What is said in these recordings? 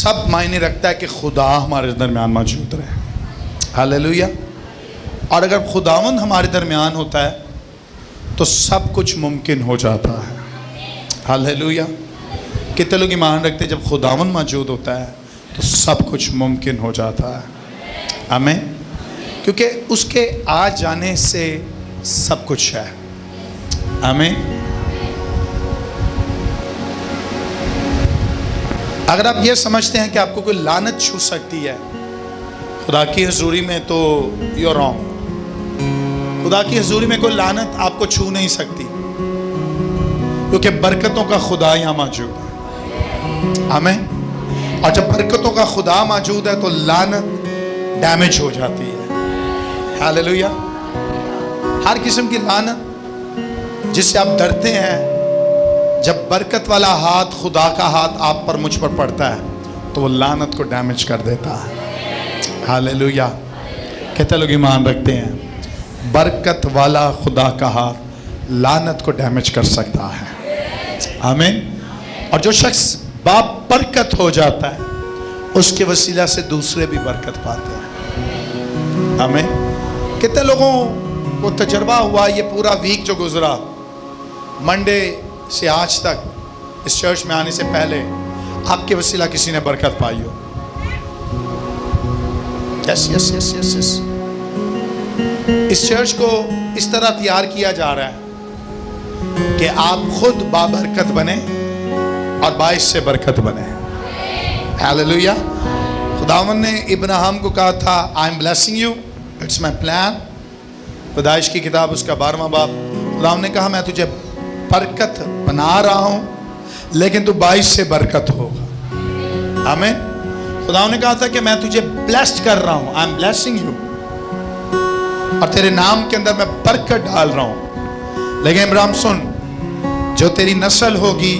सब मायने रखता है कि खुदा हमारे दरमियान मौजूद रहे। हालेलुया। और अगर खुदावंद हमारे दरमियान होता है तो सब कुछ मुमकिन हो जाता है। हालेलुया। कितने लोग ईमान रखते हैं जब खुदावंद मौजूद होता है तो सब कुछ मुमकिन हो जाता है। आमीन। क्योंकि उसके आ जाने से सब कुछ है। आमीन। अगर आप ये समझते हैं कि आपको कोई लानत छू सकती है खुदा की हजूरी में, तो यू आर रॉन्ग। खुदा की हजूरी में कोई लानत आपको छू नहीं सकती, क्योंकि बरकतों का खुदा यहाँ मौजूद है। आमीन। और जब बरकतों का खुदा मौजूद है तो लानत डैमेज हो जाती है। हालेलुया। हर किस्म की लानत जिससे आप डरते हैं, जब बरकत वाला हाथ, खुदा का हाथ आप पर, मुझ पर पड़ता है तो वो लानत को डैमेज कर देता है। हालेलुया। कितने लोग ईमान रखते हैं बरकत वाला खुदा का हाथ लानत को डैमेज कर सकता है। आमीन। और जो शख्स बाबरकत हो जाता है उसके वसीला से दूसरे भी बरकत पाते हैं। आमीन। कितने लोगों को तजर्बा हुआ ये पूरा वीक जो गुजरा, मंडे से आज तक, इस चर्च में आने से पहले आपके वसीला किसी ने बरकत पाई हो? Yes yes yes yes yes. इस चर्च को इस तरह तैयार किया जा रहा है कि आप खुद बाबरकत बने और बाइस से बरकत बने। हालेलुया। खुदावंद ने इब्राहिम को कहा था, I am blessing you, it's my plan. पैदाइश की किताब उसका 12वां बाब। खुदावंद ने कहा मैं तुझे बरकत बना रहा हूं, लेकिन तू 22 से बरकत होगा। आमीन। खुदावंद ने कहा था कि मैं तुझे ब्लेस्ड कर रहा हूं, आई एम ब्लेसिंग यू, और तेरे नाम के अंदर मैं बरकत डाल रहा हूं। लेकिन इब्राहिम सुन, जो तेरी नस्ल होगी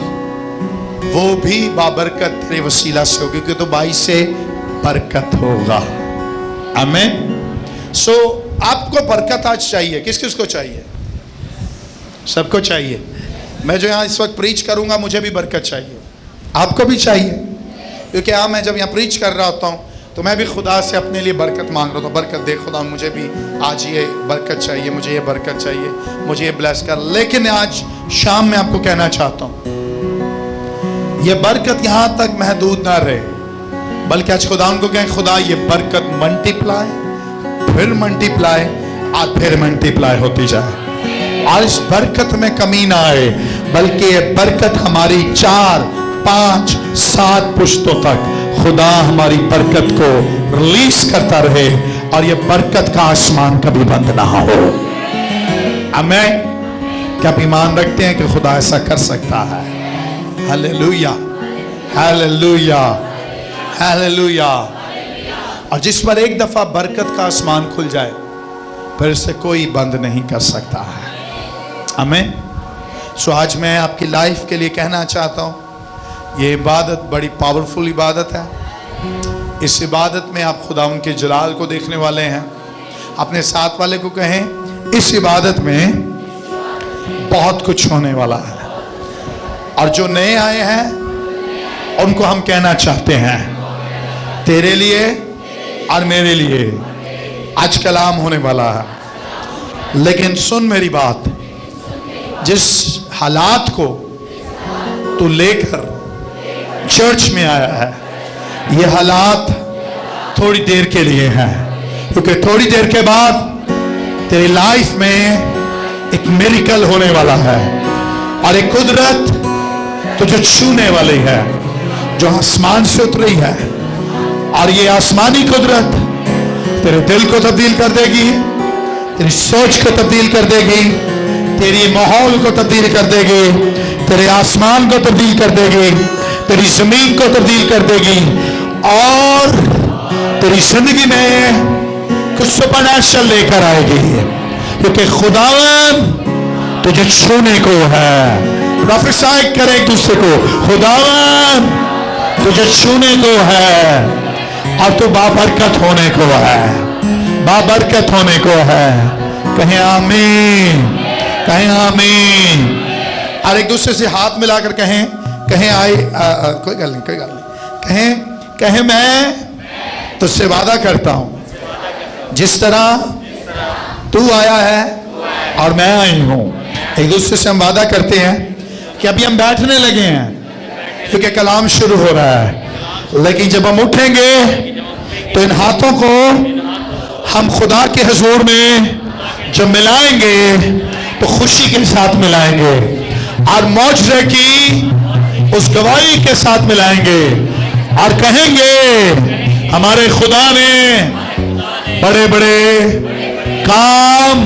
वो भी बाबरकत तेरे वसीला से होगी, क्योंकि तो 22 से बरकत होगा। आमीन। सो आपको बरकत आज चाहिए। किस किस को चाहिए? सबको चाहिए। मैं जो यहाँ इस वक्त प्रीच करूँगा मुझे भी बरकत चाहिए, आपको भी चाहिए। क्योंकि मैं जब यहाँ प्रीच कर रहा होता हूँ तो मैं भी खुदा से अपने लिए बरकत मांग रहा था। बरकत दे खुदा, मुझे भी आज ये बरकत चाहिए, मुझे ये बरकत चाहिए, मुझे ये ब्लेस कर। लेकिन आज शाम में आपको कहना चाहता हूँ ये बरकत यहाँ तक महदूद ना रहे, बल्कि आज खुदा उनको कहें खुदा ये बरकत मल्टीप्लाई, फिर मल्टीप्लाई और फिर मल्टीप्लाई होती जाए। और इस बरकत में कमी ना आए, बल्कि ये बरकत हमारी 4, 5, 7 पुश्तों तक खुदा हमारी बरकत को रिलीज करता रहे, और ये बरकत का आसमान कभी बंद ना हो। आमीन। क्या आप ईमान रखते हैं कि खुदा ऐसा कर सकता है? Hallelujah, hallelujah, hallelujah. और जिस पर एक दफा बरकत का आसमान खुल जाए फिर इसे कोई बंद नहीं कर सकता है। आमीन। सो आज मैं आपकी लाइफ के लिए कहना चाहता हूँ ये इबादत बड़ी पावरफुल इबादत है। इस इबादत में आप खुदा उनके जलाल को देखने वाले हैं। अपने साथ वाले को कहें इस इबादत में बहुत कुछ होने वाला है। और जो नए आए हैं उनको हम कहना चाहते हैं तेरे लिए और मेरे लिए आज कलाम होने वाला है। लेकिन सुन मेरी बात, जिस हालात को तू लेकर चर्च में आया है ये हालात थोड़ी देर के लिए हैं, क्योंकि थोड़ी देर के बाद तेरी लाइफ में एक मिरेकल होने वाला है और एक कुदरत तुझे छूने वाली है जो आसमान से उतरी है। और ये आसमानी कुदरत तेरे दिल को तब्दील कर देगी, तेरी सोच को तब्दील कर देगी, तेरी माहौल को तब्दील कर देगी, तेरे आसमान को तब्दील कर देगी, तेरी जमीन को तब्दील कर देगी, और तेरी जिंदगी में कुछ सुपरनैचुरल लेकर आएगी, क्योंकि खुदावन तुझे छूने को है। प्रोफेसाई करे एक दूसरे को, खुदावन तुझे छूने को है और तू बाबरकत होने को है, बाबरकत होने को है। कहें आमीन, कहें आमीन। और एक दूसरे से हाथ मिलाकर कहें, कहें कोई गल नहीं, कोई गल नहीं, कहे मैं तुझसे वादा करता हूं, जिस तरह तू आया है और मैं आई हूं। एक दूसरे से हम वादा करते हैं कि अभी हम बैठने लगे हैं क्योंकि कलाम शुरू हो रहा है, लेकिन जब हम उठेंगे तो इन हाथों को हम खुदा के हुजूर में जब मिलाएंगे तो खुशी के साथ मिलाएंगे और मौजज़े की उस गवाही के साथ मिलाएंगे और कहेंगे हमारे खुदा ने बड़े बड़े काम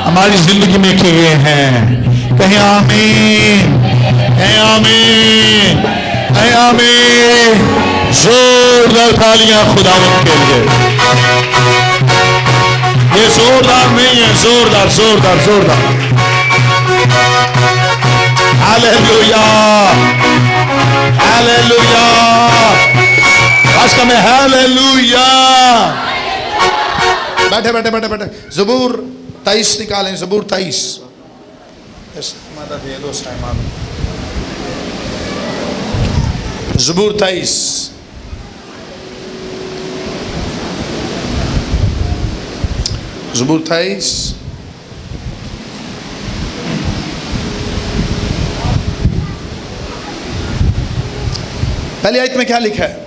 हमारी जिंदगी में किए हैं। कहें आमीन, कहें आमीन, कहें आमीन। जोरदार तालियां खुदावंद के लिए। ये जोरदार नहीं है, जोरदार जोरदार जोरदार। Hallelujah, hallelujah. आज का मैं हालेलुया। बैठे बैठे बैठे बैठे। ज़बूर 23 निकालें, ज़बूर 23। ज़बूर 23। ज़बूर 23 पहली आयत में क्या लिखा है?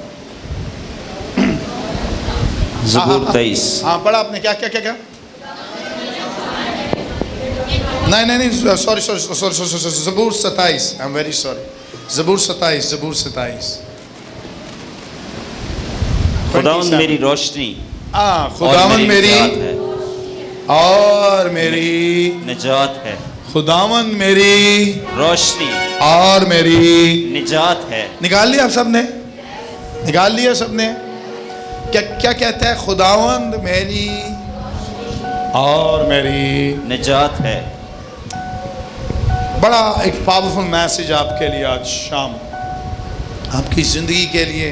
ज़बूर 23। हाँ पढ़ा आपने। क्या क्या क्या क्या? नहीं नहीं नहीं, सॉरी सॉरी सॉरी सॉरी, ज़बूर 27। I am very sorry. ज़बूर 27, ज़बूर 27। खुदावंद मेरी रोशनी खुदावंद मेरी और मेरी निजात है। खुदावंद मेरी रोशनी और मेरी निजात है। निकाल लिया आप सबने? निकाल लिया सबने? क्या क्या कहता है? खुदावंद मेरी और मेरी निजात है। बड़ा एक पावरफुल मैसेज आपके लिए आज शाम, आपकी जिंदगी के लिए।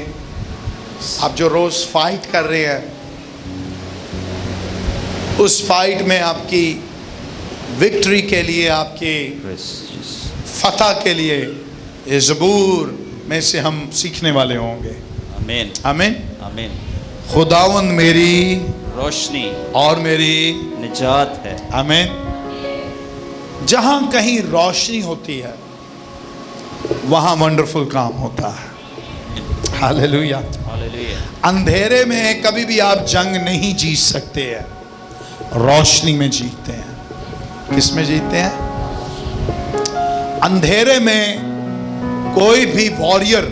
आप जो रोज फाइट कर रहे हैं, उस फाइट में आपकी विक्ट्री के लिए, आपकी फतह के लिए ये ज़बूर में से हम सीखने वाले होंगे। आमीन, आमीन, आमीन। खुदावंद मेरी रोशनी और मेरी निजात है। आमीन। जहां कहीं रोशनी होती है वहां वंडरफुल काम होता है। Hallelujah, hallelujah. अंधेरे में कभी भी आप जंग नहीं जीत सकते हैं, रोशनी में जीतते हैं। किस में जीतते हैं? अंधेरे में कोई भी वॉरियर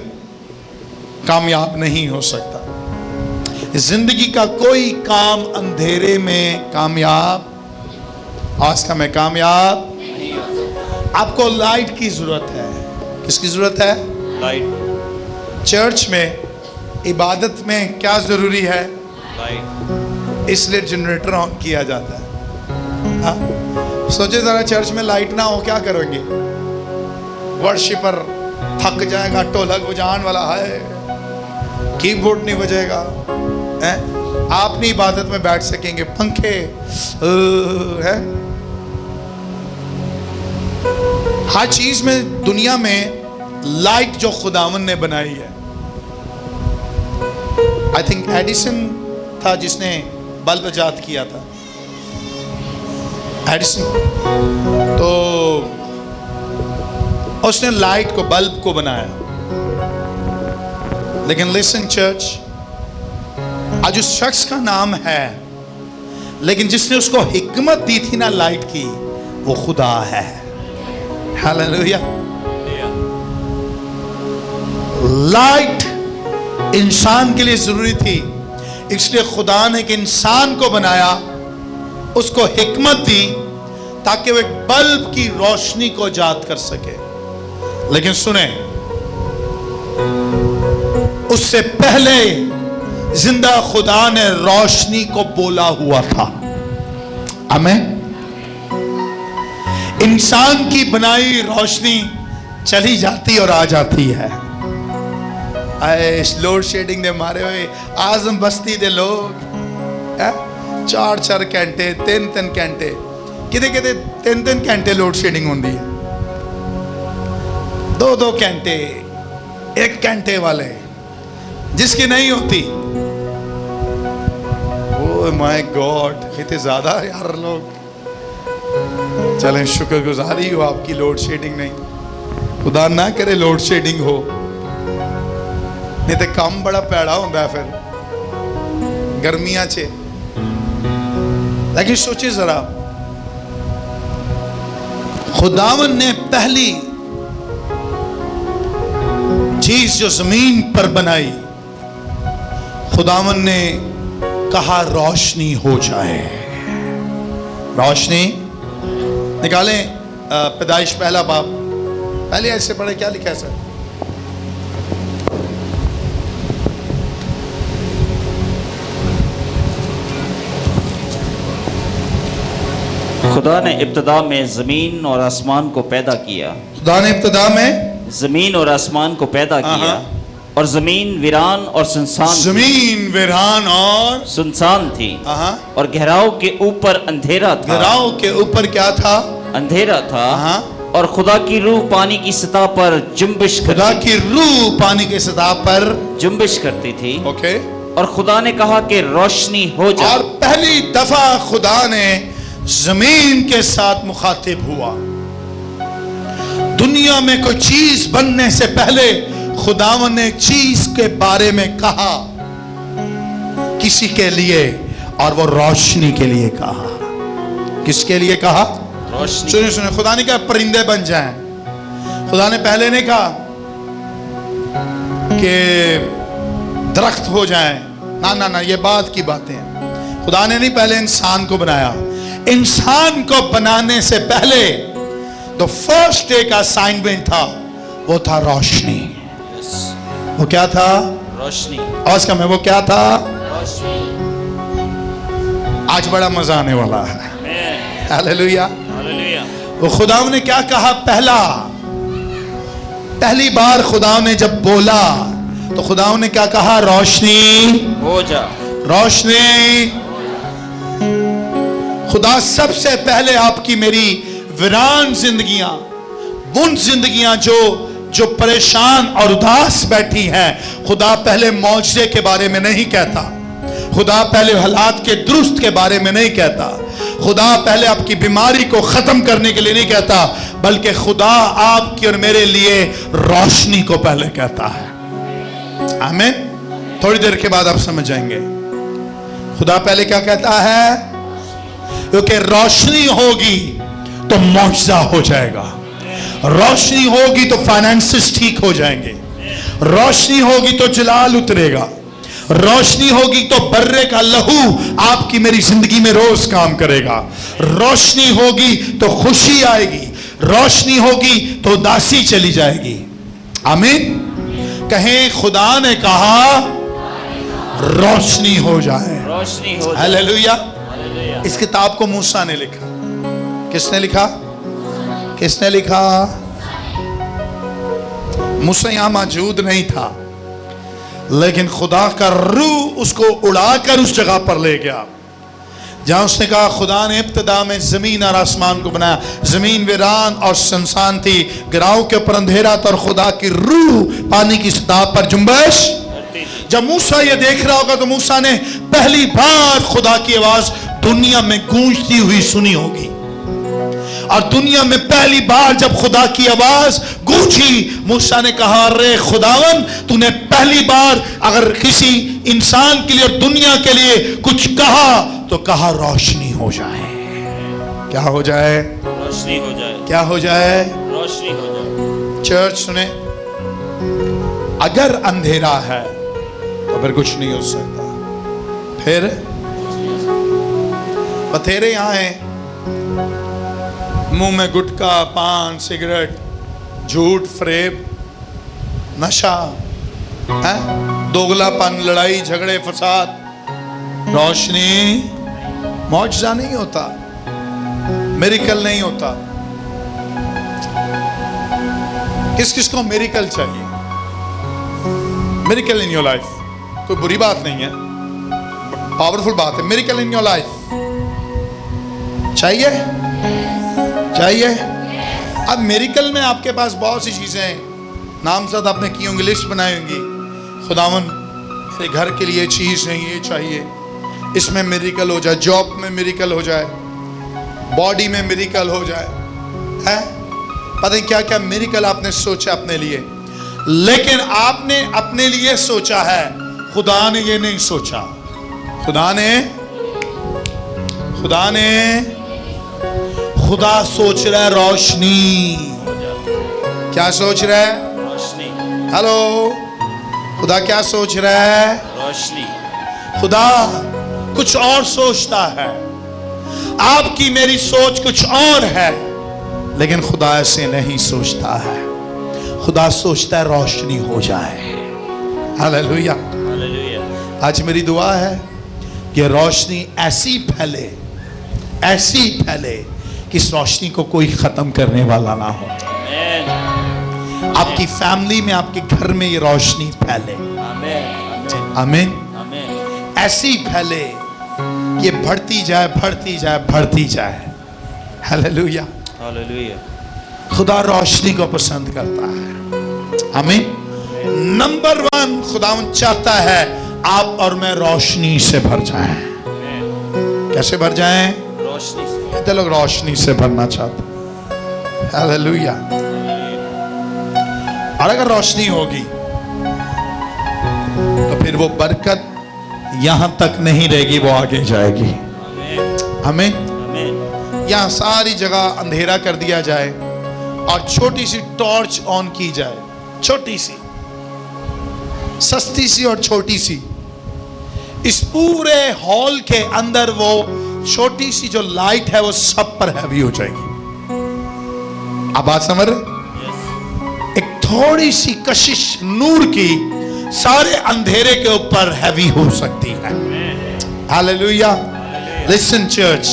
कामयाब नहीं हो सकता। जिंदगी का कोई काम अंधेरे में कामयाब, आज का मैं कामयाब। आपको लाइट की जरूरत है। किसकी जरूरत है? लाइट। चर्च में इबादत में क्या जरूरी है? लाइट। इसलिए जनरेटर ऑन किया जाता है। हाँ? सोचे जरा, चर्च में लाइट ना हो क्या करोगे? वर्शिपर थक जाएगा, ढोलक बजाने वाला है, कीबोर्ड नहीं बजेगा, आप नहीं इबादत में बैठ सकेंगे, पंखे है। हर चीज में दुनिया में लाइट जो खुदावन ने बनाई है। आई थिंक एडिसन था जिसने बल्ब इजाद किया था, एडिसन। तो उसने लाइट को, बल्ब को बनाया। लेकिन लिसन चर्च, आज उस शख्स का नाम है, लेकिन जिसने उसको हिकमत दी थी ना लाइट की, वो खुदा है। हालेलुया। लाइट इंसान के लिए जरूरी थी, इसलिए खुदा ने एक इंसान को बनाया, उसको हिकमत दी ताकि वो एक बल्ब की रोशनी को इजाद कर सके। लेकिन सुने, उससे पहले जिंदा खुदा ने रोशनी को बोला हुआ था। आमीन। इंसान की बनाई रोशनी चली जाती और आ जाती है। लोड शेडिंग दे मारे हुए आजम बस्ती दे लोग 4-4 घंटे 3-3 घंटे किते किते 3-3 घंटे लोड शेडिंग होती है, 2-2 घंटे 1 घंटे वाले जिसकी नहीं होती। ओह माय गॉड, इतने ज्यादा यार लोग। चलें, शुक्रगुजारी हो आपकी, लोड शेडिंग नहीं। खुदा ना करे लोड शेडिंग हो, नहीं तो काम बड़ा पैड़ा होता है फिर गर्मियां च। लेकिन सोचिए जरा, खुदावन ने पहली चीज जो जमीन पर बनाई, खुदावन ने कहा रोशनी हो जाए। रोशनी निकालें पैदाइश पहला बाब, पहले ऐसे पढ़े, क्या लिखा है सर? खुदा ने इब्तिदा में जमीन और आसमान को पैदा किया। खुदा ने इब्तिदा में जमीन और आसमान को पैदा किया, और जमीन वीरान और सुनसान जमीन वीरान और सुनसान थी, हाँ, और घेराव के ऊपर अंधेरा था। घेराव के ऊपर क्या था? अंधेरा था। हाँ। और खुदा की रूह पानी की सतह पर जुम्बिश खुदा की रूह पानी की सतह पर जुम्बिश करती थी। ओके। और खुदा ने कहा कि रोशनी हो जाए। और पहली दफा खुदा ने जमीन के साथ मुखातिब हुआ। दुनिया में कोई चीज बनने से पहले खुदावन ने एक चीज के बारे में कहा किसी के लिए, और वो रोशनी के लिए कहा। किसके लिए कहा? रोशनी। सुनिए सुनिए, खुदा ने कहा परिंदे बन जाएं। खुदा ने पहले नहीं कहा कि दरख्त हो जाएं। ना ना ना, ये बात की बातें हैं। खुदा ने नहीं पहले इंसान को बनाया। इंसान को बनाने से पहले तो फर्स्ट डे का असाइनमेंट था, वो था रोशनी। वो क्या था? रोशनी। आज का मैं, वो क्या था? रोशनी। आज बड़ा मजा आने वाला है। हालेलुया। हालेलुया। वो खुदा ने क्या कहा? पहली बार खुदा ने जब बोला तो खुदा ने क्या कहा? रोशनी हो जा। रोशनी। खुदा सबसे पहले आपकी मेरी वीरान जिंदगियां, उन जिंदगियां जो परेशान और उदास बैठी हैं, खुदा पहले मौजज़े के बारे में नहीं कहता। खुदा पहले हालात के दुरुस्त के बारे में नहीं कहता। खुदा पहले आपकी बीमारी को खत्म करने के लिए नहीं कहता, बल्कि खुदा आपकी और मेरे लिए रोशनी को पहले कहता है। आमीन। थोड़ी देर के बाद आप समझ जाएंगे खुदा पहले क्या कहता है। क्योंकि रोशनी होगी तो मुआवजा हो जाएगा, रोशनी होगी तो फाइनेंसेस ठीक हो जाएंगे, रोशनी होगी तो जलाल उतरेगा, रोशनी होगी तो बर्रे का लहू आपकी मेरी जिंदगी में रोज काम करेगा, रोशनी होगी तो खुशी आएगी, रोशनी होगी तो उदासी चली जाएगी। आमीन। कहें खुदा ने कहा रोशनी हो जाए। रोशनी हो जाए। हालेलुया। हालेलुया। इस किताब को मूसा ने लिखा। किसने लिखा? किसने लिखा? मूसा यहां मौजूद नहीं था, लेकिन खुदा का रूह उसको उड़ाकर उस जगह पर ले गया जहां उसने कहा खुदा ने इब्तिदा में जमीन और आसमान को बनाया। जमीन वीरान और सुनसान थी, गिराव के ऊपर अंधेरा था, और खुदा की रूह पानी की सतह पर जुम्बिश। जब मूसा ये देख रहा होगा तो मूसा ने पहली बार खुदा की आवाज दुनिया में गूंजती हुई सुनी होगी। और दुनिया में पहली बार जब खुदा की आवाज गूंजी, मूसा ने कहा अरे खुदावन, तूने पहली बार अगर किसी इंसान के लिए और दुनिया के लिए कुछ कहा तो कहा रोशनी हो जाए। क्या हो जाए? रोशनी हो जाए। क्या हो जाए? रोशनी हो जाए। चर्च सुने, अगर अंधेरा है तो फिर कुछ नहीं हो सकता। फिर बथेरे यहां हैं, मुंह में गुटखा, पान, सिगरेट, झूठ, फरेब, नशा है, दोगलापन, लड़ाई झगड़े, फसाद। रोशनी, मौजज़ा नहीं होता, मिरेकल नहीं होता। किस किस को मिरेकल चाहिए? मिरेकल इन योर लाइफ कोई बुरी बात नहीं है, पावरफुल बात है। मिरेकल इन योर लाइफ चाहिए? चाहिए? अब मिरेकल में आपके पास बहुत सी चीजें हैं, नामजद आपने की होंगी, लिस्ट बनाई होंगी। खुदावन फिर घर के लिए चीज़ नहीं, ये चाहिए, इसमें मिरेकल हो जाए, जॉब में मिरेकल हो जाए, बॉडी में मिरेकल हो जाए, है पता नहीं क्या क्या मिरेकल आपने सोचा अपने लिए, लेकिन आपने अपने लिए सोचा है, खुदा ने ये नहीं सोचा। खुदा सोच रहा है रोशनी। क्या सोच रहा है? रोशनी। हेलो, खुदा क्या सोच रहा है? रोशनी। खुदा कुछ और सोचता है, आपकी मेरी सोच कुछ और है, लेकिन खुदा ऐसे नहीं सोचता है। खुदा सोचता है रोशनी हो जाए। हालेलुया। हालेलुया। आज मेरी दुआ है कि रोशनी ऐसी फैले कि इस रोशनी को कोई खत्म करने वाला ना हो। आमीन। आपकी फैमिली में, आपके घर में ये रोशनी फैले। आमीन। आमीन। आमीन। ऐसी फैले, ये बढ़ती जाए। हालेलुया। हालेलुया। खुदा रोशनी को पसंद करता है। आमीन। नंबर 1 खुदावंद चाहता है आप और मैं रोशनी से भर जाएं। कैसे भर जाएं? रोशनी से। कितने लोग रोशनी से भरना चाहते हैं? हालेलुया। और अगर रोशनी होगी तो फिर वो बरकत यहां तक नहीं रहेगी, वो आगे जाएगी। आमीन। आमीन। यहां सारी जगह अंधेरा कर दिया जाए और छोटी सी टॉर्च ऑन की जाए, छोटी सी, सस्ती सी और छोटी सी। इस पूरे हॉल के अंदर वो छोटी सी जो लाइट है वो सब पर हैवी हो जाएगी। आप बात समझ रहे? एक थोड़ी सी कशिश नूर की सारे अंधेरे के ऊपर हैवी हो सकती है। हालेलुया। लिसन चर्च,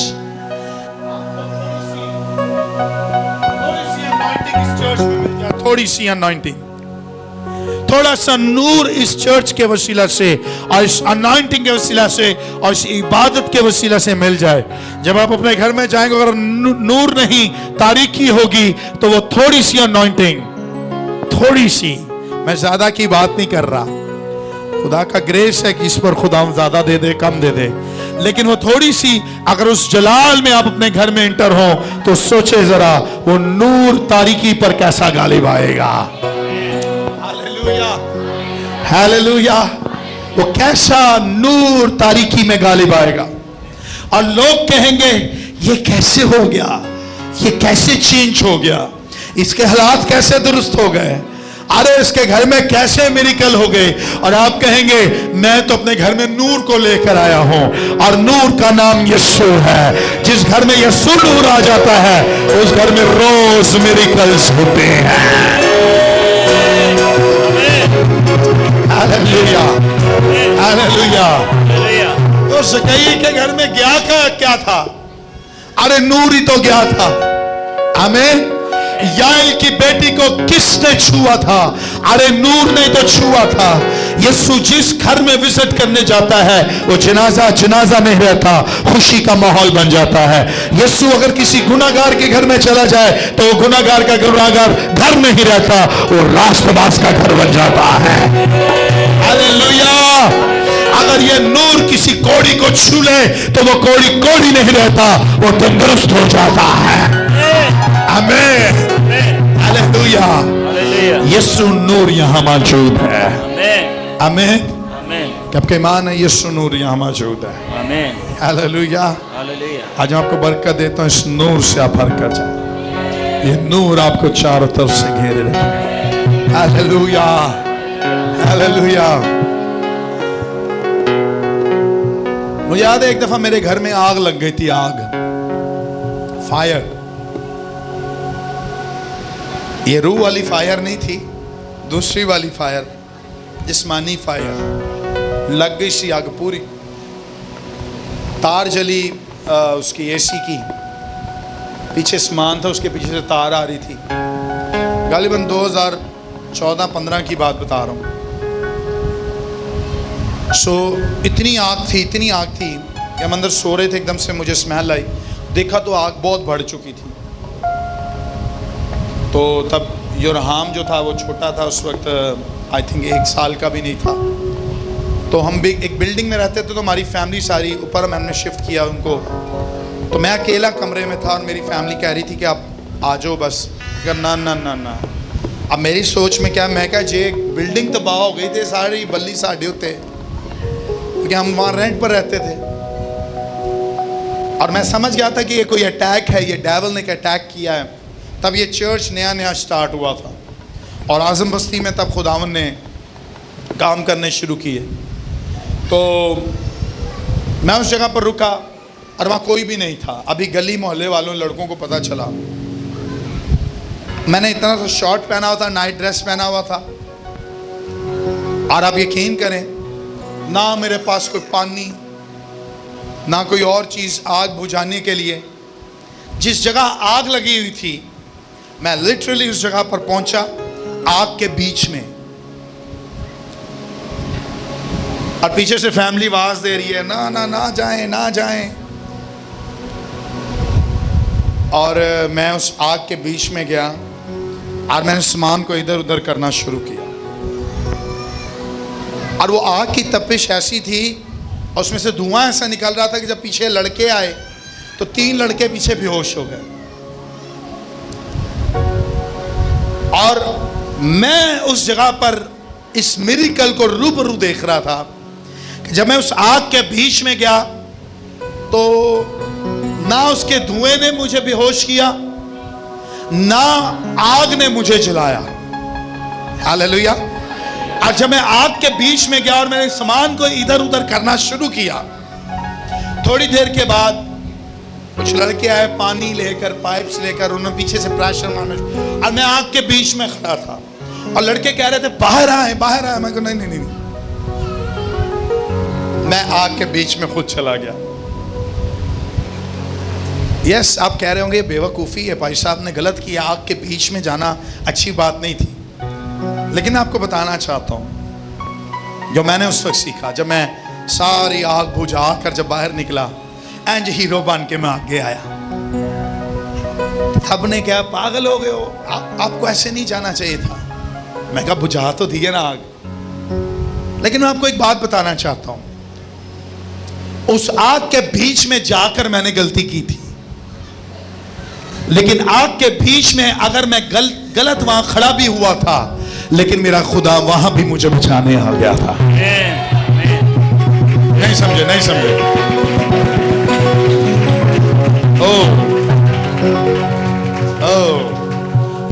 थोड़ी सी अनॉइंटिंग, थोड़ा सा नूर इस चर्च के वसीला से और इस अनॉइंटिंग के वसीला से और इस इबादत के वसीला से मिल जाए। जब आप अपने घर में जाएंगे, अगर नूर नहीं, तारीकी होगी, तो वो थोड़ी सी अनॉइंटिंग, थोड़ी सी, मैं ज्यादा की बात नहीं कर रहा, खुदा का ग्रेस है कि इस पर खुदा ज्यादा दे दे कम दे दे, लेकिन वो थोड़ी सी अगर उस जलाल में आप अपने घर में इंटर हो तो सोचे जरा वो नूर तारीकी पर कैसा गालिब आएगा। हालेलुया। हालेलुया। वो कैसा नूर तारीकी में गालिब आएगा और लोग कहेंगे ये कैसे हो गया, ये कैसे चेंज हो गया, इसके हालात कैसे दुरुस्त हो गए, अरे इसके घर में कैसे मिरेकल हो गए। और आप कहेंगे मैं तो अपने घर में नूर को लेकर आया हूं और नूर का नाम यीशु है। जिस घर में यीशु नूर आ जाता है उस घर में रोज मिरेकल्स होते हैं। हालेलुया। हालेलुया। तो ज़कई के घर में गया क्या था? अरे नूर ही तो गया था। आमीन। याएल की बेटी को किसने छुआ था? अरे नूर ने तो छुआ था। यीशु जिस घर में विजिट करने जाता है वो जनाजा नहीं रहता, खुशी का माहौल बन जाता है। यीशु अगर किसी गुनाहगार के घर में चला जाए तो वो गुनाहगार का गुनाहगार घर नहीं रहता, वो राष्ट्रवास का घर बन जाता है। हालेलुया। अगर ये नूर किसी कोड़ी को छू ले तो वो कोड़ी नहीं रहता, वो तंदुरुस्त हो जाता है। आमीन। हालेलुया। यीशु नूर यहाँ मौजूद है। आमीन। आपके ईमान है यीशु नूर यहाँ मौजूद है। आमीन। हालेलुया। हालेलुया। आज मैं आपको बरकत देता हूँ, इस नूर से आप भर कर जाए। ये नूर आपको चारों तरफ से घेरे रखे। हालेलुया। हालेलुया। मुझे याद है एक दफा मेरे घर में आग लग गई थी, आग, फायर। ये रूह वाली फायर नहीं थी, दूसरी वाली फायर, जिस्मानी फायर। लग गई सी आग पूरी, तार जली उसकी एसी की, पीछे सामान था, उसके पीछे से तार आ रही थी। गालिबन 2014-15 की बात बता रहा हूँ। इतनी आग थी कि हम अंदर सो रहे थे, एकदम से मुझे स्मेल आई, देखा तो आग बहुत बढ़ चुकी थी। तो तब योरहाम जो था वो छोटा था उस वक्त, आई थिंक 1 साल का भी नहीं था। तो हम भी एक बिल्डिंग में रहते थे, तो हमारी फैमिली सारी ऊपर हमने शिफ्ट किया उनको। तो मैं अकेला कमरे में था और मेरी फैमिली कह रही थी कि आप आ जाओ बस। ना ना ना ना, अब मेरी सोच में क्या, मैं क्या जे बिल्डिंग तबाह हो गई थी सारी बल्ली साढ़े होते, क्योंकि हम वहाँ रेंट पर रहते थे। और मैं समझ गया था कि ये कोई अटैक है, ये डेविल ने अटैक किया है। तब ये चर्च नया नया स्टार्ट हुआ था और आज़म बस्ती में तब खुदावन ने काम करने शुरू किए। तो मैं उस जगह पर रुका और वहाँ कोई भी नहीं था। अभी गली मोहल्ले वालों लड़कों को पता चला। मैंने इतना सा शॉर्ट पहना हुआ था, नाइट ड्रेस पहना हुआ था, और आप यकीन करें ना मेरे पास कोई पानी ना कोई और चीज़ आग बुझाने के लिए। जिस जगह आग लगी हुई थी मैं लिटरली उस जगह पर पहुंचा, आग के बीच में, और पीछे से फैमिली आवाज दे रही है ना ना ना जाएं ना जाएं। और मैं उस आग के बीच में गया और मैंने सामान को इधर उधर करना शुरू किया। और वो आग की तपिश ऐसी थी और उसमें से धुआं ऐसा निकल रहा था कि जब पीछे लड़के आए तो 3 लड़के पीछे बेहोश हो गए। और मैं उस जगह पर इस मिरेकल को रूबरू देख रहा था कि जब मैं उस आग के बीच में गया तो ना उसके धुएं ने मुझे बेहोश किया ना आग ने मुझे जलाया। हालेलुया। और जब मैं आग के बीच में गया और मैंने सामान को इधर उधर करना शुरू किया, थोड़ी देर के बाद कुछ लड़के आए पानी लेकर, पाइप्स लेकर, उन्होंने पीछे से प्रेशर मारना और मैं आग के बीच में खड़ा था और लड़के कह रहे थे बाहर आए बाहर आए। मैं कहा नहीं नहीं नहीं, मैं आग के बीच में खुद चला गया। यस, आप कह रहे होंगे बेवकूफ़ी है, भाई साहब ने गलत किया, आग के बीच में जाना अच्छी बात नहीं थी। लेकिन आपको बताना चाहता हूं जो मैंने उस वक्त सीखा, जब मैं सारी आग बुझा कर जब बाहर निकला, एंड हीरो बन के मैं आगे आया। तब ने क्या पागल हो गए हो, आपको ऐसे नहीं जाना चाहिए था। मैं कहा बुझा तो दी है ना आग। लेकिन मैं आपको एक बात बताना चाहता हूं, उस आग के बीच में जाकर मैंने गलती की थी, लेकिन आग के बीच में अगर मैं गलत वहां खड़ा भी हुआ था, लेकिन मेरा खुदा वहां भी मुझे बचाने आ गया था। नहीं समझे, नहीं समझे।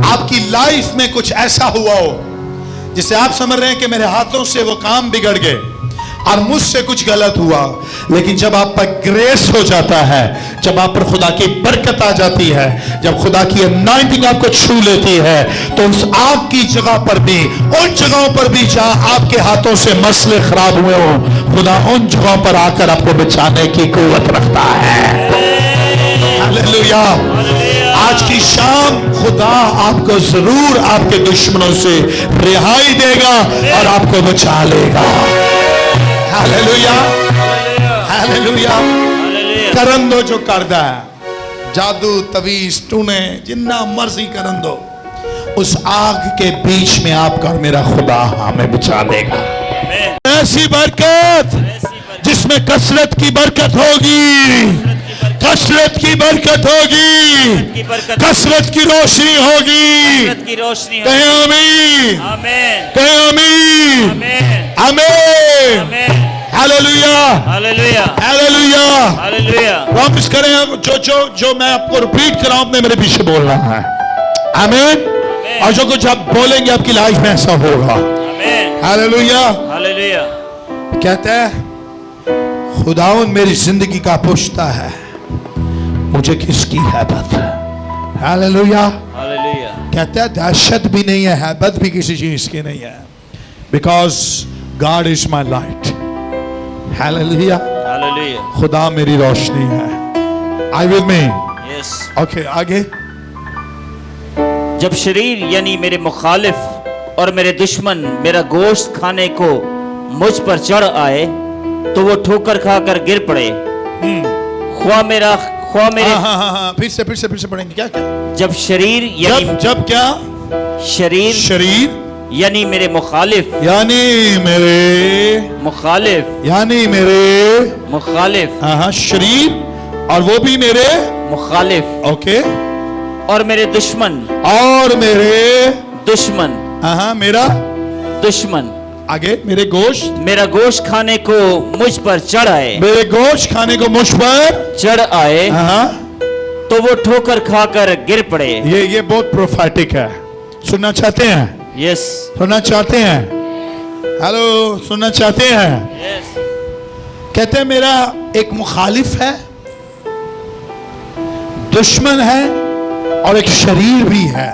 आपकी लाइफ में कुछ ऐसा हुआ हो जिसे आप समझ रहे हैं कि मेरे हाथों से वो काम बिगड़ गए और मुझसे कुछ गलत हुआ, लेकिन जब आप पर ग्रेस हो जाता है, जब आप पर खुदा की बरकत आ जाती है, जब खुदा की अनॉइंटिंग आपको छू लेती है, तो उस आग की जगह पर भी, उन जगहों पर भी जहां आपके हाथों से मसले खराब हुए हो, खुदा उन जगहों पर आकर आपको बचाने की कुव्वत रखता है। हालेलुया। आज की शाम खुदा आपको जरूर आपके दुश्मनों से रिहाई देगा और आपको बचा लेगा। Hallelujah, hallelujah. करन दो जो करदा है, जादू तवीज टूने जिन्ना मर्जी करन दो, उस आग के बीच में आपका और मेरा खुदा हमें बचा लेगा। ऐसी बरकत जिसमें कसरत की बरकत होगी, कसरत की बरकत होगी, कसरत की रोशनी होगी। कहे आमीन, कहे आमीन, आमीन। Hallelujah, hallelujah, hallelujah, hallelujah. Promise करें जो मैं आपको रिपीट कर रहा हूं, आपने मेरे पीछे बोलना है। आमीन। और जो कुछ आप बोलेंगे आपकी लाइफ में ऐसा होगा। Hallelujah, hallelujah. कहते हैं खुदावन मेरी जिंदगी का पूछता है मुझे किसकी हैबत। Hallelujah, hallelujah. कहते हैं दहशत भी नहीं है, हैबत भी किसी चीज की नहीं है, because God is my light. Hallelujah, hallelujah. खुदा मेरी रोशनी है। आई विद मी? यस। ओके, आगे। जब शरीर यानी मेरे मुखालिफ और मेरे दुश्मन मेरा गोश्त खाने को मुझ पर चढ़ आए तो वो ठोकर खाकर गिर पड़े। ख्वा मेरे फिर से पढ़ेंगे। क्या क्या? जब शरीर यानी जब क्या? शरीर यानी मेरे मुखालिफ, यानी मेरे मुखालिफ, यानी मेरे मुखालिफ, हाँ शरीर, और वो भी मेरे मुखालिफ, ओके, और मेरे दुश्मन, और मेरे दुश्मन, हाँ मेरा दुश्मन आगे मेरे गोश्त, मेरा गोश्त खाने को मुझ पर चढ़ आए, मेरे गोश्त खाने को मुझ पर चढ़ आए, हाँ। तो वो ठोकर खाकर गिर पड़े। ये बहुत प्रोफेटिक है। सुनना चाहते हैं? यस, सुनना चाहते हैं? हेलो, सुनना चाहते हैं? यस, कहते हैं मेरा एक मुखालिफ है, दुश्मन है, और एक शरीर भी है।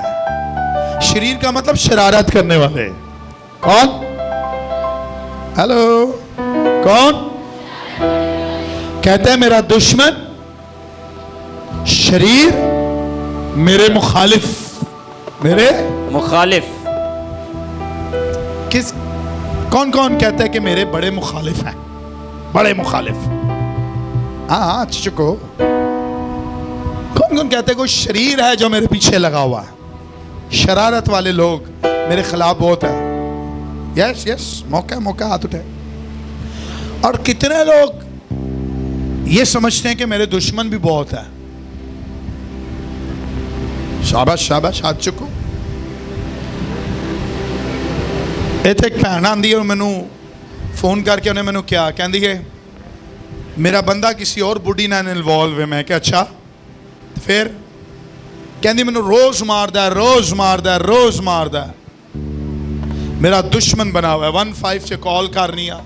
शरीर का मतलब शरारत करने वाले। कौन? हेलो, कौन? कहते हैं मेरा दुश्मन, शरीर, मेरे मुखालिफ, मेरे मुखालिफ। किस, कौन कौन कहते हैं कि मेरे बड़े मुखालिफ हैं? बड़े मुखालिफ, हाँ चुको। कौन कौन कहते हैं कोई शरीर है जो मेरे पीछे लगा हुआ है? शरारत वाले लोग मेरे खिलाफ बहुत है। यस यस, मौका मौका हाथ उठाए। और कितने लोग ये समझते हैं कि मेरे दुश्मन भी बहुत है। शाबाश शाबाश, हाथ चुको। इतने एक भैन आंदी है, मैनू फोन करके उन्हें मैनू क्या कहती है, मेरा बंदा किसी और बुढ़ी नाल इन्वॉल्व है। मैं क्या अच्छा, फिर कहती मैनू रोज मारदा है, रोज मारदा है, रोज मारदा है। मेरा दुश्मन बना हुआ है। 15 से कॉल करनी आ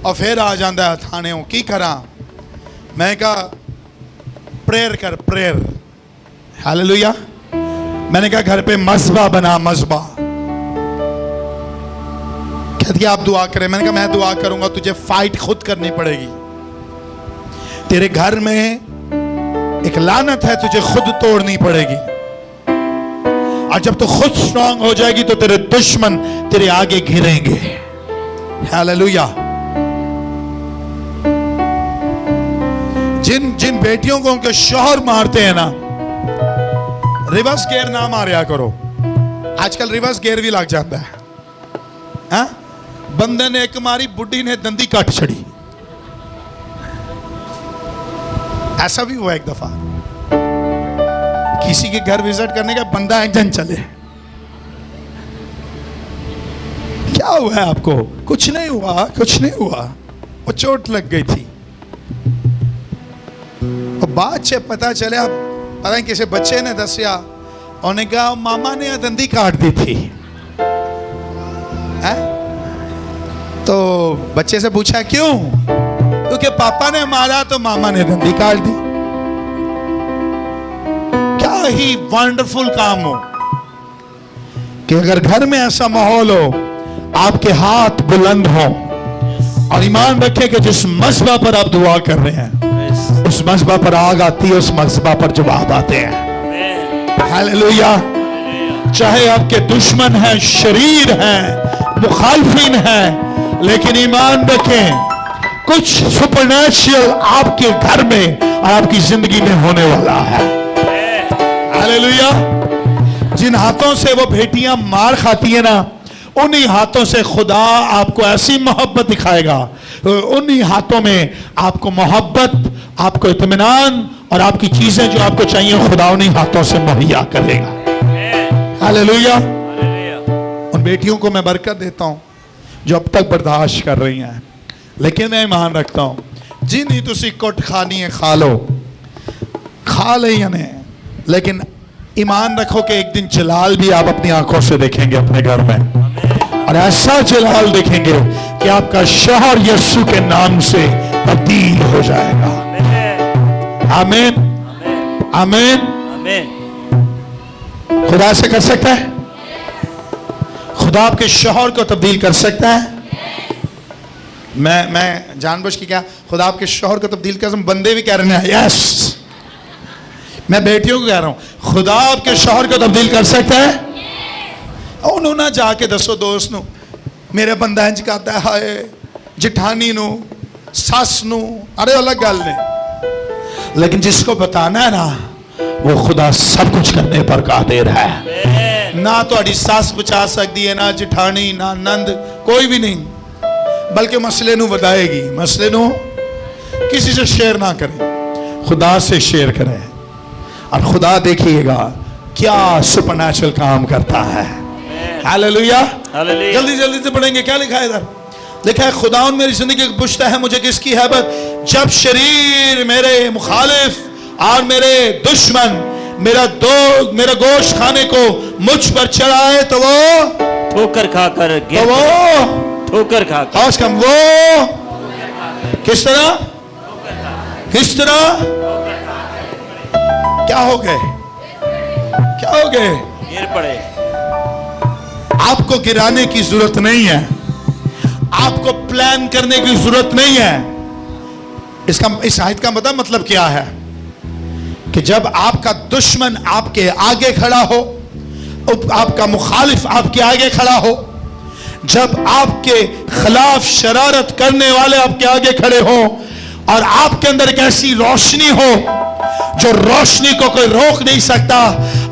और फिर आ जाता है थाने। की करा? मैं कहा प्रेयर कर, प्रेयर। हालेलुया। मैंने कहा घर पे मज़बा बना, मज़बा। कहती आप दुआ करें। मैंने कहा मैं दुआ करूंगा, तुझे फाइट खुद करनी पड़ेगी। तेरे घर में एक लानत है, तुझे खुद तोड़नी पड़ेगी। और जब तू खुद स्ट्रांग हो जाएगी तो तेरे दुश्मन तेरे आगे घिरेंगे। हालेलुया। जिन जिन बेटियों को उनके शौहर मारते हैं ना, रिवर्स गेयर ना मारिया करो। आजकल रिवर्स गेयर भी लग जाता है। हाँ? बंदे ने एक मारी, बुढ़ी ने दंदी काट छड़ी। ऐसा भी हुआ एक दफा, किसी के घर विजिट करने का, बंदा एक जन चले। क्या हुआ है आपको? कुछ नहीं हुआ, कुछ नहीं हुआ, वो चोट लग गई थी। और बाद से पता चले, पता नहीं किसी बच्चे ने दसिया, उन्हें कहा मामा ने दंदी काट दी थी। है? तो बच्चे से पूछा क्यों? क्योंकि पापा ने मारा तो मामा ने दंदी काट दी। क्या ही वंडरफुल काम हो कि अगर घर में ऐसा माहौल हो, आपके हाथ बुलंद हो और ईमान रखें कि जिस मज़बा पर आप दुआ कर रहे हैं, उस मज़बा पर आग आती है, उस मज़बा पर जवाब आते हैं। हालेलुया। चाहे आपके दुश्मन हैं, शरीर हैं, मुखालफिन हैं, लेकिन ईमान रखें कुछ सुपरनैचुरल आपके घर में और आपकी जिंदगी में होने वाला है। हालेलुया। जिन हाथों से वो बेटियां मार खाती है ना, उन्हीं हाथों से खुदा आपको ऐसी मोहब्बत दिखाएगा, उन्हीं हाथों में आपको मोहब्बत, आपको इत्मीनान और आपकी चीजें जो आपको चाहिए, खुदा उन्हीं हाथों से मुहैया करेगा। हालेलुया। उन बेटियों को मैं बरकत देता हूं जो अब तक बर्दाश्त कर रही हैं, लेकिन मैं ईमान रखता हूं जिन ही तुसी कुट खानी है खा लो, खा ले ने, लेकिन ईमान रखो कि एक दिन जलाल भी आप अपनी आंखों से देखेंगे अपने घर में, और ऐसा जलाल देखेंगे कि आपका शहर यीशु के नाम से तब्दील हो जाएगा। आमीन, आमीन, आमीन। खुदा से कर सकता है? खुदा आपके शौहर को तब्दील कर सकता है? मैं जानबूझ के क्या खुदा आपके शौहर को तब्दील कर, बंदे भी कह रहे हैं यस, मैं बेटियों को कह रहा हूं खुदा आपके शौहर को तब्दील कर सकता है। उन्होंने ना जाके दसो दोस्त नू मेरे बंदा इंज करता है, हाय जिठानी नू, सस नू, अरे अलग गल ने, लेकिन जिसको बताना है ना, वो खुदा सब कुछ करने पर कादिर है। ना ਤੁਹਾਡੀ ਸੱਸ ਬਚਾ ਸਕਦੀ ਹੈ, ਨਾ ਜਠਾਣੀ, ਨਾ ਨੰਦ, कोई भी नहीं, बल्कि मसले ਨੂੰ ਵਧਾएगी। मसले ਨੂੰ किसी से शेयर ना करें, खुदा से शेयर करें, और खुदा देखिएगा क्या सुपरनैचुरल काम करता है। हालेलुया। जल्दी जल्दी से पढ़ेंगे, क्या लिखा है इधर? लिखा है खुदावन मेरी जिंदगी पूछता है मुझे किसकी हैबत, जब शरीर मेरे मुखालिफ और मेरे दुश्मन मेरा गोश्त खाने को मुझ पर चढ़ाए तो वो ठोकर खाकर गिर, तो वो ठोकर खाकर, आवाज कम, वो किस तरह क्या हो गए, क्या हो गए? गिर पड़े। आपको गिराने की जरूरत नहीं है, आपको प्लान करने की जरूरत नहीं है। इस आयत का मतलब क्या है कि जब आपका दुश्मन आपके आगे खड़ा हो, आपका मुखालिफ आपके आगे खड़ा हो, जब आपके खिलाफ शरारत करने वाले आपके आगे खड़े हो, और आपके अंदर एक ऐसी रोशनी हो जो रोशनी को कोई रोक नहीं सकता,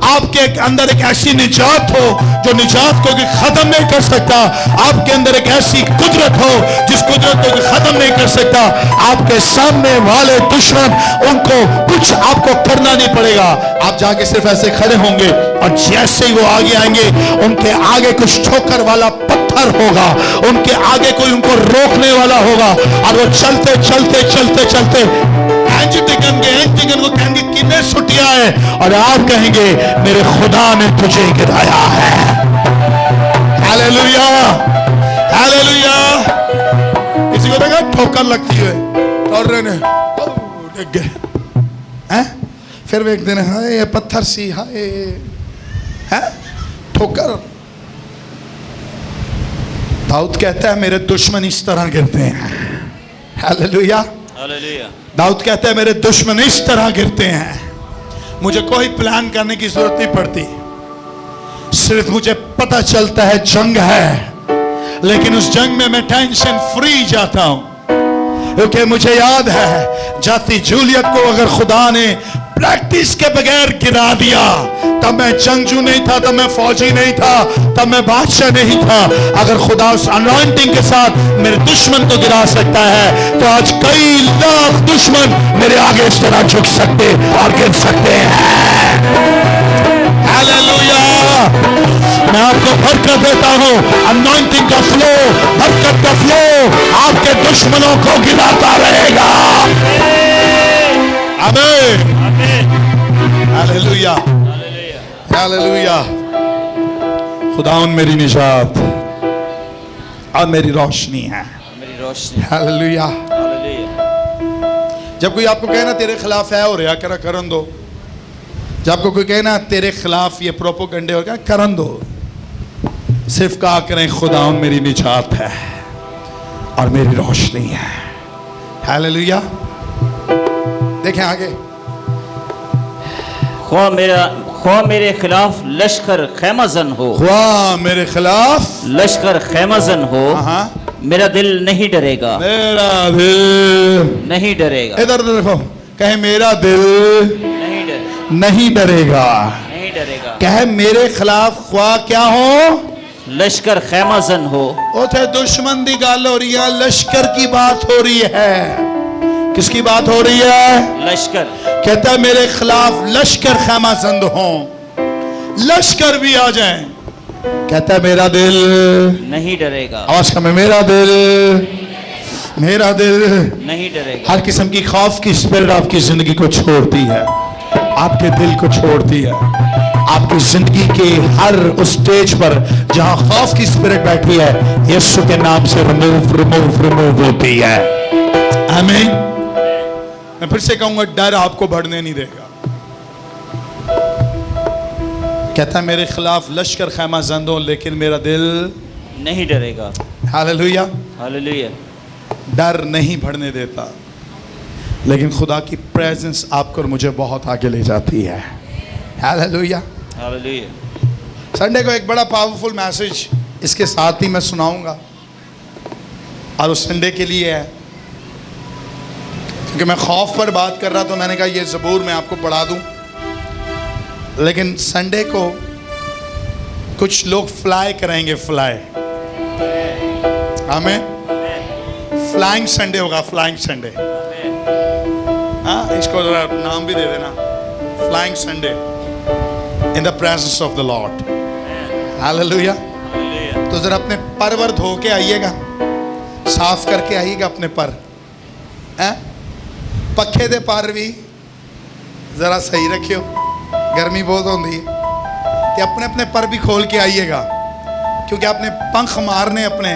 आपके अंदर एक ऐसी निजात हो जो निजात को कोई खत्म नहीं कर सकता, आपके अंदर एक ऐसी कुदरत हो जिस कुदरत को कोई खत्म नहीं कर सकता, आपके सामने वाले दुश्मन, उनको कुछ आपको करना नहीं पड़ेगा, आप जाके सिर्फ ऐसे खड़े होंगे, और जैसे ही वो आगे आएंगे उनके आगे कुछ ठोकर वाला पत्थर होगा, उनके आगे कोई उनको रोकने वाला होगा, और वो चलते चलते चलते चलते वो कहेंगे किन्ने छुट्टियां है, और आप कहेंगे मेरे खुदा ने तुझे गिराया है। Hallelujah, hallelujah. किसी को देखा ठोकर लगती है, दौड़ रहे ने डिग गए हैं, फिर वे एक दिन हाय ये पत्थर सी, हाय है ठोकर। दाऊद कहता है मेरे दुश्मन इस तरह गिरते हैं। Hallelujah, hallelujah. दाऊद कहता है मेरे दुश्मन इस तरह गिरते हैं, मुझे कोई प्लान करने की जरूरत नहीं पड़ती, सिर्फ मुझे पता चलता है जंग है, लेकिन उस जंग में मैं टेंशन फ्री जाता हूं, क्योंकि मुझे याद है जाती जूलियत को अगर खुदा ने प्रैक्टिस के बगैर गिरा दिया, तब मैं जंगजू नहीं था, तब मैं फौजी नहीं था, तब मैं बादशाह नहीं था। अगर खुदा उस अनॉइंटिंग के साथ मेरे दुश्मन को गिरा सकता है, तो आज कई लाख दुश्मन मेरे आगे इस तरह झुक सकते और गिर सकते हैं। हालेलुया। मैं आपको बरकत देता हूं, अनॉइंटिंग का फ्लो, बरकत का फ्लो आपके दुश्मनों को गिराता रहेगा। आमीन, हालेलुया, हालेलुया। खुदावन मेरी निजात और मेरी रोशनी है, मेरी रोशनी। हालेलुया। हालेलुया। जब कोई आपको कहे ना तेरे खिलाफ है और या करा करन दो, जब आपको कोई कहे ना तेरे खिलाफ ये प्रोपोगंडे हो गया करन दो, सिर्फ कहा करें खुदावन मेरी निजात है और मेरी रोशनी है। हालेलुया। देखें आगे, ख्वा मेरे खिलाफ लश्कर खैमजन हो, ख्वा मेरे खिलाफ लश्कर खैमजन हो, मेरा दिल नहीं डरेगा, मेरा दिल नहीं डरेगा। इधर देखो, कहे मेरा दिल नहीं डरेगा, नहीं डरेगा, नहीं डरेगा। कहे मेरे खिलाफ ख्वा क्या हो, लश्कर खैमजन हो। उथे दुश्मन की गल हो रही है, लश्कर की बात हो रही है। किसकी बात हो रही है? लश्कर। कहता है मेरे खिलाफ लश्कर खैमाजंद हों, लश्कर भी आ जाएं, कहता है मेरा दिल नहीं डरेगा। आवाज का मेरा दिल नहीं डरेगा। हर किस्म की खौफ की स्पिरिट आपकी जिंदगी को छोड़ती है, आपके दिल को छोड़ती है, आपकी जिंदगी के हर उस स्टेज पर जहां खौफ की स्पिरिट बैठी है, यीशु के नाम से रिमूव होती है। आमीन। मैं फिर से कहूंगा, डर आपको बढ़ने नहीं देगा। कहता है मेरे खिलाफ लश्कर खैमा जंद हो, लेकिन मेरा दिल नहीं डरेगा। Hallelujah, hallelujah. डर नहीं बढ़ने देता, लेकिन खुदा की प्रेजेंस आपको और मुझे बहुत आगे ले जाती है। Hallelujah, hallelujah. संडे को एक बड़ा पावरफुल मैसेज इसके साथ ही मैं सुनाऊंगा, और उस संडे के लिए है, क्योंकि मैं खौफ पर बात कर रहा, तो मैंने कहा ये ज़बूर मैं आपको पढ़ा दूं, लेकिन संडे को कुछ लोग फ्लाई करेंगे, फ्लाई। हमें फ्लाइंग संडे होगा, फ्लाइंग संडे। हाँ, इसको जरा नाम भी दे देना, flying Sunday in the presence of the Lord. Hallelujah. तो जरा अपने परवर धो के आइएगा, साफ करके आइएगा अपने पर। पखे दे पर भी जरा सही रखियो, गर्मी बहुत होती है। तो अपने अपने पर भी खोल के आइएगा, क्योंकि आपने पंख मारने अपने,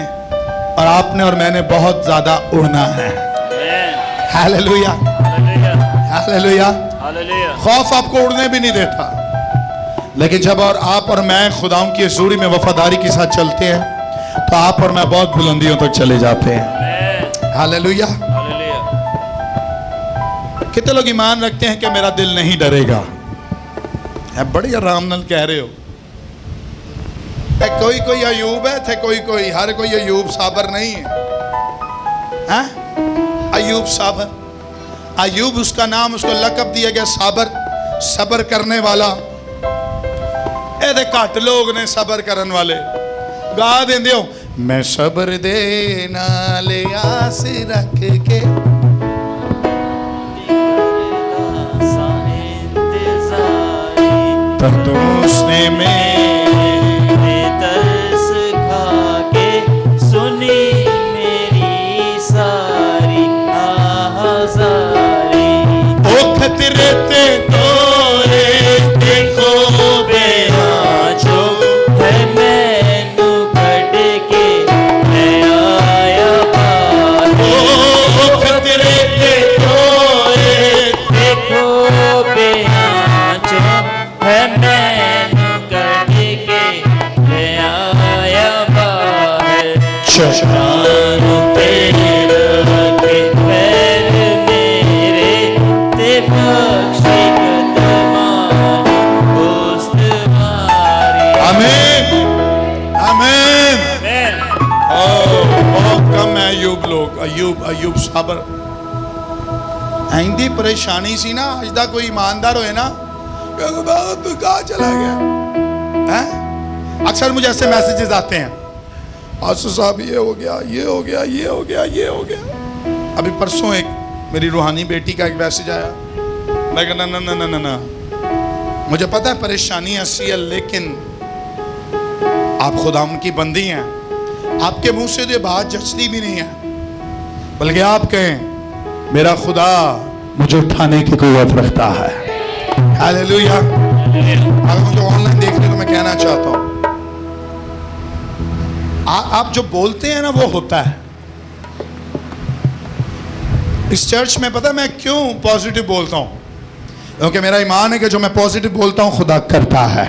और आपने और मैंने बहुत ज्यादा उड़ना है। Hallelujah, hallelujah. खौफ आपको उड़ने भी नहीं देता, लेकिन जब और आप और मैं खुदाओं की हजूरी में वफादारी के साथ चलते हैं, तो आप और मैं बहुत बुलंदियों तक चले जाते हैं। हालेलुया। कितने लोग ईमान रखते हैं कि मेरा दिल नहीं डरेगा? बड़ी आराम नाल कह रहे हो। कोई कोई अयूब है थे, कोई कोई, हर कोई अयूब साबर नहीं है। अयूब साबर, अयूब उसका नाम, उसको लकब दिया गया साबर, सबर करने वाला। घट लोग ने सबर करने वाले। गा देंदे हो, मैं सबर दे नाले आस रख के, तो उसने मेरे तरस खा के सुनी मेरी सारी आज़ारी। ओ खतरे ते तोरे देखो बेआँचो है मैनू कट के मैं आया बाहर। ओ खतरे ते तोरे देखो बेआँचो है मैनू कट के मैं आया बाहर। चट्टानों पे रखे पैर मेरे, ते बख्शी कदमां दोस्त मारी। आमीन, आमीन। बहुत कम है अयूब लोग, अयूब साबर। आइंदी परेशानी सी ना, अज दा कोई ईमानदार होए ना, तू कहाँ चला गया है? अक्सर मुझे ऐसे मैसेजेस आते हैं, आसू साहब ये हो गया, ये हो गया, ये हो गया, ये हो गया। अभी परसों एक मेरी रूहानी बेटी का एक मैसेज आया, मैं कहा ना ना ना ना ना, मुझे पता है परेशानी ऐसी है, लेकिन आप खुदा उनकी बंदी हैं, आपके मुंह से तो ये बात जचती भी नहीं है, बल्कि आप कहें मेरा खुदा मुझे उठाने की कुव्वत रखता है। हालेलुया। अगर मुझे ऑनलाइन देख रहे हो तो मैं कहना चाहता हूं, आप जो बोलते हैं ना वो होता है। इस चर्च में पता है मैं क्यों पॉजिटिव बोलता हूं? क्योंकि मेरा ईमान है कि जो मैं पॉजिटिव बोलता हूं खुदा करता है।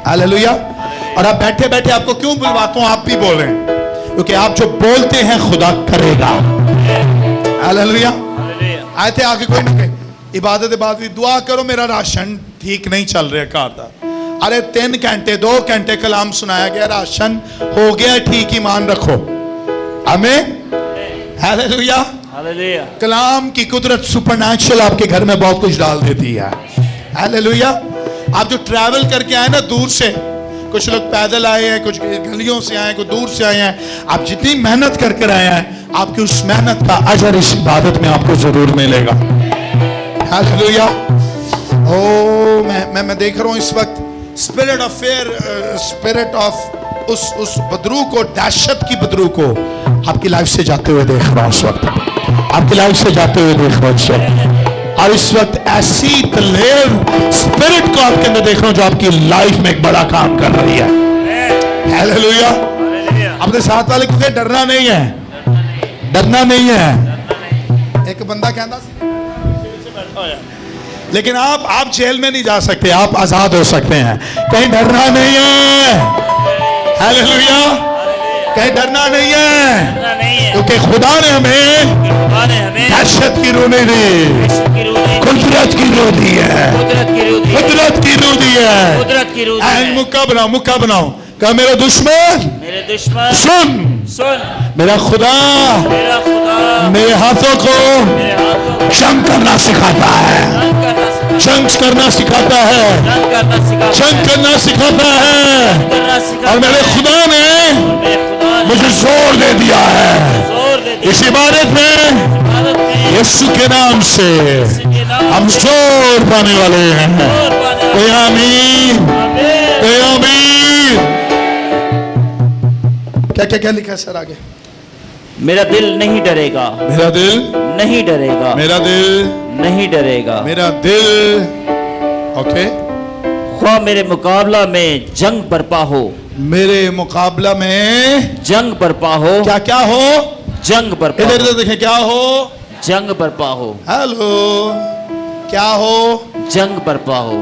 हालेलुया। और आप बैठे बैठे आपको क्यों बुलवाता हूं, आप भी बोलें, क्योंकि आप जो बोलते हैं खुदा करेगा। हालेलुया। आए थे आगे कोई ना कहे इबादत बाद भी दुआ करो मेरा राशन ठीक नहीं चल रहा घर का। अरे 3 घंटे 2 घंटे कलाम सुनाया गया, राशन हो गया ठीक, ईमान रखो। आमीन, हालेलुया। हालेलुया। कलाम की कुदरत सुपरनैचुरल आपके घर में बहुत कुछ डाल देती है। हालेलुया। आप जो ट्रैवल करके आए ना दूर से, कुछ लोग पैदल आए हैं, कुछ गलियों से आए, कुछ दूर से आए हैं, आप जितनी मेहनत करके आए हैं, आपकी उस मेहनत का अजर इस इबादत में आपको जरूर मिलेगा। हालेलुया। ओ मैं देख रहा हूँ इस वक्त spirit of fair, spirit of उस बदरू को, दहशत की बदरू को आपकी लाइफ से जाते हुए देख रहा हूँ इस वक्त, आपकी लाइफ से जाते हुए देख रहा हूँ इस वक्त। और इस वक्त ऐसी तलेव स्पिरिट को आपके अंदर देख रहा हूँ जो आपकी लाइफ में एक बड़ा काम कर रही है। हालेलुया। अपने साथ वाले को डरना नहीं है, डरना नहीं है। एक बंदा कहता लेकिन आप जेल में नहीं जा सकते, आप आजाद हो सकते हैं, कहीं डरना नहीं है। हालेलुया। कहीं डरना नहीं है, क्योंकि खुदा ने हमें दहशत की रूह नहीं दी, कुदरत की रूह दी है, कुदरत की रूह दी है। मुक्का बनाओ, मुक्का बनाओ, कहा मेरे दुश्मन मेरे दुश्मन सुन, सुन, मेरा खुदा मेरे हाथों को मेरे हाथों को जंग करना सिखाता है, जंग करना सिखाता है, जंग करना सिखाता है, जंग करना सिखाता है, जंग करना सिखाता है। और मेरे खुदा ने मेरे खुदा ने मुझे जोर दे दिया है जोर दे दिया इस इबादत में भारत में यीशु के नाम से के नाम हम जोर पाने वाले हैं। जोर पाने कोई आमीन, आमीन। कोई आमीन। क्या क्या क्या लिखा है सर आगे? मेरा दिल नहीं डरेगा, मेरा दिल, नहीं डरेगा, मेरा दिल, नहीं डरेगा। मेरा दिल। ओके, ख्वाह मेरे मुकाबला में जंग बरपा हो, मेरे मुकाबला में जंग बरपा हो, क्या क्या हो? जंग बरपा इधर हो, इधर देखें, क्या हो? जंग बरपा हो, हेलो, क्या हो? जंग बरपा हो।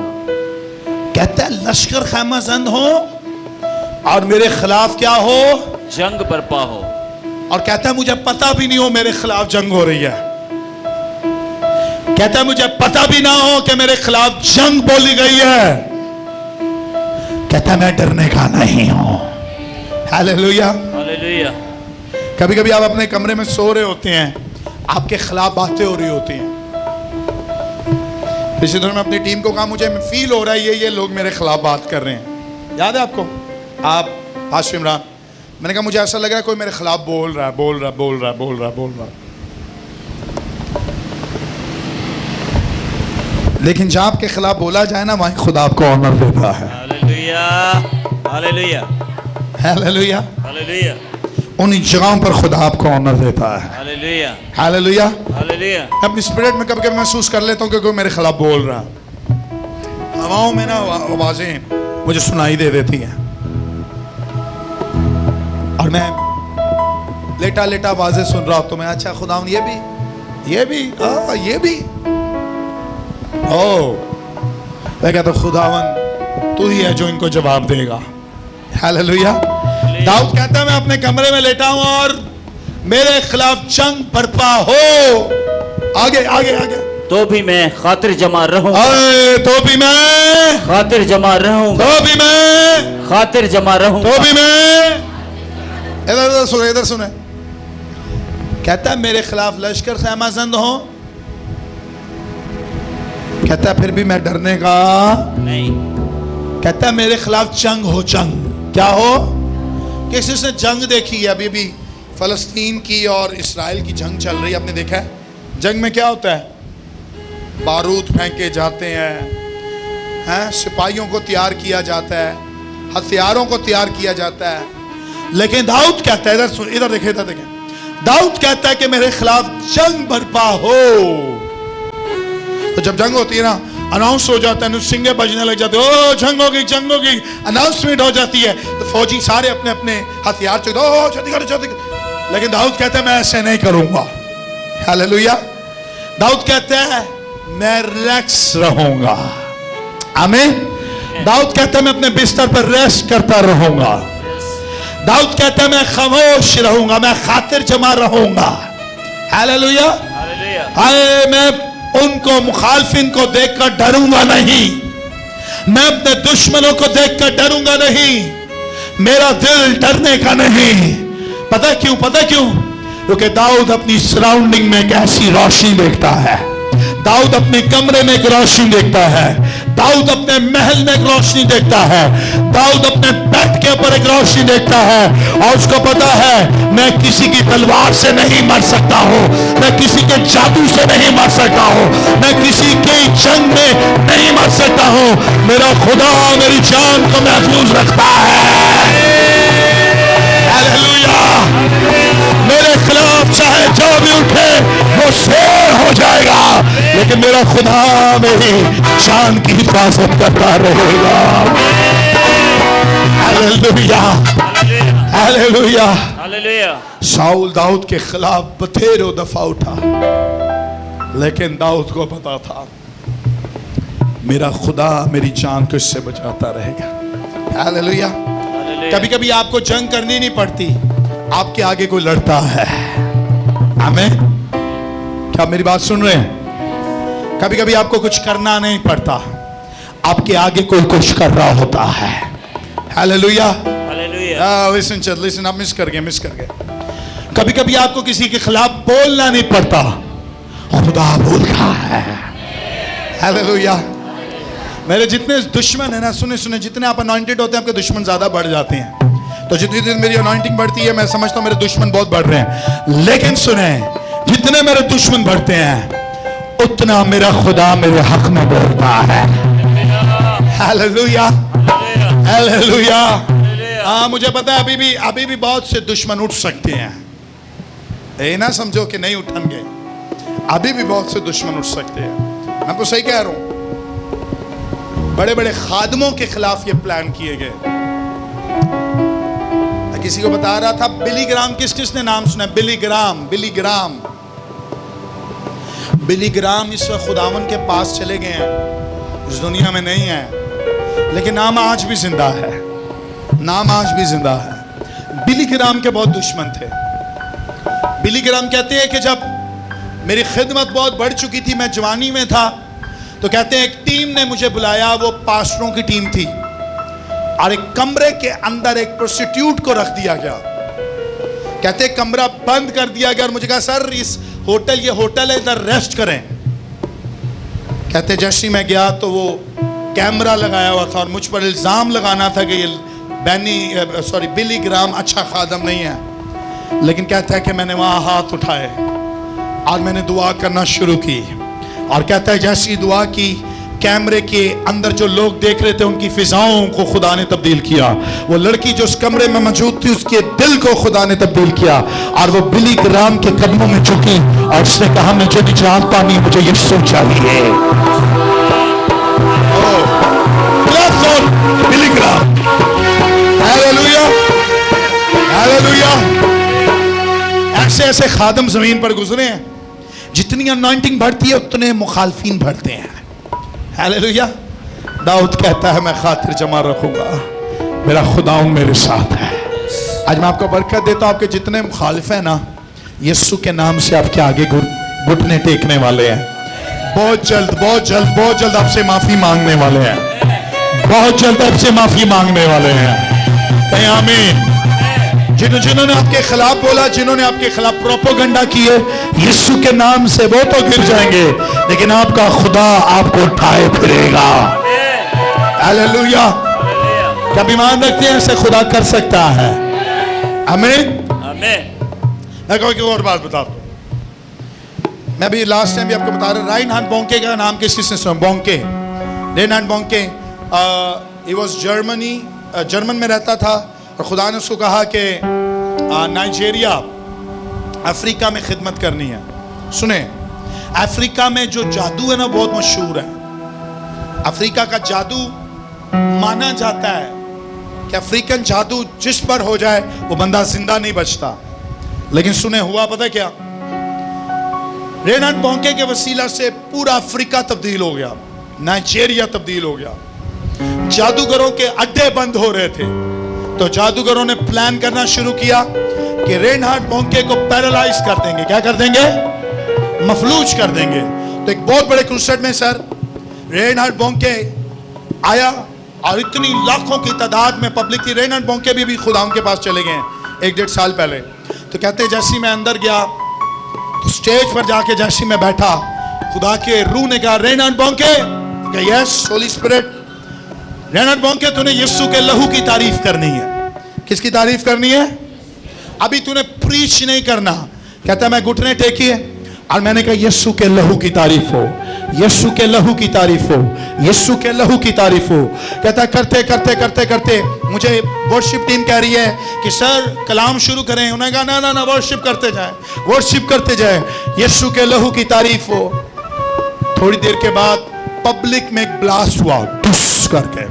कहता है लश्कर खैमाजंद हो और मेरे खिलाफ क्या हो? जंग बरपा हो। और कहता है मुझे पता भी नहीं हो मेरे खिलाफ जंग हो रही है। कहता है मुझे पता भी ना हो कि मेरे खिलाफ जंग बोली गई है। कहता है मैं डरने का नहीं हूं। हालेलुया। हालेलुया। कभी कभी आप अपने कमरे में सो रहे होते हैं, आपके खिलाफ बातें हो रही होती हैं। पिछले दिनों में अपनी टीम को कहा मुझे फील हो रहा है ये लोग मेरे खिलाफ बात कर रहे हैं। याद है आपको? आप हाशिम इमरान, मैंने कहा मुझे ऐसा लग रहा है कोई मेरे खिलाफ बोल रहा है, बोल रहा है, बोल रहा है, बोल रहा है, बोल रहा है। लेकिन जहां आपके खिलाफ बोला जाए ना, वहीं खुदा आपको ऑनर देता है। Hallelujah, hallelujah, hallelujah. हालेलुया, उन जगहों पर खुदा आपको ऑनर देता है। Hallelujah, hallelujah. हालेलुया। मैं अपनी स्पिरिट में कभी कभी महसूस कर लेता हूँ कि कोई मेरे खिलाफ बोल रहा है। हवाओं में ना आवाजें मुझे सुनाई दे देती हैं और मैं लेटा लेटा आवाजें सुन रहा हूं तो मैं, अच्छा खुदावन ये भी, ये भी, ये भी। ओ मैं कहता हूं खुदावन तू ही है जो इनको जवाब देगा। हालेलुया। दाऊद कहता है मैं अपने कमरे में लेटा हूं और मेरे खिलाफ जंग बरपा हो। आगे आगे आगे। तो भी मैं खातिर जमा रहूंगा, तो भी मैं, खातिर जमा रहूंगा, तो भी मैं, खातिर जमा रहूंगा, तो भी मैं। इधर इधर सुने, इधर सुने। कहता है मेरे खिलाफ लश्कर खैमाजंद हो, कहता है फिर भी मैं डरने का नहीं। कहता है मेरे खिलाफ जंग हो, जंग क्या हो? किसी ने जंग देखी है? अभी भी फलस्तीन की और इस्राइल की जंग चल रही है, आपने देखा है? जंग में क्या होता है? बारूद फेंके जाते हैं, सिपाहियों को तैयार किया जाता है, हथियारों को तैयार किया जाता है। लेकिन दाऊद कहता है, इधर इधर देखें, इधर देखें, दाऊद कहता है कि मेरे खिलाफ जंग बरपा हो। तो जब जंग होती है ना, अनाउंस हो जाता है, सिंगे बजने लग जाते, ओ जंग होगी, जंग होगी, अनाउंसमेंट हो जाती है, तो फौजी सारे अपने अपने हथियार चुक दो, जल्दी करो जल्दी करो। लेकिन दाऊद कहता है मैं ऐसे नहीं करूंगा। हालेलुया। दाऊद कहता है मैं रिलैक्स रहूंगा। आमीन। दाऊद कहता है मैं अपने बिस्तर पर रेस्ट करता रहूंगा। दाऊद कहता है मैं खामोश रहूंगा, मैं खातिर जमा रहूंगा। हालेलुया। हालेलुया। हाय मैं उनको मुखालफिन को देखकर डरूंगा नहीं, मैं अपने दुश्मनों को देखकर डरूंगा नहीं। मेरा दिल डरने का नहीं। पता क्यों? पता क्यों? क्योंकि दाऊद अपनी सराउंडिंग में एक ऐसी रोशनी देखता है। दाऊद अपने कमरे में एक रोशनी देखता है। दाऊद अपने महल में एक रोशनी देखता है। दाऊद अपने बेड के ऊपर एक रोशनी देखता है और उसको पता है मैं किसी की तलवार से नहीं मर सकता हूं, मैं किसी के जादू से नहीं मर सकता हूं, मैं किसी की जंग में नहीं मर सकता हूं। मेरा खुदा मेरी जान को महफूज रखता है। हालेलुया। मेरे खिलाफ चाहे जो भी उठे वो शेर हो जाएगा, लेकिन मेरा खुदा मेरी जान की हिफाजत करता रहेगा। Hallelujah, hallelujah, hallelujah. शाऊल दाऊद के खिलाफ बथेरों दफा उठा, लेकिन दाऊद को पता था मेरा खुदा मेरी जान को इससे बचाता रहेगा। हालेलुया। कभी कभी आपको जंग करनी नहीं पड़ती, आपके आगे कोई लड़ता है। आमीन। क्या मेरी बात सुन रहे हैं? कभी कभी आपको कुछ करना नहीं पड़ता, आपके आगे कोई कुछ कर रहा होता है। हालेलुया। हालेलुया। लिसन, आप मिस कर गए। कभी कभी आपको किसी के खिलाफ बोलना नहीं पड़ता, खुदा बोलता है। हालेलुया। मेरे जितने दुश्मन है ना, सुने सुने, जितने आप अनॉइंटेड होते हैं आपके दुश्मन ज्यादा बढ़ जाते हैं। तो जितनी दिन मेरी अनॉइंटिंग बढ़ती है मैं समझता हूं मेरे दुश्मन बहुत बढ़ रहे हैं। लेकिन सुने, जितने मेरे दुश्मन बढ़ते हैं उतना मेरा खुदा मेरे हक में बोलता है। Hallelujah, hallelujah. हाँ, मुझे पता है अभी भी बहुत से दुश्मन उठ सकते हैं। ये ना समझो कि नहीं उठेंगे, अभी भी बहुत से दुश्मन उठ सकते हैं। मैं तो सही कह रहा हूं। बड़े बड़े खादमों के खिलाफ ये प्लान किए गए। मैं किसी को बता रहा था, बिली ग्राम, किसने नाम सुना? बिली ग्राम इस वक्त खुदावन के पास चले गए हैं, इस दुनिया में नहीं है, लेकिन नाम आज भी जिंदा है, नाम आज भी जिंदा है। बिली ग्राम के बहुत दुश्मन थे। बिली ग्राम कहते हैं कि जब मेरी खिदमत बहुत बढ़ चुकी थी, मैं जवानी में था, तो कहते हैं एक टीम ने मुझे बुलाया, वो पास्टरों की टीम थी, और एक कमरे के अंदर एक प्रोस्टिट्यूट को रख दिया गया। कहते हैं कमरा बंद कर दिया गया और मुझे कहा सर इस होटल, ये होटल है, इधर रेस्ट करें। कहते जैसे मैं गया तो वो कैमरा लगाया हुआ था और मुझ पर इल्जाम लगाना था कि ये बिली ग्राम अच्छा खादम नहीं है। लेकिन कहता है कि मैंने वहां हाथ उठाए और मैंने दुआ करना शुरू की, और कहता है जैसी दुआ की, कैमरे के अंदर जो लोग देख रहे थे उनकी फिजाओं को खुदा ने तब्दील किया। वो लड़की जो उस कमरे में मौजूद थी उसके दिल को खुदा ने तब्दील किया, और वो बिली ग्राम के कदमों में झुकी और उसने कहा मुझे निजात पानी, मुझे यीशु चाहिए। बिली ग्राम, हालेलुया, हालेलुया। ऐसे ऐसे खादम जमीन पर गुजरे हैं। जितनी अनॉइंटिंग बढ़ती है उतने मुखालफीन बढ़ते हैं। हालेलुया। दाऊद कहता है मैं खातिर जमा रखूंगा, मेरा खुदा मेरे साथ है। आज मैं आपको बरकत देता हूं, आपके जितने मुखालिफ हैं ना, यीशु के नाम से आपके आगे घुटने टेकने वाले हैं। बहुत जल्द आपसे माफी मांगने वाले हैं, बहुत जल्द आपसे माफी मांगने वाले हैं। कहीं आमीन। जिन्होंने आपके खिलाफ बोला, जिन्होंने आपके खिलाफ प्रोपेगेंडा किए, यीशु के नाम से वो तो गिर जाएंगे, लेकिन आपका खुदा आपको उठाए फिरेगा। हालेलुया। क्या ईमान रखते हैं ऐसे खुदा कर सकता है? आमीन, आमीन। मैं कोई और बात बता दूं। मैं भी लास्ट टाइम भी आपको बता रहा, राइनहार्ड बोंके का नाम किसने सुना? बोंके, रेनहार्ड बोंके। ही वाज जर्मन में रहता था, और खुदा ने उसको कहा कि नाइजीरिया, अफ्रीका में खिदमत करनी है। सुने, अफ्रीका में जो जादू है ना बहुत मशहूर है। अफ्रीका का जादू माना जाता है कि अफ्रीकन जादू जिस पर हो जाए वो बंदा जिंदा नहीं बचता। लेकिन सुने हुआ पता क्या? रेनहार्ड बोंके के वसीला से पूरा अफ्रीका तब्दील हो गया, नाइजीरिया तब्दील हो गया। जादूगरों के अड्डे बंद हो रहे थे, तो जादूगरों ने प्लान करना शुरू किया कि रेनहार्ड बोंके को पैरालाइज कर देंगे। क्या कर देंगे? मफलूज कर देंगे। तो एक बहुत बड़े क्रूसेड में सर रेनहार्ड बोंके आया, और इतनी लाखों की तादाद में पब्लिक थी। रेनहार्ड बोंके भी खुदा के पास चले गए 1-1.5 साल पहले। तो कहते हैं जैसे मैं अंदर गया तो स्टेज पर जाके जैसे मैं बैठा, खुदा के रूह ने कहा Reinhard Bonnke, yes holy spirit, Reinhard Bonnke तूने यीशु के लहू की तारीफ करनी है। किसकी तारीफ करनी है? अभी तूने प्रीच नहीं करना। कहता मैं घुटने टेकिए और मैंने कहा यीशु के लहू की तारीफ हो, यीशु के लहू की तारीफ हो, यीशु के लहू की तारीफ हो। कहता करते करते करते करते मुझे वर्शिप टीम कह रही है कि सर कलाम शुरू करें। उन्होंने कहा ना वर्शिप करते जाए, वर्शिप करते जाए, यीशु के लहू की तारीफ हो। थोड़ी देर के बाद पब्लिक में एक ब्लास्ट हुआ, टुस करके।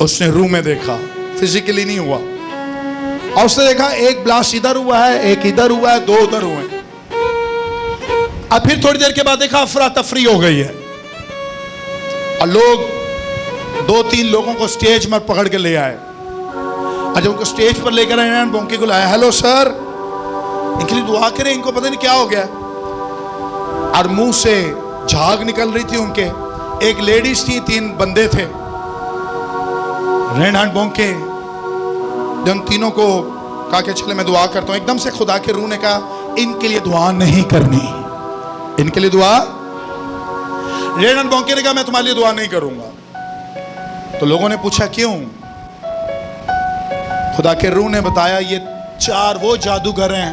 उसने रूम में देखा, फिजिकली नहीं हुआ, और उसने देखा एक ब्लास्ट इधर हुआ है, एक इधर हुआ है, 2 उधर हुए। अब फिर थोड़ी देर के बाद देखा अफरा तफरी हो गई है, और लोग 2-3 लोगों को स्टेज पर पकड़ के ले आए। और जब उनको स्टेज पर लेकर आए, बोंके को लाया, हेलो सर, इनके लिए दुआ करें, इनको पता नहीं क्या हो गया। और मुंह से झाग निकल रही थी उनके। एक लेडीज थी, 3 बंदे थे। रेनहार्ड बोंके उन तीनों को कहा कि चले मैं दुआ करता हूँ। एकदम से खुदा के रूह ने कहा इनके लिए दुआ नहीं करनी। इनके लिए दुआ। रेन बॉन्के ने कहा मैं तुम्हारे लिए दुआ नहीं करूंगा। तो लोगों ने पूछा क्यों? खुदा के रूह ने बताया ये 4 वो जादूगर हैं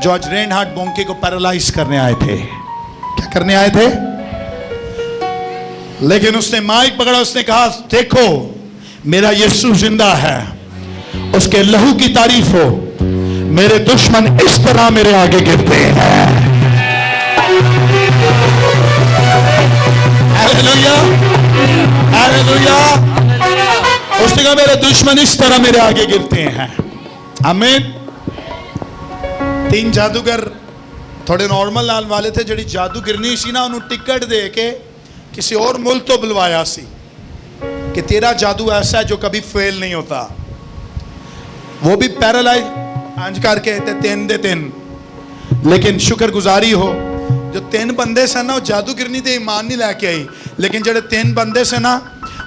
जो आज रेनहार्ड बॉन्के को पैरालाइज करने आए थे। क्या करने आए थे? लेकिन उसने माइक पकड़ा, उसने कहा देखो मेरा यीशु जिंदा है, उसके लहू की तारीफ हो। मेरे दुश्मन इस तरह मेरे आगे गिरते हैं। Hallelujah, hallelujah. उसने कहा मेरे दुश्मन इस तरह मेरे आगे गिरते हैं। आमीन। 3 जादूगर थोड़े नॉर्मल नाल वाले थे, ਜਿਹੜੀ जादू गिरनी सी ना उन्होंने टिकट दे के किसी और मुल्क तो बुलवाया सी कि तेरा जादू ऐसा है जो कभी फेल नहीं होता। वो भी पैरालाइज अंज करके 3 दे 3। लेकिन शुक्रगुजारी हो जो 3 बंदे से ना वो जादू गिरनी ते ईमान नहीं लेके आई, लेकिन जेडे 3 बंदे से ना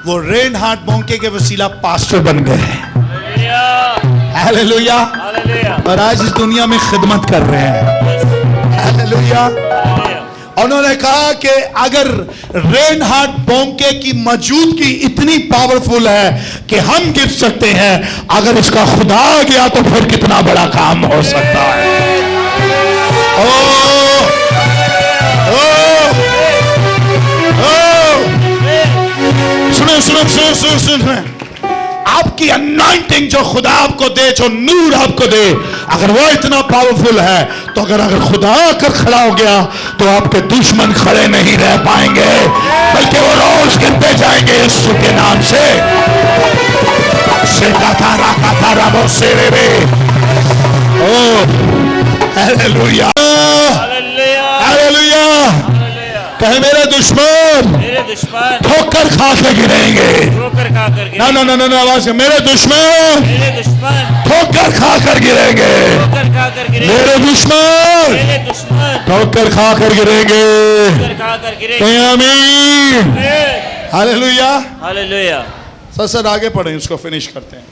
वो रेनहार्ड बॉन्के के वसीला पास्टर बन गए। हालेलुया, और आज इस दुनिया में खिदमत कर रहे हैं। हालेलुया। उन्होंने कहा कि अगर रेनहार्ड बॉन्के की मौजूदगी इतनी पावरफुल है कि हम गिर सकते हैं, अगर इसका खुदा आ गया तो फिर कितना बड़ा काम हो सकता है। ओ, ओ, ओ, सुनो सुनो सुनो सुनो सुनो। आपकी अनॉइंटिंग जो खुदा आपको दे, जो नूर आपको दे, अगर वो इतना पावरफुल है तो अगर खुदा आकर खड़ा हो गया तो आपके दुश्मन खड़े नहीं रह पाएंगे, बल्कि वो रोज गिरते जाएंगे यीशु के नाम से। ओ हालेलुया, हालेलुया। कहे मेरे दुश्मन ठोकर खा के गिरेंगे। ना ना ना ना आवाज, मेरे दुश्मन ठोकर खा कर गिरेंगे। मेरे दुश्मन ठोकर खा कर गिरेंगे। आमीन, हालेलुया, हालेलुया। सर आगे पढ़ें, उसको फिनिश करते हैं।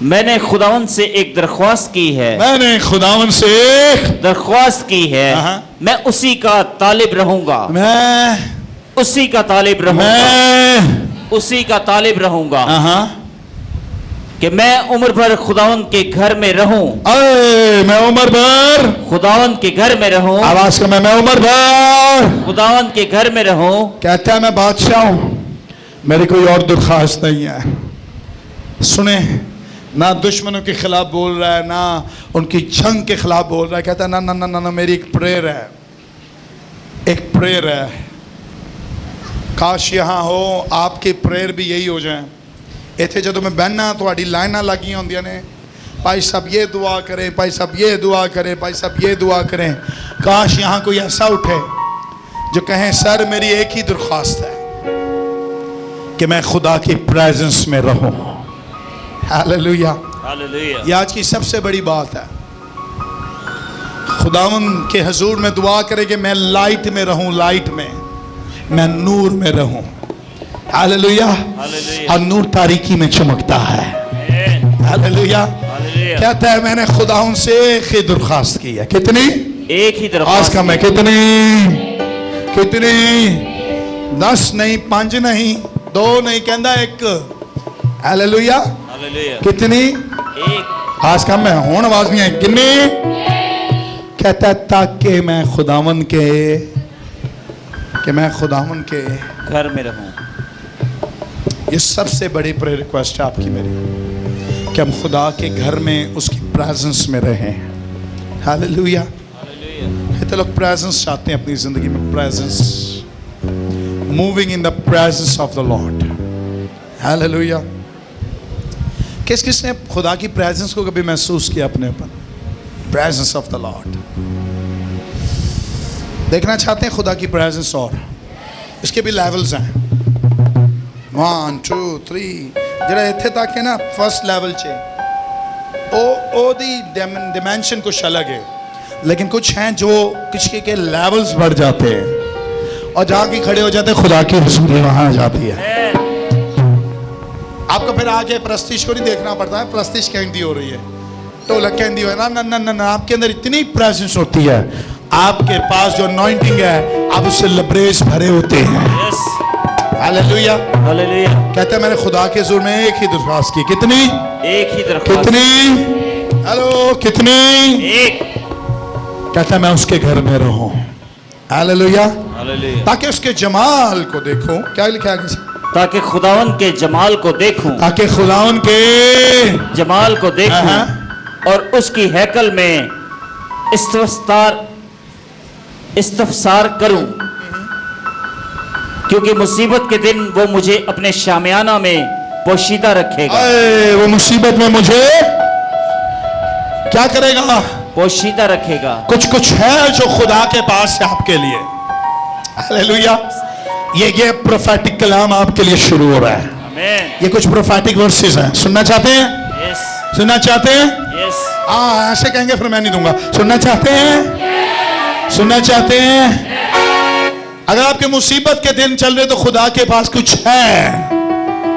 मैंने खुदावंद से एक दरख्वास्त की है, मैंने खुदावन से एक दरख्वास्त की है, मैं उसी का तालिब रहूंगा, मैं उसी का तालिब रहूंगा, उसी का तालिब रहूंगा कि मैं उम्र भर खुदावंद के घर में रहूं। मैं उम्र भर खुदावंद के घर में रहूं। आवाज का मैं उम्र भर खुदावंद के घर में रहूं। कहता है मैं बादशाह हूं, मेरी कोई और दरख्वास्त नहीं है। सुने, ना दुश्मनों के खिलाफ बोल रहा है, ना उनकी जंग के खिलाफ बोल रहा है। कहता है ना ना ना ना, ना मेरी एक प्रेयर है, एक प्रेयर है। काश यहाँ हो आपकी प्रेयर भी यही हो जाए। इतने जो मैं बहना थोड़ी लाइना लगी होंदियां ने, भाई साहब ये दुआ करें, भाई साहब ये दुआ करें, भाई साहब ये दुआ करें। काश यहाँ कोई ऐसा उठे जो कहें सर मेरी एक ही दरख्वास्त है कि मैं खुदा की प्रेजेंस में रहूं। Hallelujah, hallelujah. ये आज की सबसे बड़ी बात है। खुदावन के हुजूर में दुआ करे कि मैं लाइट में रहूं, लाइट में, मैं नूर में रहूं। Hallelujah, hallelujah. और नूर तारीकी में चमकता है। हालेलुया। हालेलुया। कहता है मैंने खुदावन से एक ही दरख्वास्त की है। कितनी? एक ही आज दरख्वास्त का मैं कितनी? कितनी? 10 नहीं, 5 नहीं, 2 नहीं, कहता एक। Hallelujah, hallelujah. कितनी? एक। आज का मैं होन आवाज नहीं है, कितनी? कहता है ताकि मैं खुदावन के, कि मैं खुदावन के घर में रहूं। ये सबसे बड़ी प्रेयर रिक्वेस्ट है आपकी मेरी, कि हम खुदा के घर में उसकी प्रेजेंस में रहें। हालेलुया। इतने लोग प्रेजेंस चाहते हैं अपनी जिंदगी में, presence, moving in the presence of the Lord. Hallelujah. किस किस ने खुदा की प्रेजेंस को कभी महसूस किया अपने ऊपर? प्रेजेंस ऑफ द लॉर्ड देखना चाहते हैं खुदा की प्रेजेंस, और इसके भी लेवल्स हैं। 1 2 3 जरा इतने तक है ना, फर्स्ट लेवल चे ओ दी डिमेंशन कुछ अलग है, लेकिन कुछ हैं जो किसी के लेवल्स बढ़ जाते हैं और जाके खड़े हो जाते हैं, खुदा की हुजूरी वहां आ जाती है। आपको फिर आगे प्रस्तिश को नहीं देखना पड़ता है, प्रस्तिश कहीं दी हो रही है। ढोलक कहती है ना ना ना ना ना, आपके अंदर इतनी प्रेजेंस होती है, आपके पास जो अनॉइंटिंग है आप उससे लबरेज भरे होते हैं। Yes hallelujah. हालेलुया। कहते हैं मैंने खुदा के हुजूर में एक ही दरख्वास्त की। कितनी? एक ही दरख्वास्त। कितनी? हेलो, कितनी? एक। कहता है मैं उसके घर में रहूं। हालेलुया। हालेलुया। ताकि उसके जमाल को देखूं। क्या लिखा है? ताकि खुदावन के जमाल को देखूं, ताकि खुदावन के जमाल को देखूं और उसकी हैकल में इस्तफसार करूं, क्योंकि मुसीबत के दिन वो मुझे अपने शामियाना में पोशीदा रखेगा। वो मुसीबत में मुझे क्या करेगा? पोशीदा रखेगा। कुछ कुछ है जो खुदा के पास है आपके लिए। हालेलुया। ये प्रोफेटिक कलाम आपके लिए शुरू हो रहा है। आमीन। ये कुछ प्रोफेटिक वर्सेस हैं। सुनना चाहते हैं? यस सुनना चाहते हैं? यस। हाँ, ऐसे कहेंगे फिर मैं नहीं दूंगा। सुनना चाहते हैं? सुनना चाहते हैं? अगर आपके मुसीबत के दिन चल रहे तो खुदा के पास कुछ है।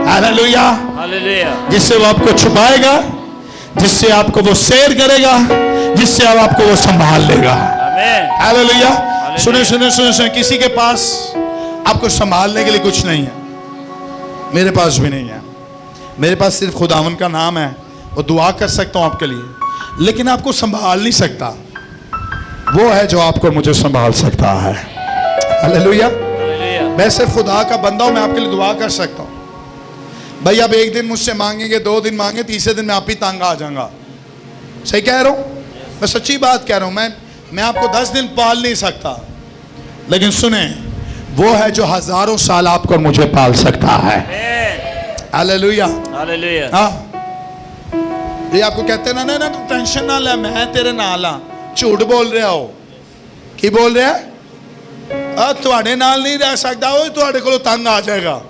हालेलुया। हालेलुया। जिससे वो आपको छुपाएगा, जिससे आपको वो सैर करेगा, जिससे अब आपको वो संभाल लेगा। आमीन। हालेलुया। सुने सुने सुने सुने, किसी के पास आपको संभालने के लिए कुछ नहीं है। मेरे पास भी नहीं है। मेरे पास सिर्फ खुदावन का नाम है। वो दुआ कर सकता हूं आपके लिए, लेकिन आपको संभाल नहीं सकता। वो है जो आपको मुझे संभाल सकता है। हालेलुया। हालेलुया। मैं सिर्फ खुदा का बंदा हूं, मैं आपके लिए दुआ कर सकता हूं। भाई आप एक दिन मुझसे मांगेंगे, 2 दिन मांगे, तीसरे दिन मैं आप ही तंग आ जाऊंगा। सही कह रहा हूं? मैं सच्ची बात कह रहा हूं। मैं आपको 10 दिन पाल नहीं सकता, लेकिन सुने, वो है जो हजारों साल आपको और मुझे पाल सकता है। हालेलुया। हालेलुया। हाँ, ये आपको कहते ना ना ना तू टेंशन ना ले, मैं तेरे नाल हाँ। झूठ बोल रहे हो। की बोल रहे हैं? तुहाडे नाल नहीं रह सकता, वो तुहाडे को तंग आ जाएगा।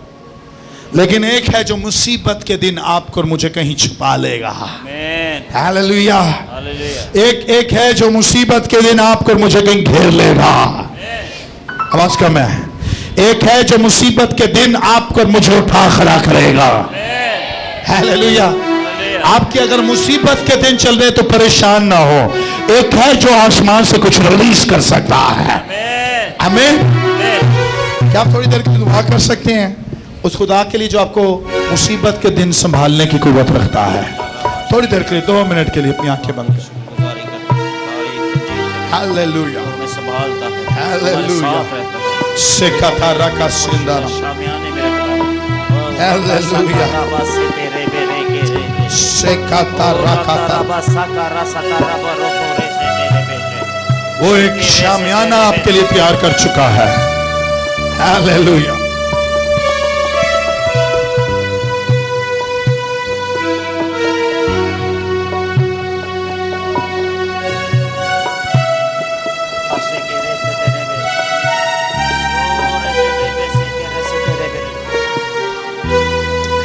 लेकिन एक है जो मुसीबत के दिन आपको और मुझे कहीं छुपा लेगा। आमीन। हालेलुया। हालेलुया। एक है जो मुसीबत के दिन आपको और मुझे कहीं घेर लेगा। आवाज कम है। एक है जो मुसीबत के दिन आपको और मुझे उठा खड़ा करेगा। हालेलुया। आपकी अगर मुसीबत के दिन चल रहे तो परेशान ना हो। एक है जो आसमान से कुछ रिलीज कर सकता है। आमीन। क्या आप थोड़ी देर के लिए दुआ कर सकते हैं उस खुदा के लिए जो आपको मुसीबत के दिन संभालने की कुव्वत रखता है? थोड़ी देर के लिए, 2 मिनट के लिए अपनी आंखें बंद कर। हालेलुया। मैं संभालता हूं। हालेलुया। साथ रहता हूं। सेकतारा का सिंदारा। शामियाने में रखता हूं। हालेलुया। रबा से तेरे बेरे के रे। सेकतारा का रबा साकारा सतारा बरोको रे से तेरे बेटे। वो एक शामियाना आपके लिए तैयार कर चुका है। Hallelujah.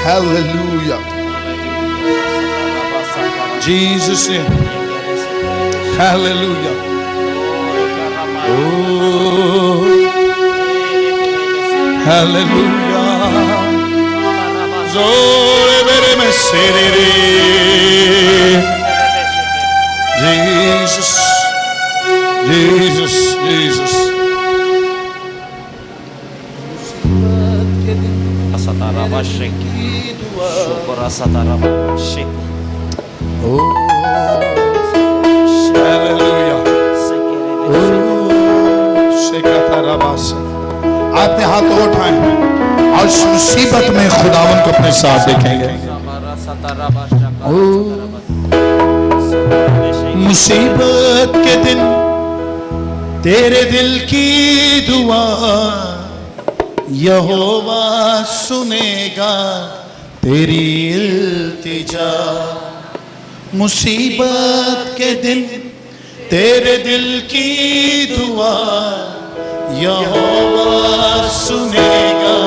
Hallelujah. Jesus name. Hallelujah. Oh. Hallelujah. Zore mere meserere. Jesus. Jesus. Jesus. Oh. Hallelujah. आपने हाथ उठाए और इस मुसीबत में खुदावन को अपने साथ देखेंगे। मुसीबत के दिन तेरे दिल की दुआ यहोवा सुनेगा तेरी इल्तिजा। मुसीबत के दिन तेरे दिल की दुआ यहोवा सुनेगा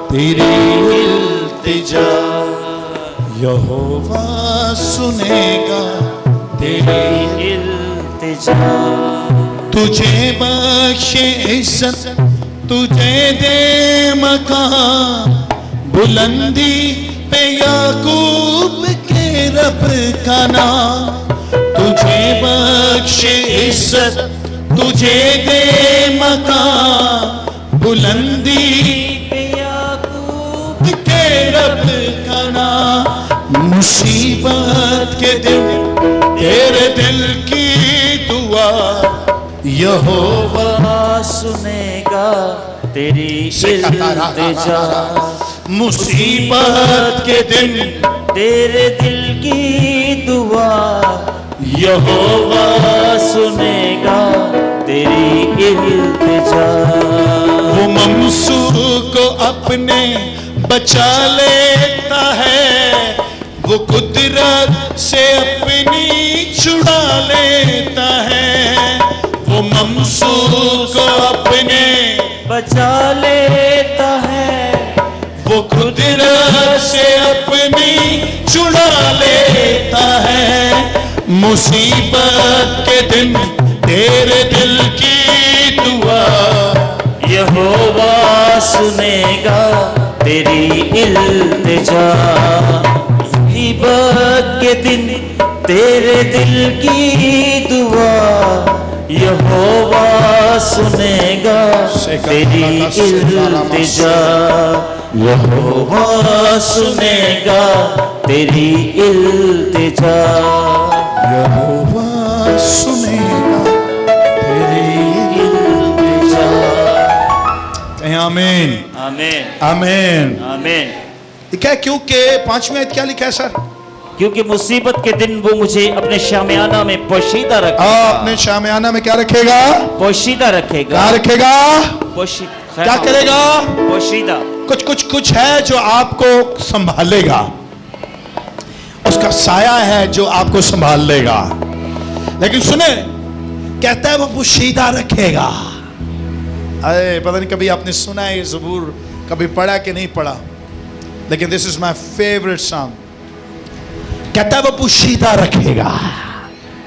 तेरी इल्तिजा। यहोवा सुनेगा तेरी इल्तिजा। तुझे बख्शे इज्जत तुझे दे मकान बुलंदी पे याकूब के रब का नाम। तुझे बख्शे इज्जत, तुझे दे मकान बुलंदी के रब का नाम। मुसीबत के दिन तेरे दिल की दुआ यहोवा सुनेगा तेरी इल्तिजा। मुसीबत के दिन तेरे दिल की दुआ यहोवा सुनेगा तेरी इल्तिजा। वो ममसूर को अपने बचा लेता है, वो कुदरत से अपनी छुड़ा लेता है। वो ममसूर को अपने बचा लेता है, वो कुदरत से अपनी छुड़ा लेता है। मुसीबत के दिन तेरे दिल की दुआ यहोवा सुनेगा तेरी इल्तिजा। मुसीबत के दिन तेरे दिल की दुआ यहोवा सुनेगा तेरी इल्तिजा। यहोवा सुनेगा तेरी इल्तिजा। यहोवा सुनेगा तेरी इल्तिजा। कहें आमीन आमीन आमीन। आमीन। क्या, क्योंकि 5वीं आयत क्या लिखा है सर? क्योंकि मुसीबत के दिन वो मुझे अपने शामियाना में पोशीदा रखेगा। अपने शामियाना में क्या रखेगा? पोशीदा रखेगा। क्या रखेगा? पोशीदा। क्या करेगा? पोशीदा। कुछ है जो आपको संभालेगा, उसका साया है जो आपको संभाल लेगा। लेकिन सुने, कहता है वो पोशीदा रखेगा। अरे पता नहीं कभी आपने सुना है ये ज़बूर, कभी पढ़ा कि नहीं पढ़ा, लेकिन this is my favourite song. कहता है वो पोशीदा रखेगा।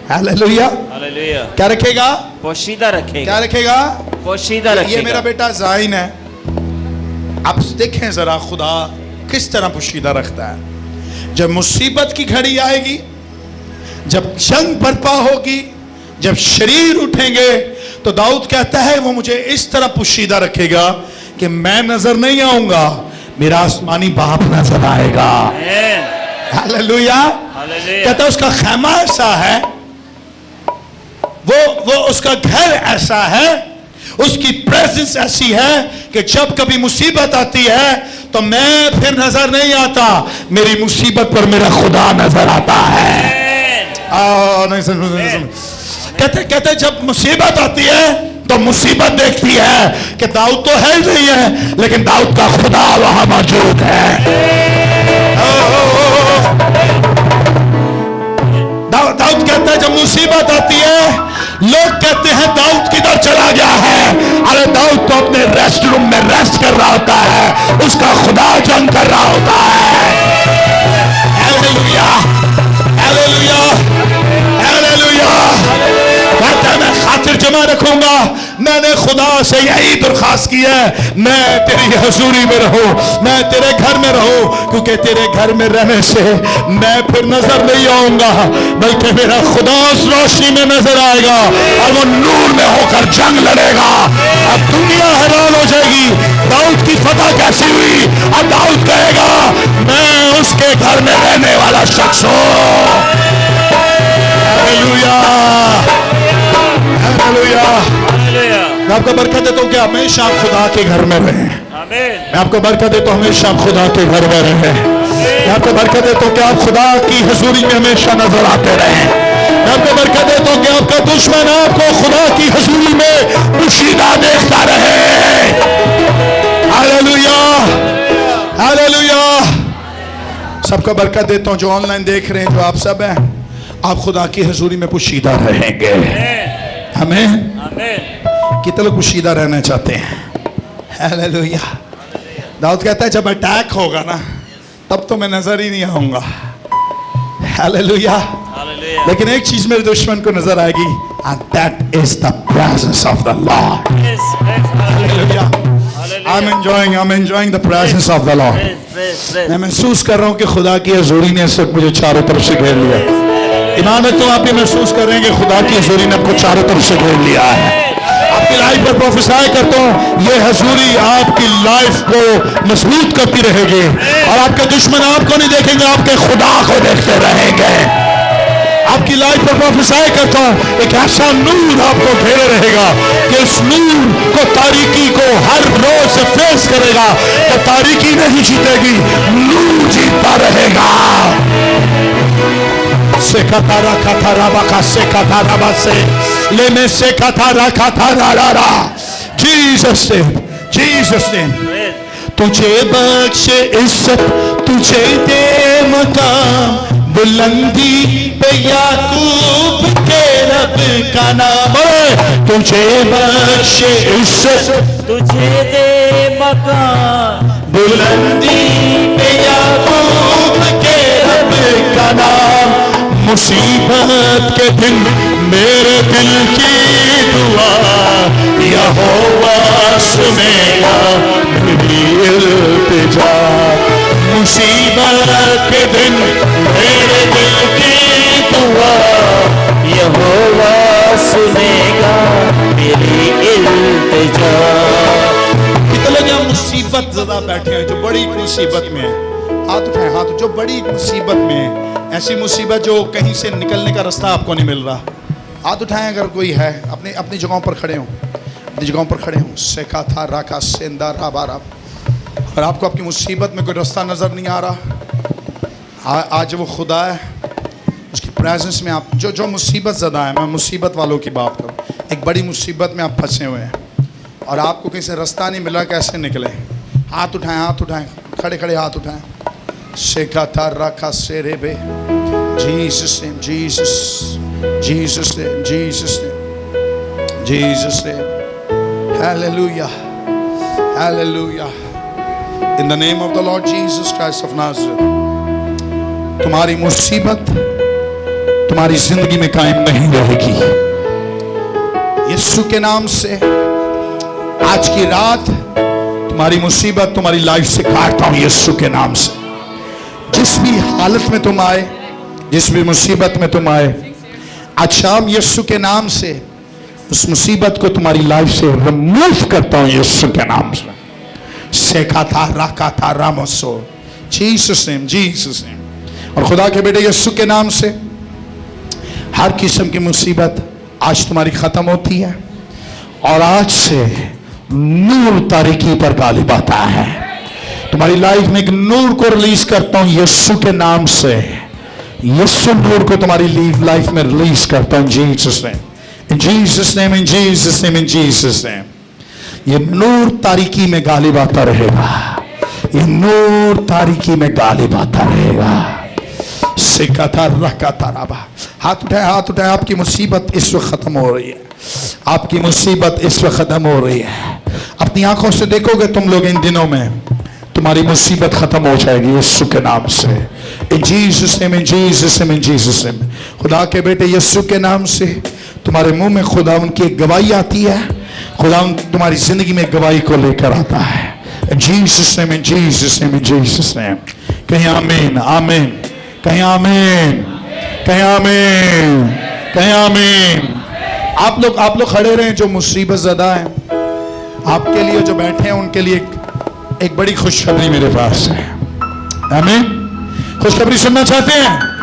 Hallelujah hallelujah. क्या रखेगा? पोशीदा रखेगा। क्या रखेगा? पोशीदा रखेगा। ये मेरा बेटा जाइन है। आप देखें जरा खुदा किस तरह पोशीदा रखता है। जब मुसीबत की घड़ी आएगी, जब जंग बर्पा होगी, जब शरीर उठेंगे, तो दाऊद कहता है वो मुझे इस तरह पोशीदा रखेगा कि मैं नजर नहीं आऊंगा, मेरा आसमानी बाप नजर आएगा। हालेलुया। कहता है उसका खैमा ऐसा है, वो उसका घर ऐसा है, उसकी प्रेजेंस ऐसी है कि जब कभी मुसीबत आती है तो मैं फिर नजर नहीं आता, मेरी मुसीबत पर मेरा खुदा नजर आता है। नहीं सुन। कहते जब मुसीबत आती है तो मुसीबत देखती है कि दाऊद तो है ही नहीं है, लेकिन दाऊद का खुदा वहां मौजूद है। दाऊद कहता है जब मुसीबत आती है, लोग कहते हैं दाऊद किधर चला गया है। अरे दाऊद तो अपने रेस्ट रूम में रेस्ट कर रहा होता है, उसका खुदा जंग कर रहा होता है। Hallelujah hallelujah hallelujah. कहता है मैं खातिर जमा रखूंगा, मैंने खुदा से यही दरखास्त की है, मैं तेरी हजूरी में रहूं, मैं तेरे घर में रहूं, क्योंकि तेरे घर में रहने से मैं फिर नजर नहीं आऊंगा, बल्कि मेरा खुदा उस रोशनी में नजर आएगा और वो नूर में होकर जंग लड़ेगा। अब दुनिया हैरान हो जाएगी, दाऊद की फतह कैसी हुई। अब दाऊद कहेगा मैं उसके घर में रहने वाला शख्स हूं। Hallelujah hallelujah. मैं आपको बरकत देता हूं कि हमेशा आप खुदा के घर में रहें। मैं आपको बरकत देता हूं हमेशा आप खुदा के घर में रहें। मैं आपको बरकत देता हूं कि आप खुदा की हजूरी में हमेशा नजर आते रहें। मैं आपको बरकत देता हूं कि आपका दुश्मन आपको खुदा की हजूरी में पोशीदा देखता रहे। Hallelujah hallelujah. सबको बरकत देता हूं जो ऑनलाइन देख रहे हैं, जो आप सब हैं, आप खुदा की हजूरी में पोशीदा रहेंगे। हमें कितने लोग पोशीदा रहना चाहते हैं? हालेलुया। दाऊद कहता है जब अटैक होगा ना, तब तो मैं नजर ही नहीं आऊंगा। हालेलुया। लेकिन एक चीज मेरे दुश्मन को नजर आएगी, and that is the presence of the Lord. Hallelujah. I'm enjoying the presence of the Lord. मैं महसूस कर रहा हूं कि खुदा की हजूरी ने इस वक्त मुझे चारों तरफ से घेर लिया। ईमान रखता हूं आप ये महसूस कर रहे हैं कि खुदा की हजूरी ने आपको चारों तरफ से घेर लिया है। आपकी लाइफ पर प्रोफेसाई करता हूं, ये हजूरी आपकी लाइफ को मजबूत करती रहेगी और आपके दुश्मन आपको नहीं देखेंगे, आपके खुदा को देखते रहेंगे। आपकी लाइफ पर प्रोफेसाई करता हूं, एक ऐसा नूर आपको घेरे रहेगा कि इस नूर को, तारीकी को हर रोज फेस करेगा तो तारीकी नहीं जीतेगी, नूर जीतता रहेगा। से कतारा कतारा बका से कतारा बसे ले में से कतारा कतारा रा जीसस ने तुझे बख्शे इज्जत, तुझे दे मकाम, बुलंदी पे याकूब के रब का नाम। तुझे बख्शे इज्जत, तुझे दे मकान, बुलंदी पे याकूब के रब का नाम। मुसीबत के दिन मेरे दिल की दुआ यहोवा सुनेगा मेरी इल्तिजा। मुसीबत के दिन मेरे दिल की दुआ यहोवा सुनेगा मेरी इल्तिजा। कितने लोग यहाँ मुसीबत ज़्यादा बैठे हैं, जो बड़ी मुसीबत में है? हाथ उठाएं, हाथ। जो बड़ी मुसीबत में है, ऐसी मुसीबत जो कहीं से निकलने का रास्ता आपको नहीं मिल रहा, हाथ उठाएं अगर कोई है। अपनी अपनी जगहों पर खड़े हों, अपनी जगहों पर खड़े हों। सेका था राका सेंदा राबारा। और आपको आपकी मुसीबत में कोई रास्ता नज़र नहीं आ रहा, आज वो खुदा है, उसकी प्रेजेंस में आप जो मुसीबत ज़्यादा है, मैं मुसीबत वालों की बात करूँ, एक बड़ी मुसीबत में आप फंसे हुए हैं और आपको कहीं से रास्ता नहीं मिला, कैसे निकले? हाथ उठाएं, हाथ उठाएं, खड़े खड़े हाथ उठाएं। सेका था राका से रे बे Jesus name, Jesus Jesus name, Jesus name, Jesus name. Hallelujah, hallelujah. In the name of the Lord Jesus Christ of Nazareth, तुम्हारी मुसीबत तुम्हारी जिंदगी में कायम नहीं रहेगी। यीशु के नाम से आज की रात तुम्हारी मुसीबत तुम्हारी लाइफ से काटता हूं यीशु के नाम से। जिस भी हालत में तुम आए, जिस भी मुसीबत में तुम आए, आज शाम यीशु के नाम से उस मुसीबत को तुम्हारी लाइफ से रिमूव करता हूं यीशु के नाम से। सेका था राका था रामसो, जीसस नेम, जीसस नेम। और खुदा के बेटे यीशु के नाम से हर किस्म की मुसीबत आज तुम्हारी खत्म होती है और आज से नूर तारीकी पर गालिब आता है। तुम्हारी लाइफ में एक नूर को रिलीज करता हूं यीशु के नाम से। यीशु नूर को तुम्हारी लाइफ में रिलीज करता हूं जीसस नेम, इन जीसस नेम, इन जीसस नेम, इन जीसस नेम। ये नूर तारीकी में गालिब आता रहेगा, ये नूर तारीकी में गालिब आता रहेगा। सिकाता रकाता राबा। हाथ उठाए, हाथ उठाए। आपकी मुसीबत इस वक्त खत्म हो रही है, आपकी मुसीबत इस वक्त खत्म हो रही है। अपनी आंखों से देखोगे तुम लोग, इन दिनों में तुम्हारी मुसीबत खत्म हो जाएगी यीशु के नाम से। इन जीसस नेम, इन जीसस नेम, इन जीसस नेम। खुदा के बेटे यीशु के नाम से तुम्हारे मुंह में खुदा उनकी एक गवाही आती है, खुदा तुम्हारी जिंदगी में गवाही को लेकर आता है। इन जीसस नेम, इन जीसस नेम, इन जीसस नेम। कहीं आमीन, आमीन, कहीं आमीन, कहीं आमीन, कहीं आमीन। आप लोग खड़े रहें जो मुसीबत ज़दा हैं। आपके लिए जो बैठे हैं उनके लिए एक बड़ी खुशखबरी मेरे पास है। आमीन। खुशखबरी सुनना चाहते हैं?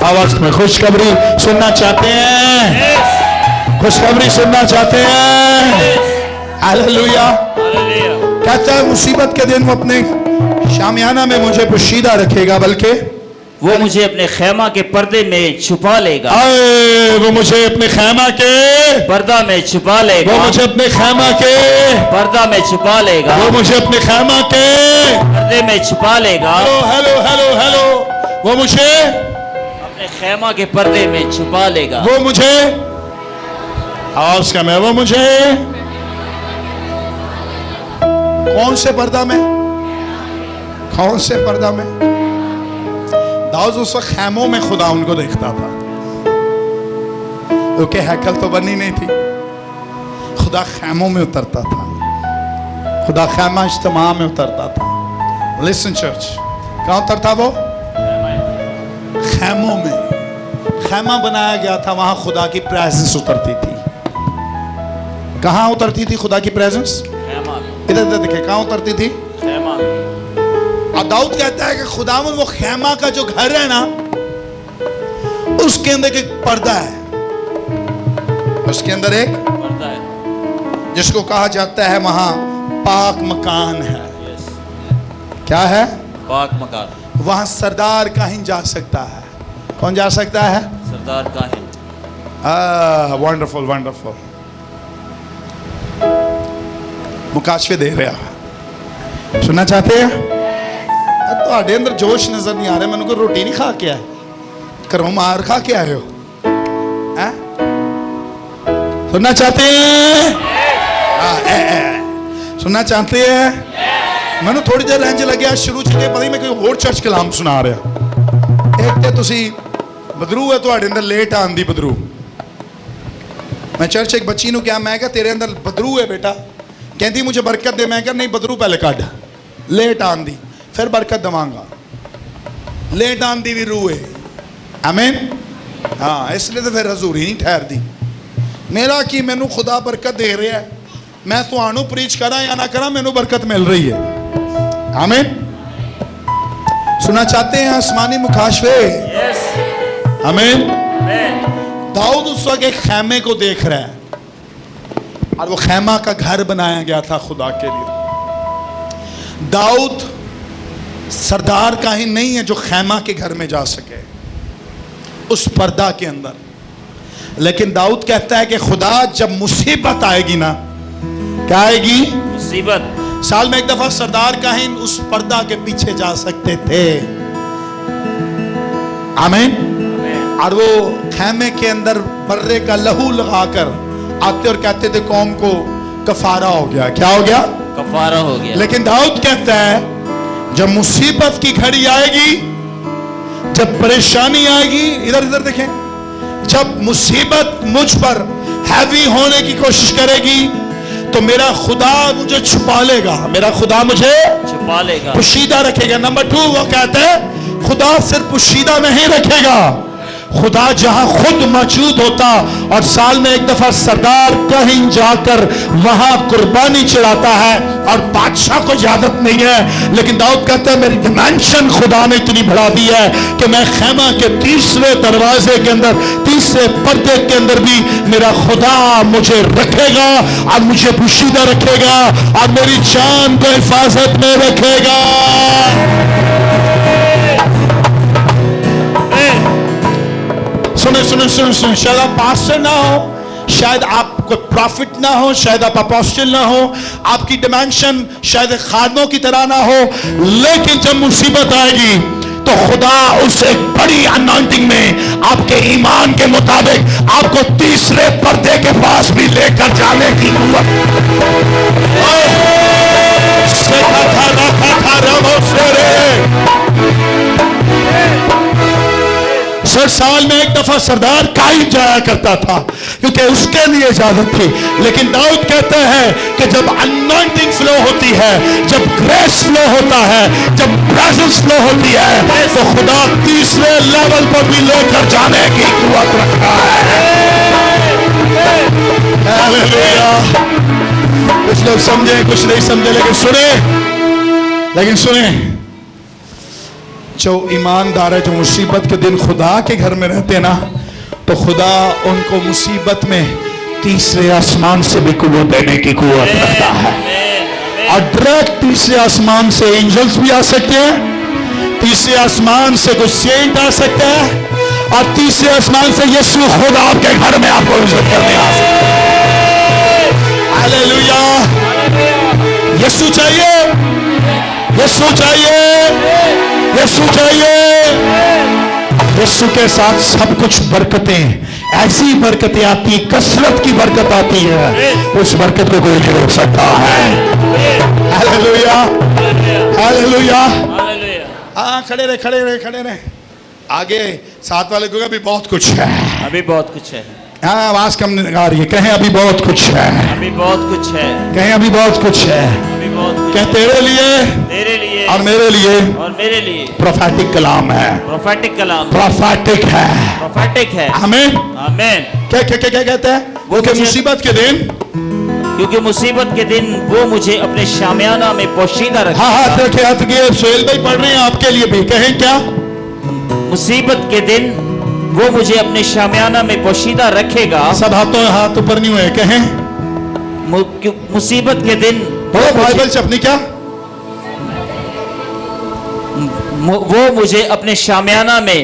आवाज में खुशखबरी सुनना चाहते हैं? खुशखबरी सुनना चाहते हैं? हालेलुया। कहता है मुसीबत के दिन वो अपने शामियाना में मुझे पोशीदा रखेगा, बल्कि वो मुझे अपने खैमा के पर्दे में छुपा लेगा। वो मुझे अपने खैमा के पर्दा में छुपा लेगा। वो मुझे अपने खैमा के पर्दा में छुपा लेगा। वो मुझे अपने खैमा के पर्दे में छुपा लेगा। Hello hello hello hello. वो मुझे अपने खैमा के पर्दे में छुपा लेगा। वो मुझे आवाज का मैं, वो मुझे कौन से पर्दा में, कौन से पर्दा में? दाऊद उस वक्त खैमों में खुदा उनको देखता था, क्योंकि हैकल तो बनी नहीं थी। खुदा खैमों में उतरता था, खुदा खैमा इज्तिमा में उतरता था। लिसन चर्च, कहाँ उतरता वो? खैमों में। खैमा बनाया गया था वहां खुदा की प्रेजेंस उतरती थी। कहां उतरती थी खुदा की प्रेजेंस? खैमा में, इधर इधर देखिए, कहां उतरती थी? खैमा में। और दाऊद कहता है कि खुदावन वो खैमा का जो घर है ना, उसके अंदर एक पर्दा है, उसके अंदर एक पर्दा है, जिसको कहा जाता है वहां पाक मकान है। यस, क्या है? पाक मकान। वहां सरदार काहिन जा सकता है। कौन जा सकता है? सरदार काहिन। Wonderful wonderful. मुकाशफे दे रहे हैं, सुनना चाहते हैं? ਤੁਹਾਡੇ ਅੰਦਰ जोश नजर नहीं आ रहा। मैंने कोई रोटी नहीं खा के आए, घरों मार खा के आए हो? हैं? सुनना चाहते हैं? सुनना चाहते हैं? मैंने थोड़ी देर इंज लगे शुरू च पता ही मैं कोई होर चर्च कलाम सुना रहा। एक तो तुसी बदरू है ਤੁਹਾਡੇ अंदर लेट आन दी बदरू। मैं चर्च एक बच्ची ਨੂੰ ਕਿਹਾ, मैं क्या तेरे अंदर बदरू है बेटा? कहती मुझे बरकत दे। मैं क्या नहीं, बदरू पहले काट, लेट आन दी फिर बरकत दवांगा। लेट आन दी भी रूह है, आमीन। हाँ, इसलिए तो फिर हजूरी नहीं ठहरती। मेरा की मैनू खुदा बरकत दे रहा है, मैं तुहानू प्रीच करा या ना करा, मैनू बरकत मिल रही है, आमीन। सुनना चाहते हैं आसमानी मुखाशफे? यस, आमीन। आमीन। दाऊद उस वक्त एक खैमे को देख रहा है और वो खैमा का घर बनाया गया था खुदा के लिए। दाऊद सरदार का ही नहीं है जो खैमा के घर में जा सके उस पर्दा के अंदर, लेकिन दाऊद कहता है कि खुदा जब मुसीबत आएगी ना, क्या आएगी? मुसीबत। साल में एक दफा सरदार काहिन उस पर्दा के पीछे जा सकते थे, आमीन। और वो खैमे के अंदर बर्रे का लहू लगाकर आते और कहते थे कौम को कफारा हो गया। क्या हो गया? कफारा हो गया। लेकिन दाऊद कहता है जब मुसीबत की घड़ी आएगी, जब परेशानी आएगी, इधर इधर देखें, जब मुसीबत मुझ पर हैवी होने की कोशिश करेगी तो मेरा खुदा मुझे छुपा लेगा, मेरा खुदा मुझे छुपा लेगा, पोशीदा रखेगा। नंबर 2 वो कहता है खुदा सिर्फ पोशीदा नहीं रखेगा, खुदा जहां खुद मौजूद होता। और साल में एक दफा सरदार कहीं जाकर वहां कुर्बानी चढ़ाता है और बादशाह को इजाजत नहीं है, लेकिन दाऊद कहता है मेरी डिमेंशन खुदा ने इतनी बढ़ा दी है कि मैं खैमा के तीसरे दरवाजे के अंदर, तीसरे पर्दे के अंदर भी मेरा खुदा मुझे रखेगा और मुझे पोशीदा रखेगा और मेरी जान को हिफाजत में रखेगा। सुने सुने सुने सुने, शायद आप पास्टर ना हो, शायद आप कोई प्रॉफिट ना हो, शायद आप अपोस्टल ना हो, आपकी डिमेंशन शायद खादमों की तरह ना हो, लेकिन जब मुसीबत आएगी तो खुदा उस एक बड़ी अनॉइंटिंग में आपके ईमान के मुताबिक आपको तीसरे पर्दे के पास भी लेकर जाने की कुव्वत। साल में एक दफा सरदार काहिन जाया करता था क्योंकि उसके लिए इजाजत थी, लेकिन दाऊद कहते हैं कि जब अनॉइंटिंग फ्लो होती है, जब ग्रेस फ्लो होता है, जब प्रेजेंस फ्लो होती है, तो खुदा तीसरे लेवल पर भी लेकर जाने की कुव्वत रखता है। हालेलुया। कुछ लोग समझे कुछ नहीं समझे, लेकिन सुने, जो ईमानदार है, जो मुसीबत के दिन खुदा के घर में रहते ना, तो खुदा उनको मुसीबत में तीसरे आसमान से भी कुव्वत देने की कुव्वत रखता है। और डायरेक्ट तीसरे आसमान से एंजल्स भी आ सकते हैं, तीसरे आसमान से कुछ सेंट आ सकता है, और तीसरे आसमान से यीशु खुद आपके घर में आपको इज्जत करने आ सकता है। हालेलुया। यीशु चाहिए, यीशु चाहिए, यीशु चाहिए। यीशु के साथ सब कुछ बरकतें, ऐसी बरकतें आती, कसरत की बरकत आती है, उस बरकत को कोई नहीं रोक सकता है। Hallelujah, hallelujah. हाँ, खड़े रहे, खड़े रहे, खड़े रहे। आगे साथ वाले को अभी बहुत कुछ है, अभी बहुत कुछ है। हाँ, आवाज कम आ रही है, कहें अभी बहुत कुछ है, अभी बहुत कुछ है, कहें अभी बहुत कुछ है, अभी बहुत कुछ क्या तेरे लिए, तेरे लिए लिए और मेरे लिए और मेरे लिए प्रोफेटिक कलाम है, प्रोफेटिक कलाम, प्रोफेटिक है। प्रोफेटिक है। आमीन। आमीन। क्या क्या क्या क्या कहते हैं वो कि मुसीबत के दिन, क्योंकि मुसीबत के दिन वो मुझे अपने शामियाना में पोशीदा हाँ रखेगा। हाँ देखिए हाथ किए, सोहेल भाई पढ़ रहे हैं आपके लिए भी, कहें क्या? मुसीबत के दिन वो मुझे अपने शामियाना में पोशीदा रखेगा। सब हाथ ऊपर नहीं हुए, कहें मुसीबत के दिन बोलो बाइबल से अपनी क्या? वो मुझे अपने शामियाना में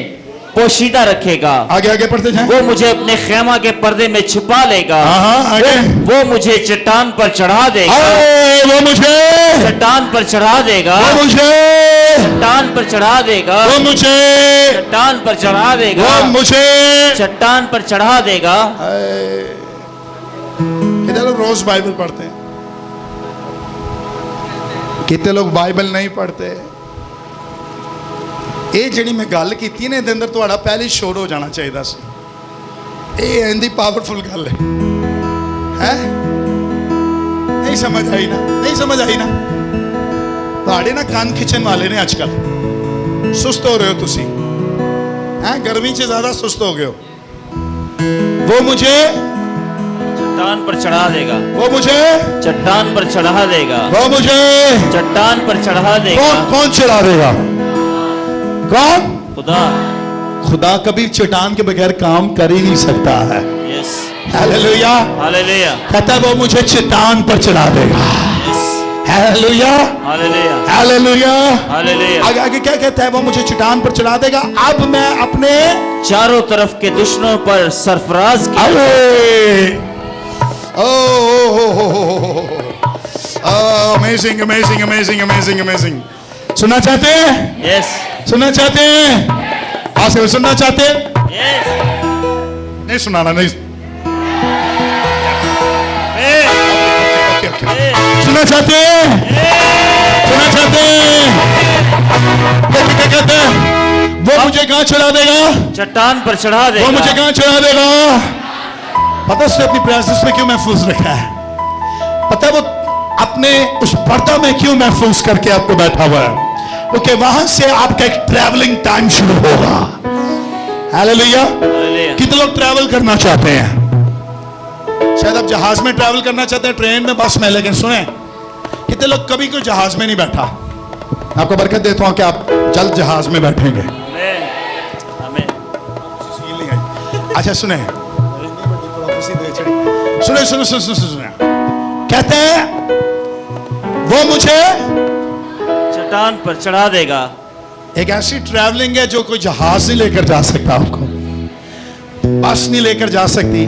पोशीदा रखेगा। आगे आगे पढ़ते जाएं। वो मुझे अपने खेमा के पर्दे में छुपा लेगा। हाँ आगे। वो मुझे चट्टान पर चढ़ा देगा। वो मुझे चट्टान पर चढ़ा देगा। वो मुझे चट्टान पर चढ़ा देगा। वो मुझे चट्टान पर चढ़ा देगा। वो मुझे चट्टान पर चढ़ा देगा। कितने लोग रोज बाइबल पढ़ते हैं? कितने लोग बाइबल नहीं पढ़ते? ਇਹ ਜਿਹੜੀ ਮੈਂ ਗੱਲ ਕੀਤੀ ਨੇ ਇਹਦੇ ਅੰਦਰ ਤੁਹਾਡਾ ਪਹਿਲੇ ਸ਼ੋਰ ਹੋ ਜਾਣਾ ਚਾਹੀਦਾ ਸੀ। ਇਹ ਇੰਦੀ ਪਾਵਰਫੁਲ ਗੱਲ ਹੈ ਨਹੀਂ ਸਮਝ ਆਈ ਨਾ? ਨਹੀਂ ਸਮਝ ਆਈ ਨਾ? ਤੁਹਾਡੇ ਨਾ ਕੰਨ ਖਿੱਚਣ ਵਾਲੇ ਨੇ ਅੱਜ ਕੱਲ। ਸੁਸਤ ਹੋ ਰਹੇ ਹੋ ਤੁਸੀਂ, ਹੈ ਗਰਮੀ 'ਚ ਜ਼ਿਆਦਾ ਸੁਸਤ ਹੋ ਗਏ ਹੋ। वो मुझे चट्टान पर चढ़ा देगा। वो मुझे चट्टान पर चढ़ा देगा। वो मुझे चट्टान पर चढ़ा देगा। कौन चढ़ा देगा? कौन? खुदा। खुदा कभी चट्टान के बगैर काम कर ही नहीं सकता है। यस। हालेलुया। हालेलुया। कहता है वो मुझे चट्टान पर चढ़ा देगा। हालेलुया। हालेलुया। हालेलुया। हालेलुया। आगे आगे क्या कहता है? वो मुझे चट्टान पर चढ़ा देगा। अब मैं अपने चारों तरफ के दुश्मनों पर सरफराज किया। Amazing amazing amazing amazing amazing. सुनना चाहते हैं? यस। सुनना चाहते हैं? आज से सुनना चाहते हैं? यस। नहीं सुनाना नहीं। सुनना चाहते हैं? सुनना चाहते हैं? क्या कहते हैं? वो मुझे कहां चढ़ा देगा? चट्टान पर चढ़ा देगा। वो मुझे कहां चढ़ा देगा? पता है उसने अपनी प्रेजेंस में क्यों महफूज रखा है? पता है वो अपने उस पर्दा में क्यों महफूज करके आपको बैठा हुआ है? क्योंकि वहां से आपका एक ट्रैवलिंग टाइम शुरू होगा। हालेलुया। कितने लोग ट्रैवल करना चाहते हैं? शायद आप जहाज में ट्रैवल करना चाहते हैं, ट्रेन में, बस में, लेकिन सुने कितने लोग कभी कोई जहाज में नहीं बैठा? आपको बरकत देता हूं कि आप जल्द जहाज में बैठेंगे। अच्छा सुने, सुने सुने सुने सुने सुने, कहते हैं वो मुझे चट्टान पर चढ़ा देगा। एक ऐसी ट्रैवलिंग है जो कोई जहाज नहीं लेकर जा सकता, आपको बस नहीं लेकर जा सकती,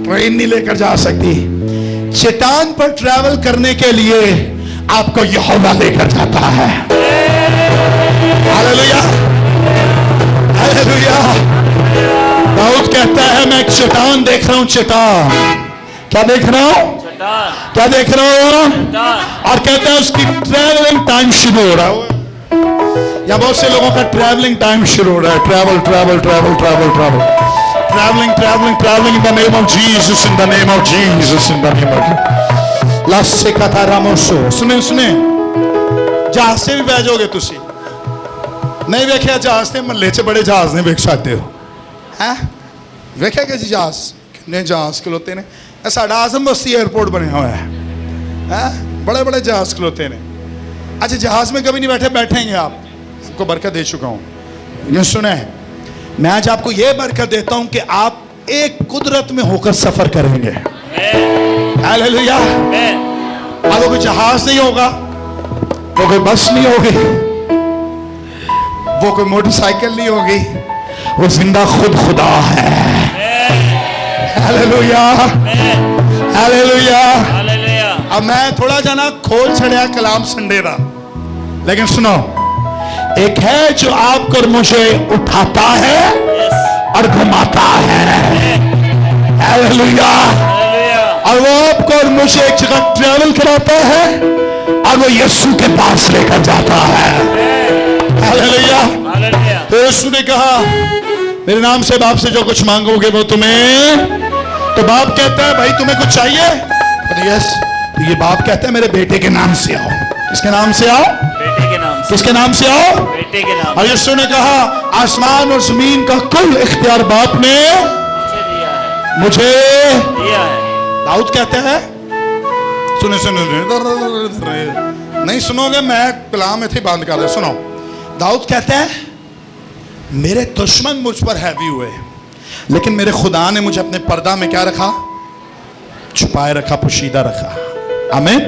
ट्रेन नहीं लेकर जा सकती। चट्टान पर ट्रैवल करने के लिए आपको यहोवा लेकर जाता है। हालेलुया। हालेलुया। दाऊद कहता है मैं एक चट्टान देख रहा हूं। चट्टान क्या देख रहा हूं? क्या देख रहा हूं? और कहता है उसकी ट्रैवलिंग टाइम शुरू हो रहा है। या बहुत से लोगों का ट्रैवलिंग टाइम शुरू हो रहा है। Travel travel travel travel travel travelling travelling travelling in the name of Jesus, in the name of Jesus, in the name of लासे कथा रामोसो। सुने सुने, जहाज से भी बह जाओगे तुसी। नहीं वेख्या जहाज से महल्ले च बड़े जहाज ने वेख सकते हो। है वेख्या कि जहाज कितने जहाज खलोते ने। साडा आजम बस्ती एयरपोर्ट बनया हुआ है, बड़े बड़े जहाज खलोते ने। अच्छा जहाज में कभी नहीं बैठे? बैठेंगे आप, आपको बरकत दे चुका हूं। ये सुने, मैं आज आपको यह बरकत देता हूं कि आप एक कुदरत में होकर सफर करेंगे। हालेलुया। अब वो कोई जहाज नहीं होगा, वो कोई बस नहीं होगी, वो कोई मोटरसाइकिल नहीं होगी, वो जिंदा खुद खुदा है। हालेलुया। हालेलुया। अब मैं थोड़ा जाना खोल छड़िया कलाम संडे दा, लेकिन सुनो, एक है जो आपको और मुझे उठाता है और घुमाता है। हालेलुया। और वो आपको और मुझे एक जगह ट्रैवल कराता है और वो यीशु के पास लेकर जाता है। हालेलुया। तो यीशु ने कहा मेरे नाम से बाप से जो कुछ मांगोगे वो तुम्हें, तो बाप कहता है भाई तुम्हें कुछ चाहिए? यस। तो ये बाप कहता है मेरे बेटे के नाम से आओ। किसके नाम से आओ? नाम से, किसके नाम से आओ? बेटे के नाम और यीशु ने कहा आसमान और जमीन का कुल इख्तियार बाप ने से दिया है, मुझे दिया है। दाऊद कहते हैं, सुने सुने नहीं सुनोगे, मैं कलाम थे बंद कर दे, सुनो। दाऊद कहते हैं मेरे दुश्मन मुझ पर हैवी हुए, लेकिन मेरे खुदा ने मुझे अपने पर्दा में क्या रखा? छुपाए रखा, पोशीदा रखा। आमीन।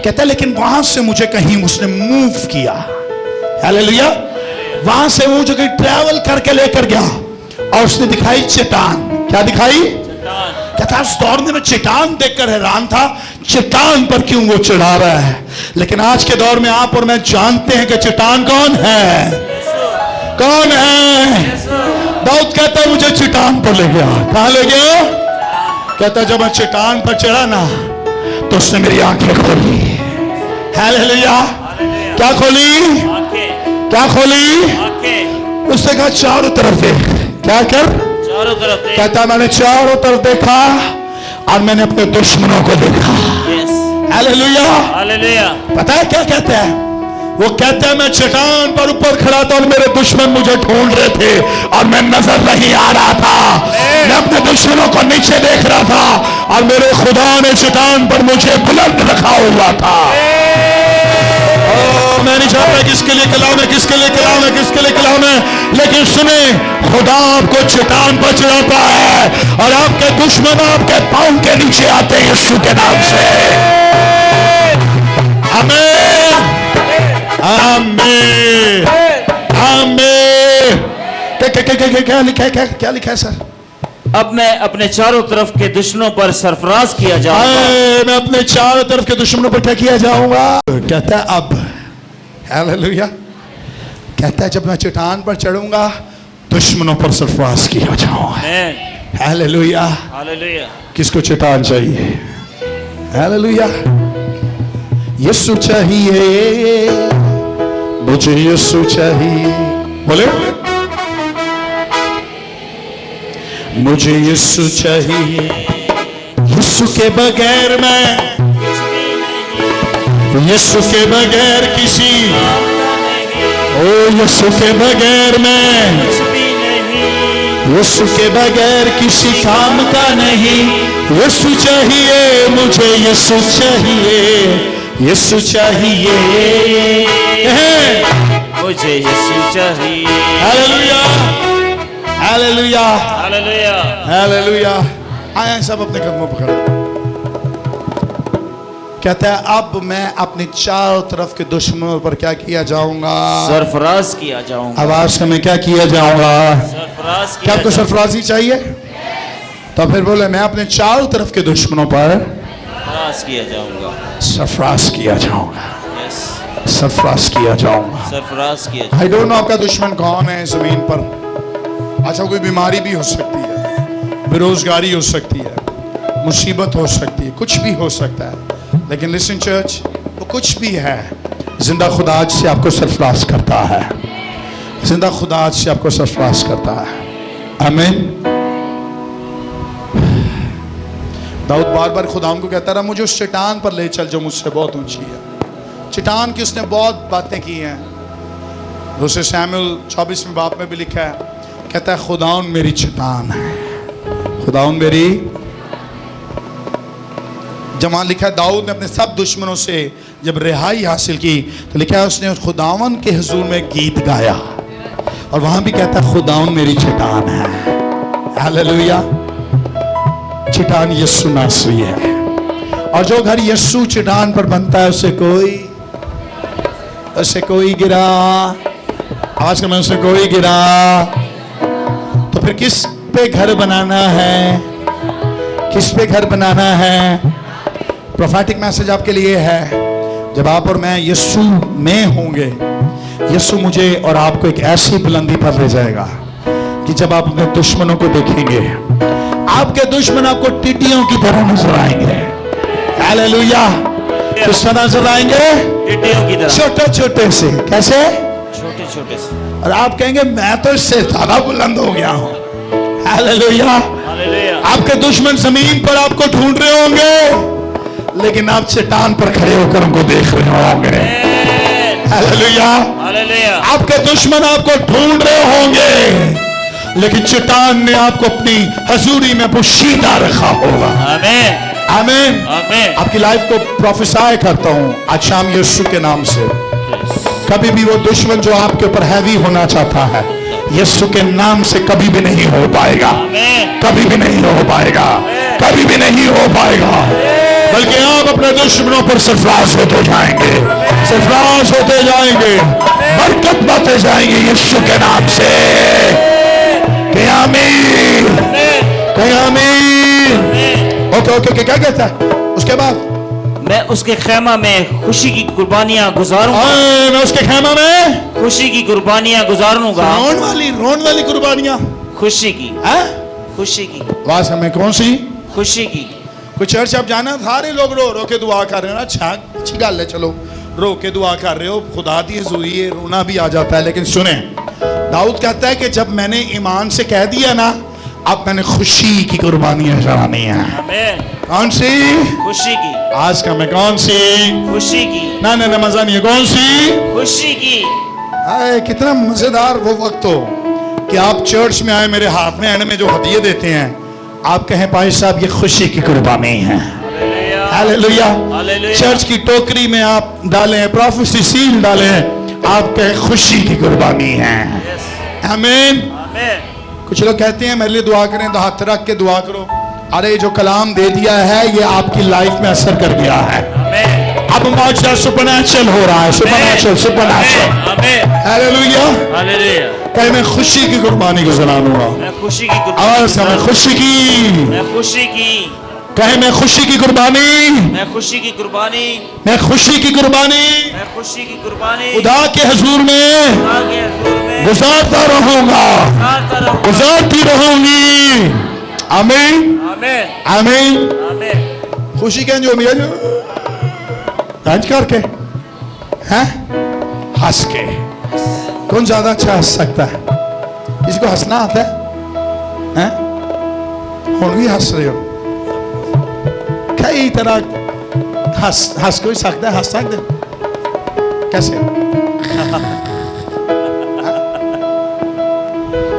कहता है लेकिन वहां से मुझे कहीं उसने मूव किया, हालेलुया। वहां से वो जो कहीं ट्रैवल करके लेकर गया और उसने दिखाई चट्टान। क्या दिखाई? कहता उस दौर में मैं चट्टान देखकर हैरान था, चट्टान पर क्यों वो चढ़ा रहा है। लेकिन आज के दौर में आप और मैं जानते हैं कि चट्टान कौन है? कौन है? दाऊद कहता है मुझे चट्टान पर ले गया। कहां ले गया? कहता जब मैं चट्टान पर चढ़ा ना तो उसने मेरी आंखें खोली। हालेलुया। क्या खोली? क्या खोली? उसने कहा चारों तरफ देख। क्या कर? चारों तरफ देख। कहता मैंने चारों तरफ देखा और मैंने अपने दुश्मनों को देखा। हालेलुया। हालेलुया। पता है क्या कहता है? वो कहता है मैं चट्टान पर ऊपर खड़ा था और मेरे दुश्मन मुझे ढूंढ रहे थे और मैं नजर नहीं आ रहा था। मैं अपने दुश्मनों को नीचे देख रहा था और मेरे खुदा ने चट्टान पर मुझे बुलंद रखा हुआ था। मैं नहीं चाहता किसके लिए कलाम है, किसके लिए कलाम है, किसके लिए कलाम है, लेकिन सुने खुदा आपको चट्टान पर चढ़ाता है और आपके दुश्मन आपके पांव के नीचे आते हैं यीशु के नाम से। आमीन। आमीन। आमीन। क्या लिखा है? क्या लिखा है सर? अब मैं अपने चारों तरफ के दुश्मनों पर सरफराज किया जाऊंगा। मैं अपने चारों तरफ के दुश्मनों पर क्या किया जाऊंगा? कहता है अब, हालेलुया। कहता है जब मैं चट्टान पर चढ़ूंगा दुश्मनों पर सरफराज किया जाऊंगा। हालेलुया। हालेलुया। किसको चट्टान चाहिए? हालेलुया। यीशु चाहिए मुझे, यीशु चाहिए। बोले मुझे यीशु चाहिए, यीशु के बगैर मैं, यीशु के बगैर किसी, ओ यीशु के बगैर मैं, यीशु के बगैर किसी काम का नहीं। यीशु चाहिए मुझे, यीशु चाहिए, यीशु चाहिए मुझे यीशु चाहिए। हालेलुया। हालेलुया। हालेलुया। हालेलुया। आए सब अपने कदमों पर खड़े। कहता है अब मैं अपनी चारों तरफ के दुश्मनों पर क्या किया जाऊंगा? सरफराज किया जाऊंगा। आवाज से मैं क्या किया जाऊंगा? सरफराज क्या आपको सरफराजी चाहिए? तो फिर बोले मैं अपने चारों तरफ के दुश्मनों पर सरफराज किया जाऊंगा। सरफराज किया जाऊंगा। यस, सरफराज किया जाऊंगा। सरफराज किया। आई डोंट नो आपका दुश्मन कौन है जमीन पर। अच्छा कोई बीमारी भी हो सकती है, बेरोजगारी हो सकती है, मुसीबत हो सकती है, कुछ भी हो सकता है। लेकिन लिसन चर्च, वो कुछ भी है, जिंदा खुदा आज से आपको सरफराज करता है। जिंदा खुदा आज से आपको सरफराज करता है। आमीन। दाऊद बार बार खुदा को कहता रहा मुझे उस चट्टान पर ले चल जो मुझसे बहुत ऊंची है। चट्टान की उसने बहुत बातें की हैं। दूसरे शमूएल 24वें बाब में भी लिखा है, कहता है खुदाउन मेरी चट्टान है, खुदाउन मेरी। जब वहां लिखा है दाऊद ने अपने सब दुश्मनों से जब रिहाई हासिल की तो लिखा है उसने खुदावन के हुजूर में गीत गाया और वहां भी कहता है खुदावन मेरी चट्टान है। हालेलुया। चट्टान यीशु नासरी है और जो घर यीशु चट्टान पर बनता है उसे कोई गिरा, आज का मैं उसे कोई गिरा। तो फिर किस पे घर बनाना है? किस पे घर बनाना है? प्रोफेटिक मैसेज आपके लिए है, जब आप और मैं यीशु में होंगे, यीशु मुझे और आपको एक ऐसी बुलंदी पर ले जाएगा कि जब आप अपने दुश्मनों को देखेंगे, आपके दुश्मन आपको टिड्डियों की तरह नजर आएंगे। हालेलुया। किस तरह नजर आएंगे? टिड्डियों की तरह। छोटे छोटे से। कैसे? छोटे छोटे से। और आप कहेंगे मैं तो इससे ज्यादा बुलंद हो गया हूं। हालेलुया। हालेलुया। आपके दुश्मन जमीन पर आपको ढूंढ रहे होंगे, लेकिन आप चट्टान पर खड़े होकर उनको देख रहे होंगे। हालेलुया। हालेलुया। आपके दुश्मन आपको ढूंढ रहे होंगे, लेकिन चट्टान ने आपको अपनी हजूरी में पोशीदा रखा होगा। आमीन। आमीन। आमीन। आपकी लाइफ को प्रोफेसाई करता हूं आज शाम यीशु के नाम से, कभी भी वो दुश्मन जो आपके ऊपर हैवी होना चाहता है, यीशु के नाम से कभी भी नहीं हो पाएगा। आमीन। कभी भी नहीं हो पाएगा। कभी भी नहीं हो पाएगा। बल्कि आप अपने दुश्मनों पर सरफराज होते जाएंगे, सरफराज होते जाएंगे, बरकत पाते जाएंगे यीशु के नाम से। आमीन। आमीन। ओके ओके, क्या कहता है उसके बाद? मैं उसके खेमा में खुशी की कुर्बानियां गुजारूंगा। मैं उसके खेमा में खुशी की कुर्बानियां गुजारूंगा। रोन वाली कुर्बानियां, खुशी की, हैं? खुशी की, आवाज हमें कौन सी? खुशी की। कोई चर्च आप जाना, सारे लोग रो रो के दुआ कर रहे हो ना। अच्छा, अच्छी गल है, चलो रो के दुआ कर रहे हो, खुदा दी हजूरी है, रोना भी आ जाता है। लेकिन सुने, दाऊद कहता है कि जब मैंने ईमान से कह दिया ना, अब मैंने खुशी की कुर्बानियां चढ़ानी है। आमीन। कौन सी? खुशी की। आज का मैं कौन सी? खुशी की। ना ना ना, मजा नहीं है। कौन सी? खुशी की। हाय, कितना मजेदार वो वक्त हो कि आप चर्च में आए, मेरे हाथ में एंड में जो हदिये देते हैं, आप कहें भाई साहब ये खुशी की कुर्बानी है। हालेलुया। हालेलुया। चर्च की टोकरी में आप डालें, प्रोफेसी सील डालें, आप कहें खुशी की कुर्बानी है। आमीन। आमीन। कुछ लोग कहते हैं मेरे लिए दुआ करें, तो हाथ रख के दुआ करो। अरे जो कलाम दे दिया है ये आपकी लाइफ में असर कर गया है। आमीन। अब मौजूदा सुपरनैचुरल हो रहा है, सुपरनैचुरल, सुपरनैचुरल। आमीन। हालेलुया। हालेलुया। कहे मैं खुशी की कुर्बानी गुजरा लूंगा। मैं खुशी की कुर्बानी। आवाज का, मैं खुशी की, मैं खुशी की। कहे मैं खुशी की कुर्बानी, मैं खुशी की कुर्बानी। मैं खुशी की कुर्बानी मैं खुशी की कुर्बानी। खुदा के हजूर में खुदा के हुजूर में गुजारता रहूंगा, गुजारता रहूंगा। गुजारती रहूंगी। आमीन। आमीन। आमीन। आमीन। खुशी के जो मिया जो राज करके हैं, हंस के। कौन ज्यादा अच्छा हंस सकता है? किसी को हंसना आता है? हैं? हुण भी हंस रहे हो। कई तरह हंस कोई सकता है, हंस सकते हो? कैसे?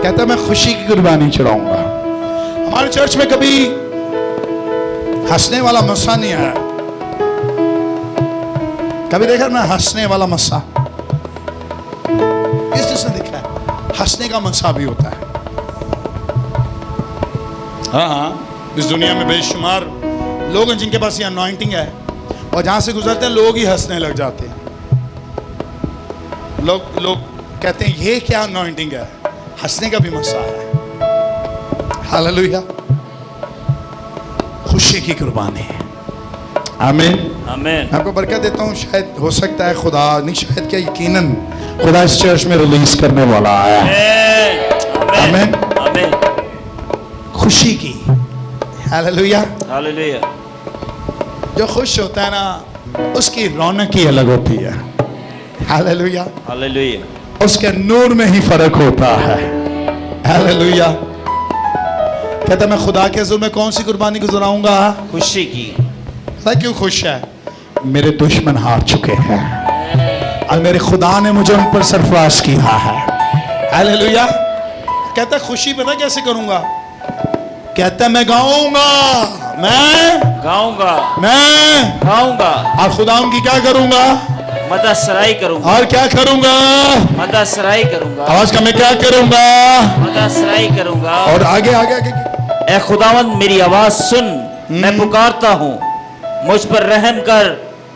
कहता मैं खुशी की कुर्बानी चढ़ाऊंगा। हमारे चर्च में कभी हंसने वाला मस्सा नहीं आया। कभी देखा ना हंसने वाला मस्सा? किसने देखा है? हंसने का मस्सा भी होता है। हाँ, इस दुनिया में बेशुमार लोग हैं जिनके पास ये अनॉइंटिंग है, और जहां से गुजरते हैं लोग ही हंसने लग जाते हैं। लोग कहते हैं ये क्या अनॉइंटिंग है? हंसने का भी मस्सा है। हालेलुया। खुशी की कुर्बानी। आमीन। आमीन। मैं आपको बरकत देता हूँ। शायद हो सकता है खुदा, नहीं शायद क्या, यकीनन खुदा इस चर्च में रिलीज करने वाला है। आमीन। आमीन। खुशी की। हालेलुया। हालेलुया। जो खुश होता है ना, उसकी रौनक ही अलग होती है। हालेलुया। हालेलुया। उसके नूर में ही फर्क होता है। हालेलुया। कहता मैं खुदा के हुजूर में कौन सी कुर्बानी गुजराऊंगा? खुशी की। पता क्यों खुश है? मेरे दुश्मन हार चुके हैं और मेरे खुदा ने मुझे उन पर सरफराज किया है। हालेलुया। कहता खुशी पता कैसे करूंगा? कहता मैं गाऊंगा, मैं गाऊंगा, मैं गाऊंगा, और खुदा की क्या करूंगा? मदद सराई करूंगा। और क्या करूंगा? मदद सराई करूंगा। आवाज का, मैं क्या करूंगा? मदद सराई करूंगा। और आगे आगे आगे। ऐ खुदावंद मेरी आवाज सुन, मैं पुकारता हूँ, मुझ पर रहम कर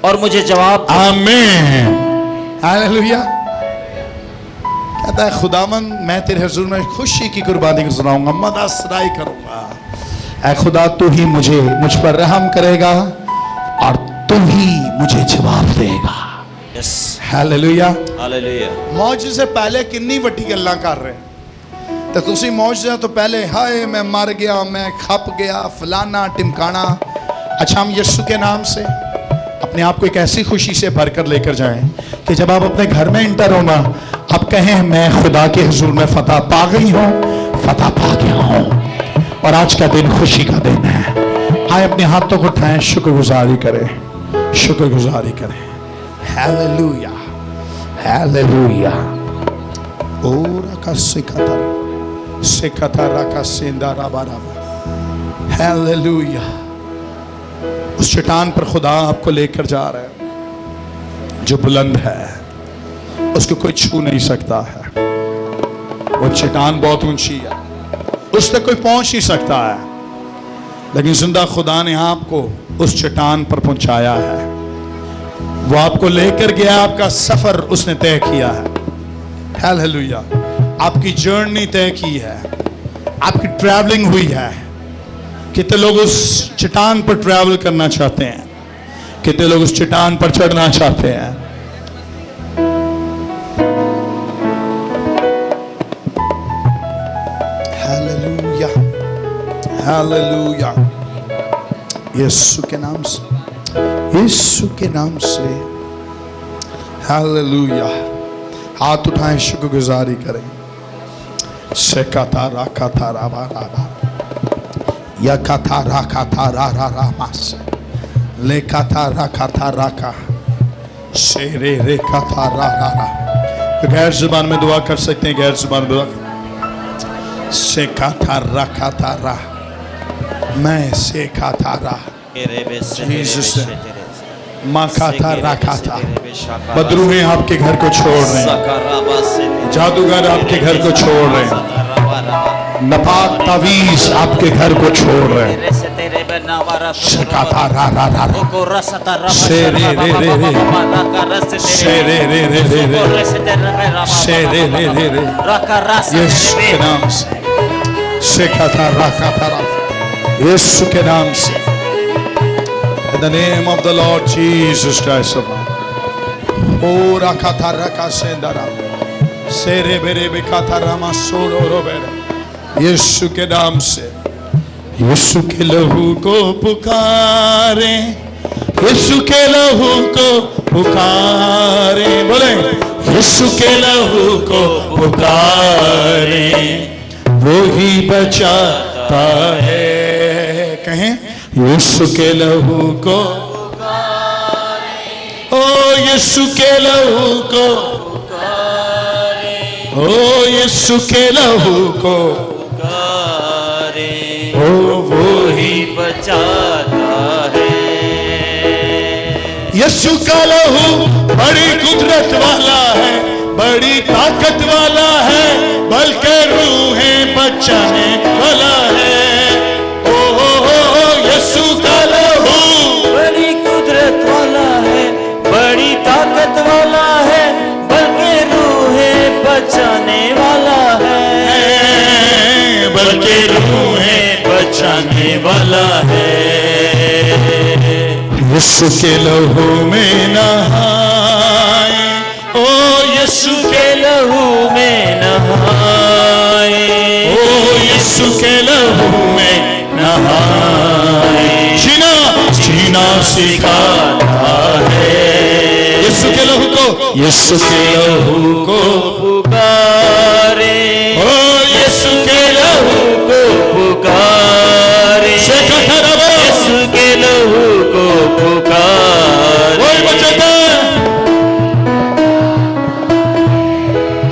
और मुझे जवाब दे। आमीन। हालेलुया। कहता है खुदावन मैं तेरे हुजूर में खुशी की कुर्बानी गुजराऊंगा, मदद सराई करूंगा। ऐ खुदा तू ही मुझ पर रहम करेगा और तू ही मुझे जवाब देगा। यस। हालेलुया। हालेलुया। मौज से पहले कितनी वड्डी गल्लां कर रहे तो तुसी मौज तो पहले हाय मैं मर गया, मैं खप गया, फलाना टिमकाना। अच्छा, हम यीशु के नाम से अपने आप को एक ऐसी खुशी से भरकर लेकर जाएं कि जब आप अपने घर में इंटर हो ना, आप कहें मैं खुदा के हुजूर में फतह पा गई हूँ, फतह पा गया हूँ, और आज का दिन खुशी का दिन है। आए अपने हाथों को उठाएं, शुक्रगुजारी करें, शुक्रगुजारी करें। हालेलुया। हालेलुया। ओरा का सिकता का सेंदा राबा। हालेलुया। उस चट्टान पर खुदा आपको लेकर जा रहा है जो बुलंद है, उसको कोई छू नहीं सकता है। वो चट्टान बहुत ऊंची है, उस तक कोई पहुंच नहीं सकता है, लेकिन जिंदा खुदा ने आपको उस चट्टान पर पहुंचाया है। वो आपको लेकर गया, आपका सफर उसने तय किया है। हालेलुया। आपकी जर्नी तय की है, आपकी ट्रैवलिंग हुई है। कितने लोग उस चट्टान पर ट्रैवल करना चाहते हैं, कितने लोग उस चट्टान पर चढ़ना चाहते हैं। Hallelujah, hallelujah. यीशु के नाम से, यीशु के नाम से। हालेलुया। हाथ उठाएं, शुक्रगुजारी करें। शेकाता राकाता राबा राबा, यकाता राकाता रा रा रा मास, लेकाता राकाता राका, शेरे रे काता रा रा रा। तो गैर जुबान में दुआ कर सकते हैं, गैर जुबान में दुआ। शेकाता राकाता रा, मैं शेकाता रा, जीसस माकाता राकाता। बदरूहें आपके घर को छोड़ रहे हैं, जादूगर आपके घर को छोड़ रहे हैं, नपाक तावीज आपके घर को छोड़ रहे हैं। शकाता रा रा रा रा, शेरे रे रे रे, शेरे रे रे रे रे, शेरे रे रे रे, यीशु के नाम से। शकाता राकाता रा, यीशु के नाम से। In the name of the Lord Jesus Christ of Nazareth. O rakata raka sendara, sere bere bekata rama soro robere. यीशु के नाम से, यीशु के लहू को पुकारे, यीशु के लहू को पुकारे, बोले यीशु के लहू को पुकारे, वो ही बचाता है। कहें यीशु के लहू को, ओ यीशु के लहू को, ओ यीशु के लहू को, ओ वो ही बचाता है। यीशु का लहू बड़ी कुदरत वाला है, बड़ी ताकत वाला है, बल्कि रूहें बचाने वाला है। यीशु का लहू बड़ी कुदरत वाला है, बड़ी ताकत वाला है, बल्कि रूहें बचाने वाला है, बल्कि रूहें बचाने वाला है। यीशु के लहू में नहाए, ओ यीशु के लहू में नहाए, ओ यीशु के लहू में नहाए। जीना जीना सिखाता है। यीशु के लहू को, यीशु के लहू को पुकारे, ओ यीशु के लहू को पुकारे, यीशु के लहू को पुकारे। वही बचाता है।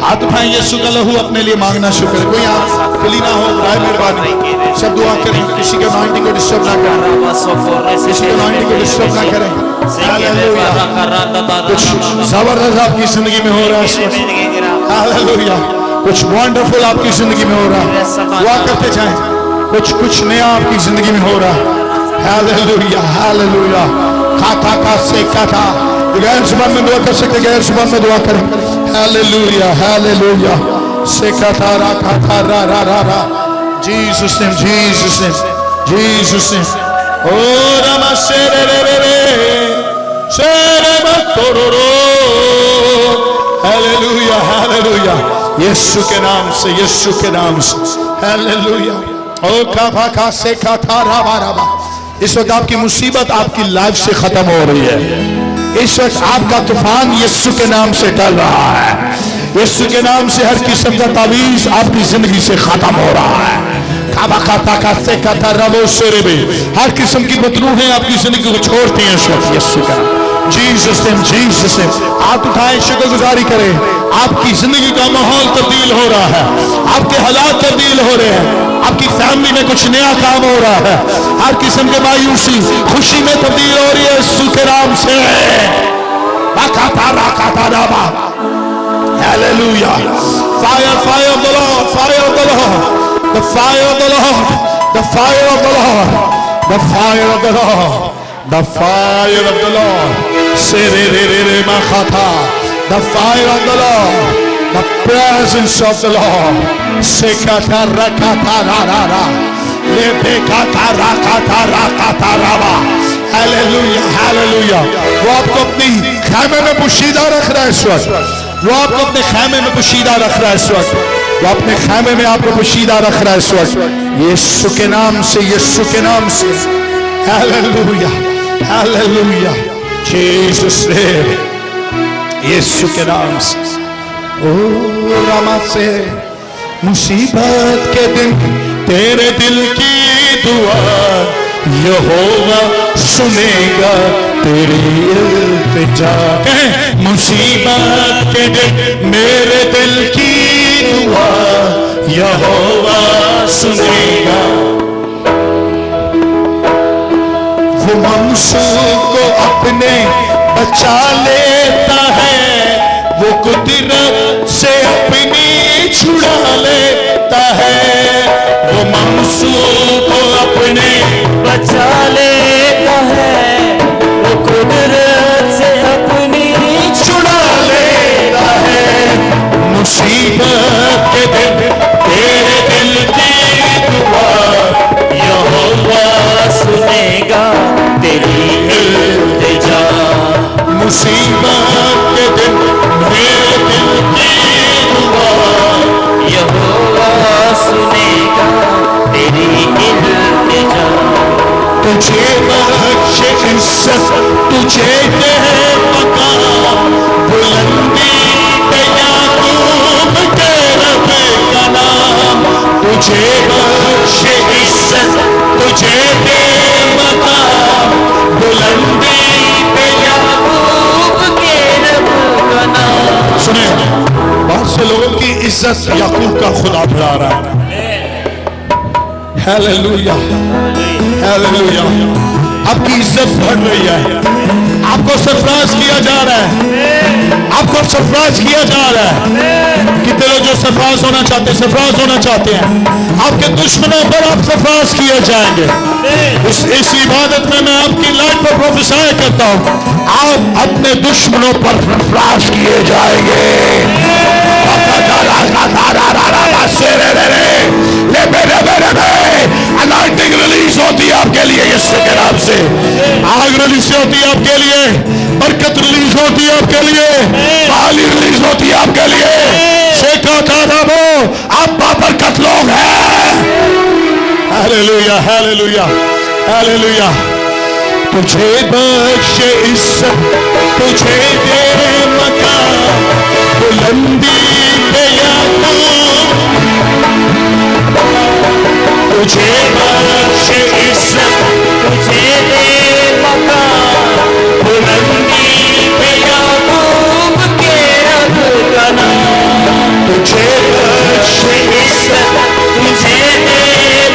हाथ उठाएं, यीशु का लहू अपने लिए मांगना शुरू करें। कोई आप खिली ना हो, राय मेहरबानी सब दुआ करें। किसी के अनॉइंटिंग को डिस्टर्ब ना करें, किसी के अनॉइंटिंग को डिस्टर्ब ना करें। हालेलुया। कुछ जबरदस्त आपकी जिंदगी में हो रहा है इस वक्त। हालेलुया। कुछ वंडरफुल आपकी जिंदगी में हो रहा है। दुआ करते जाएं, कुछ नया आपकी जिंदगी में हो रहा है। Hallelujah, hallelujah. खाता का से खाता, गैर जुबान में दुआ कर सकते, गैर जुबान में दुआ करें। Hallelujah, hallelujah. से खाता रा खाता रा रा रा रा। Jesus name, Jesus name, Jesus name. ओ रमा शेरे रे रे रे, शेरे मतोरो। Hallelujah, hallelujah. यीशु के नाम से, यीशु के नाम से। हालेलुया। ओ काफा का से खाता रा रा रा। इस वक्त आपकी मुसीबत आपकी लाइफ से खत्म हो रही है। इस वक्त आपका तूफान यीशु के नाम से टल रहा है। यीशु के नाम से हर किस्म का तावीज आपकी जिंदगी से खत्म हो रहा है। हर किस्म की बदरूहें आपकी जिंदगी को छोड़ती हैं इस वक्त यीशु का। Jesus name, Jesus name. हाथ उठाएं, शुक्रगुजारी करें। आपकी जिंदगी का माहौल तब्दील हो रहा है, आपके हालात तब्दील हो रहे हैं, आपकी फैमिली में कुछ नया काम हो रहा है। हर किस्म के मायूसी खुशी में तब्दील हो रही है यीशु के नाम से। Hallelujah. Fire, fire of the Lord, fire of the Lord, the fire of the Lord, the fire of the Lord, the fire of the Lord, the fire of the Lord. The fire of the Lord, the presence of the Lord. Hallelujah, hallelujah. वो आपको अपनी खैमे में पोशीदा रख रहा है इस वक्त। वो आपको अपने खैमे में पोशीदा रख रहा है इस वक्त। वो अपने खैमे में आपको पोशीदा रख रहा है इस वक्त, यीशु के नाम से, यीशु के नाम से। हालेलुया, हालेलुया, जीसस नेम, यीशु के नाम से। ओ रामा से मुसीबत के दिन तेरे दिल की दुआ यहोवा सुनेगा तेरी इल्तिजा। मुसीबत के दिन मेरे दिल की दुआ यहोवा सुनेगा। वो मनुष्य को अपने बचा लेता है, वो कुदरत से अपनी छुड़ा लेता है। वो मनुष्य को अपने बचा लेता है, वो कुदरत से अपनी छुड़ा लेता है। मुसीबत के दिन तेरे दिल की दुआ यहोवा सुनेगा तेरी इल्तिजा। मुसीबत के दिन मेरे दिल की दुआ यहोवा सुनेगा तेरी इल्तिजा। तुझे बख्शे इज्जत, तुझे दे मकाम, बुलंदी पे याकूब के रब का नाम। तुझे बख्शे इज्जत, तुझे दे मकाम, बुलंदी पे याकूब के रब का नाम। सुने, बहुत से लोगों की इज्जत याकूब का खुदा बढ़ा रहा है। Hallelujah, hallelujah. आपकी इज्जत बढ़ रही है, आपको सरफराज किया जा रहा है, आपको सरफराज किया जा रहा है। कितने लोग जो सरफराज होना चाहते हैं, सरफराज होना चाहते हैं, आपके दुश्मनों पर आप सरफराज किए जाएंगे। इस इबादत में मैं आपकी लाइफ पर प्रोफेसाय करता हूँ, आप अपने दुश्मनों पर सरफराज किए जाएंगे। अनॉइंटिंग रिलीज होती है आपके लिए यीशु के नाम से। आग रिलीज होती है आपके लिए, बरकत रिलीज होती है आपके लिए, बहाली रिलीज होती है आपके लिए। शेखा दादाबो, आप बाबरकत लोग हैं। Hallelujah, hallelujah, hallelujah. तुझे बख्शे इज्जत, तुझे दे मकाम, बुलंदी पे याकूब। तुझे बख्शे इज्जत, तुझे दे मकाम, बुलंदी पे याकूब के रब का नाम। तुझे बख्शे इज्जत, तुझे दे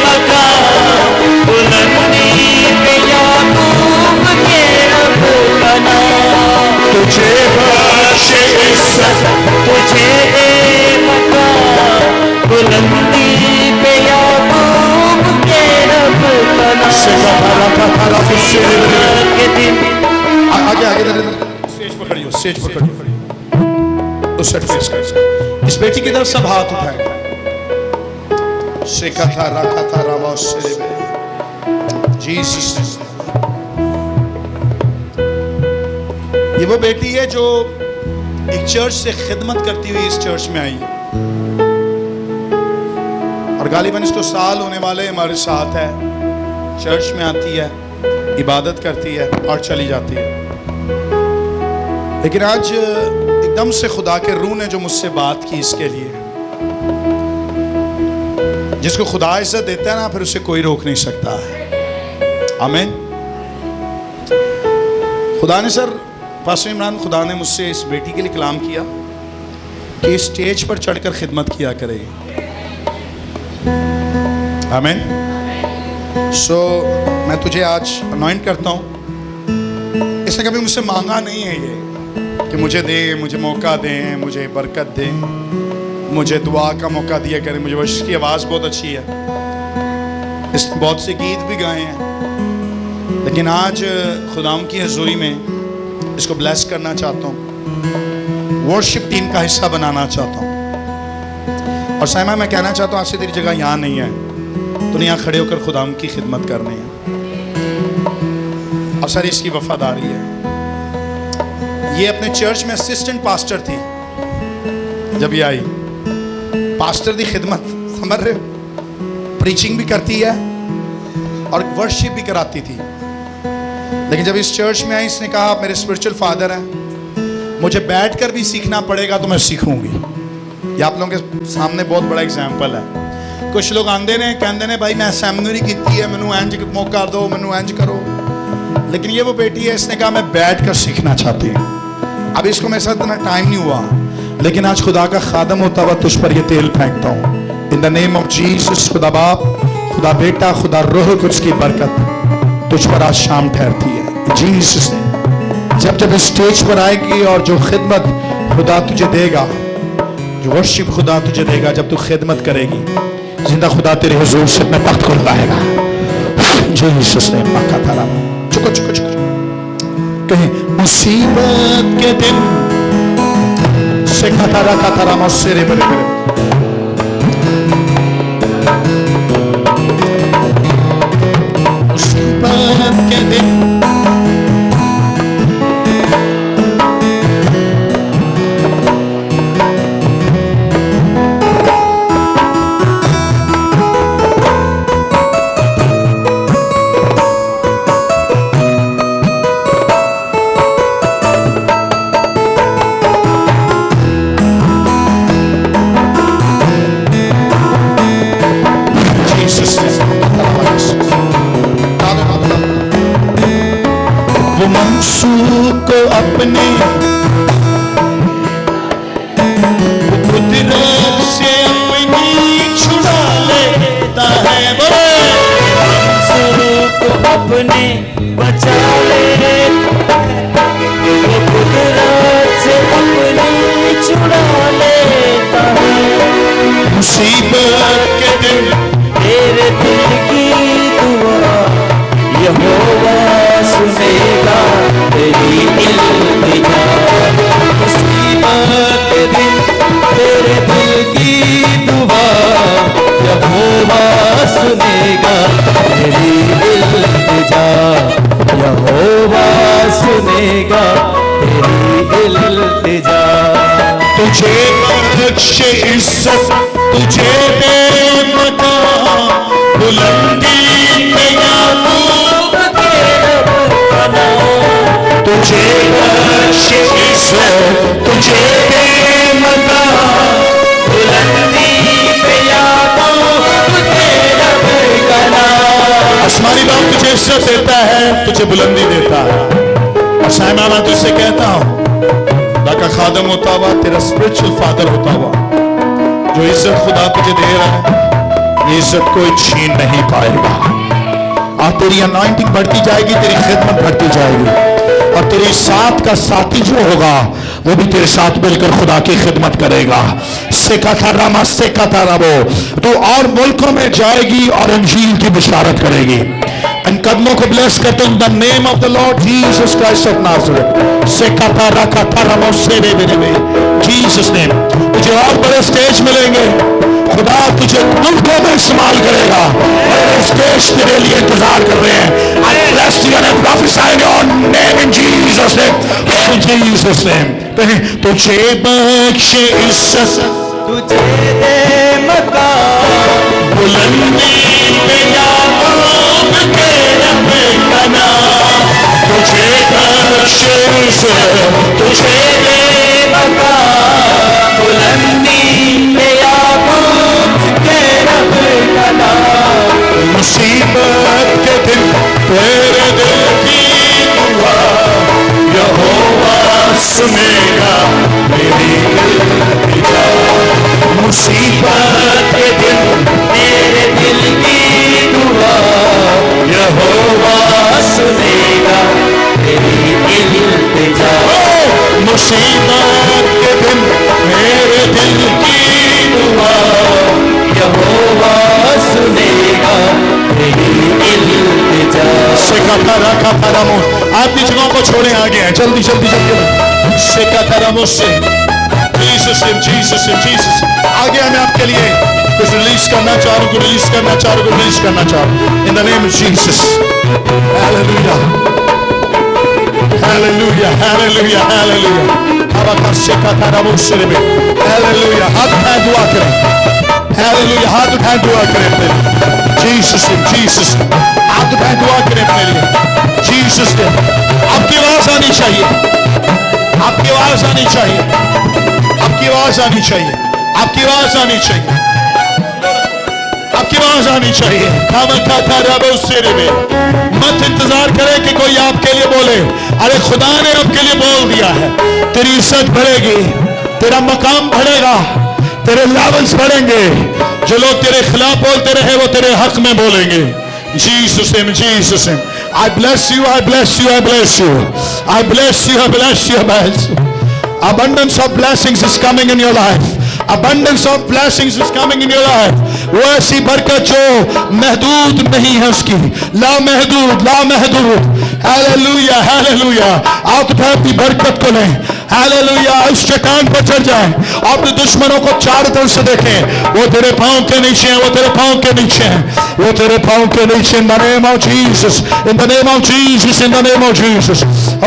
मकाम, बुलंदी पे याकूब के रब का नाम। तुझे बख्शे इज्जत, तुझे दे मकाम, बुलंदी पे याकूब के रब का नाम। के दिन आगे आगे स्टेज पर खड़ी हो, स्टेज पर खड़ी हो, उस साइड फेस कर। इस बेटी की तरफ सब हाथ उठाएंगे। शेखा था, रखा था, रामा से जीसस। ये वो बेटी है जो एक चर्च से खिदमत करती हुई इस चर्च में आई है, और गालिबन इसको साल होने वाले हमारे साथ है। चर्च में आती है, इबादत करती है और चली जाती है। लेकिन आज एकदम से खुदा के रूह ने जो मुझसे बात की इसके लिए, जिसको खुदा इज्जत देता है ना, फिर उसे कोई रोक नहीं सकता है। आमीन। खुदा ने सर पास्टर इमरान, खुदा ने मुझसे इस बेटी के लिए कलाम किया कि स्टेज पर चढ़कर खिदमत किया करेगी। आमीन। सो मैं तुझे आज अनॉइंट करता हूँ। इसने कभी मुझसे मांगा नहीं है ये कि मुझे दे, मुझे मौका दें, मुझे बरकत दें, मुझे दुआ का मौका दिया करें। मुझे वर्शिप की आवाज़ बहुत अच्छी है, इसने बहुत से गीत भी गाए हैं, लेकिन आज खुदाम की हजूरी में इसको ब्लेस करना चाहता हूँ, वर्शिप टीम का हिस्सा बनाना चाहता हूँ। और साइमा, मैं कहना चाहता हूँ आज से तेरी जगह यहाँ नहीं है, तूने यहाँ खड़े होकर खुदाम की खिदमत करनी है। और सर इसकी वफादारी है। ये अपने चर्च में असिस्टेंट पास्टर थी जब ये आई। पास्टर की खिदमत समझ रहे हो, प्रीचिंग भी करती है और वर्शिप भी कराती थी। लेकिन जब इस चर्च में आई, इसने कहा आप मेरे स्पिरिचुअल फादर हैं, मुझे बैठकर भी सीखना पड़ेगा तो मैं सीखूंगी। ये आप लोगों के सामने बहुत बड़ा एग्जाम्पल है। कुछ लोग आंदे ने कहते ने भाई मैं सेमिनरी की है, मैनू इंज मौका दो, मैनू इंज करो। लेकिन ये वो बेटी है, इसने कहा मैं बैठकर सीखना चाहती हूँ। अब इसको मेरे साथ इतना टाइम नहीं हुआ, लेकिन आज खुदा का खादम होता हुआ तुझ पर ये तेल फेंकता हूँ इन द नेम ऑफ जीसस। खुदा बाप, खुदा बेटा, खुदा रूह कुछ की बरकत तुझ पर आज शाम ठहरती है जीसस ने। जब जब स्टेज पर आएगी और जो खिदमत खुदा तुझे देगा, जो वर्शिप खुदा तुझे देगा, जब तू खिदमत करेगी, जिंदा खुदा तेरे हुजूर से अपने तख्त को लगाएगा जीसस ने। मक्का थारा चुको चुको चुको कहीं मुसीबत के दिन से खतारा खतारा मौसेरे बरे बरे मुसीबत के दिन को अपने कुदरत से अपनी छुड़ा लेता है, को अपने बचा ले, वो कुदरत से अपनी छुड़ा लेता है। मुसीबत के दिन तेरे दिल की दुआ यहोवा सुनेगा तेरी इल्तिजा। मुसीबत के दिन तेरे दिल की दुआ यहोवा सुनेगा तेरी इल्तिजा, यहोवा सुनेगा तेरी इल्तिजा। तुझे बख्शे इज्जत, तुझे दे मकान बुलंदी पे याकूब के रब का नाम। तुझे बख्शे इज्जत, तुझे दे मकान बुलंदी पे याकूब के रब का नाम। आसमानी बाप तुझे इज्जत देता है, तुझे बुलंदी देता है। और साइमा, मैं तुझसे कहता हूँ, खुदा का खादम होता हुआ, तेरा स्पिरिचुअल फादर होता हुआ, जो इज्जत खुदा तुझे दे रहा है, ये इज्जत कोई छीन नहीं पाएगा। और तेरी अनॉइंटिंग बढ़ती जाएगी, तेरी खिदमत बढ़ती जाएगी, और तेरे साथ का साथी जो होगा वो भी तेरे साथ मिलकर खुदा की खिदमत करेगा। तो और मुल्कों में जाएगी और इंजील की बिशारत करेगी। इन कदमों को ब्लेस करते इन the name of the Lord Jesus Christ of Nazareth. Jesus name. तुझे और बड़े स्टेज मिलेंगे, खुदा तुझे मुल्कों में इस्तेमाल करेगा। स्टेज तेरे लिए इंतजार कर रहे हैं। I bless you and I prophesy in your name in Jesus name. In Jesus name. तुझे बख्शे इज्जत, तुझे दे मकान बुलंदी पे याकूब के रब का नाम। तुझे बख्शे इज्जत, तुझे दे मकान बुलंदी पे याकूब के रब का नाम। मुसीबत के दिन तेरे दिल की दुआ यहोवा मुसीबत के दिन मेरे दिल की दुआ यहोवा सुनेगा तेरी इल्तिजा। आपकी जगहों को छोड़े आगे हैं, जल्दी जल्दी जल्दी से जीसस आगे मैं आपके लिए कुछ रिलीज करना चाह रहा हूँ, रिलीज करना चाह रहा हूँ इन the name of Jesus. Hallelujah hallelujah hallelujah hallelujah. Hallelujah, हाथ उठाए दुआ करें। हालेलुया, हाथ उठाए दुआ करें अपने लिए। जीसस हाथ उठाए दुआ करें अपने लिए। जीसस ने आपकी आवाज आनी चाहिए, आपकी आवाज आनी चाहिए, आपकी आवाज आनी चाहिए, आपकी आवाज आनी चाहिए, आपकी आवाज आनी चाहिए। मत इंतजार करें कि कोई आपके लिए बोले। अरे खुदा ने आपके लिए बोल दिया है, तेरी इज्जत बढ़ेगी, तेरा मकाम बढ़ेगा, तेरे लेवल्स बढ़ेंगे। जो लोग तेरे खिलाफ बोलते रहे वो तेरे हक में बोलेंगे। Jesus name, Jesus name. I bless you, I bless you, I bless you. I bless you, I bless you, I bless you. Abundance of blessings is coming in your life. Abundance of blessings is coming in your life. वो ऐसी बरकत जो महदूद नहीं है उसकी, ला महदूद। Hallelujah hallelujah. आप अपनी बरकत को लें। हालेलुया, उस चट्टान पर चढ़ जाएं, अपने दुश्मनों को चारों तरफ से देखें। वो तेरे पांव के नीचे हैं, वो तेरे पांव के नीचे हैं, वो तेरे पांव के नीचे। In the name of Jesus, in the name of Jesus, in the name of Jesus.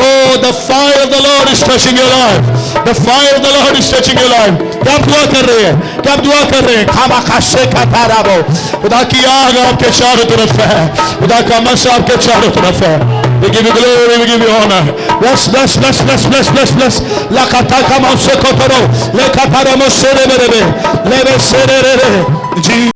Oh, the fire of the Lord is touching your life. The fire of the Lord is touching your life. क्या आप दुआ कर रहे हैं? क्या आप दुआ कर रहे हैं? खामा खासे का ताराबो। खुदा की आग आपके चारों तरफ है, खुदा का मस आपके चारों तरफ है। We give you glory, we give you honor. Bless. La kataka mause kotoro, le katara mosere berebe, lebe serere.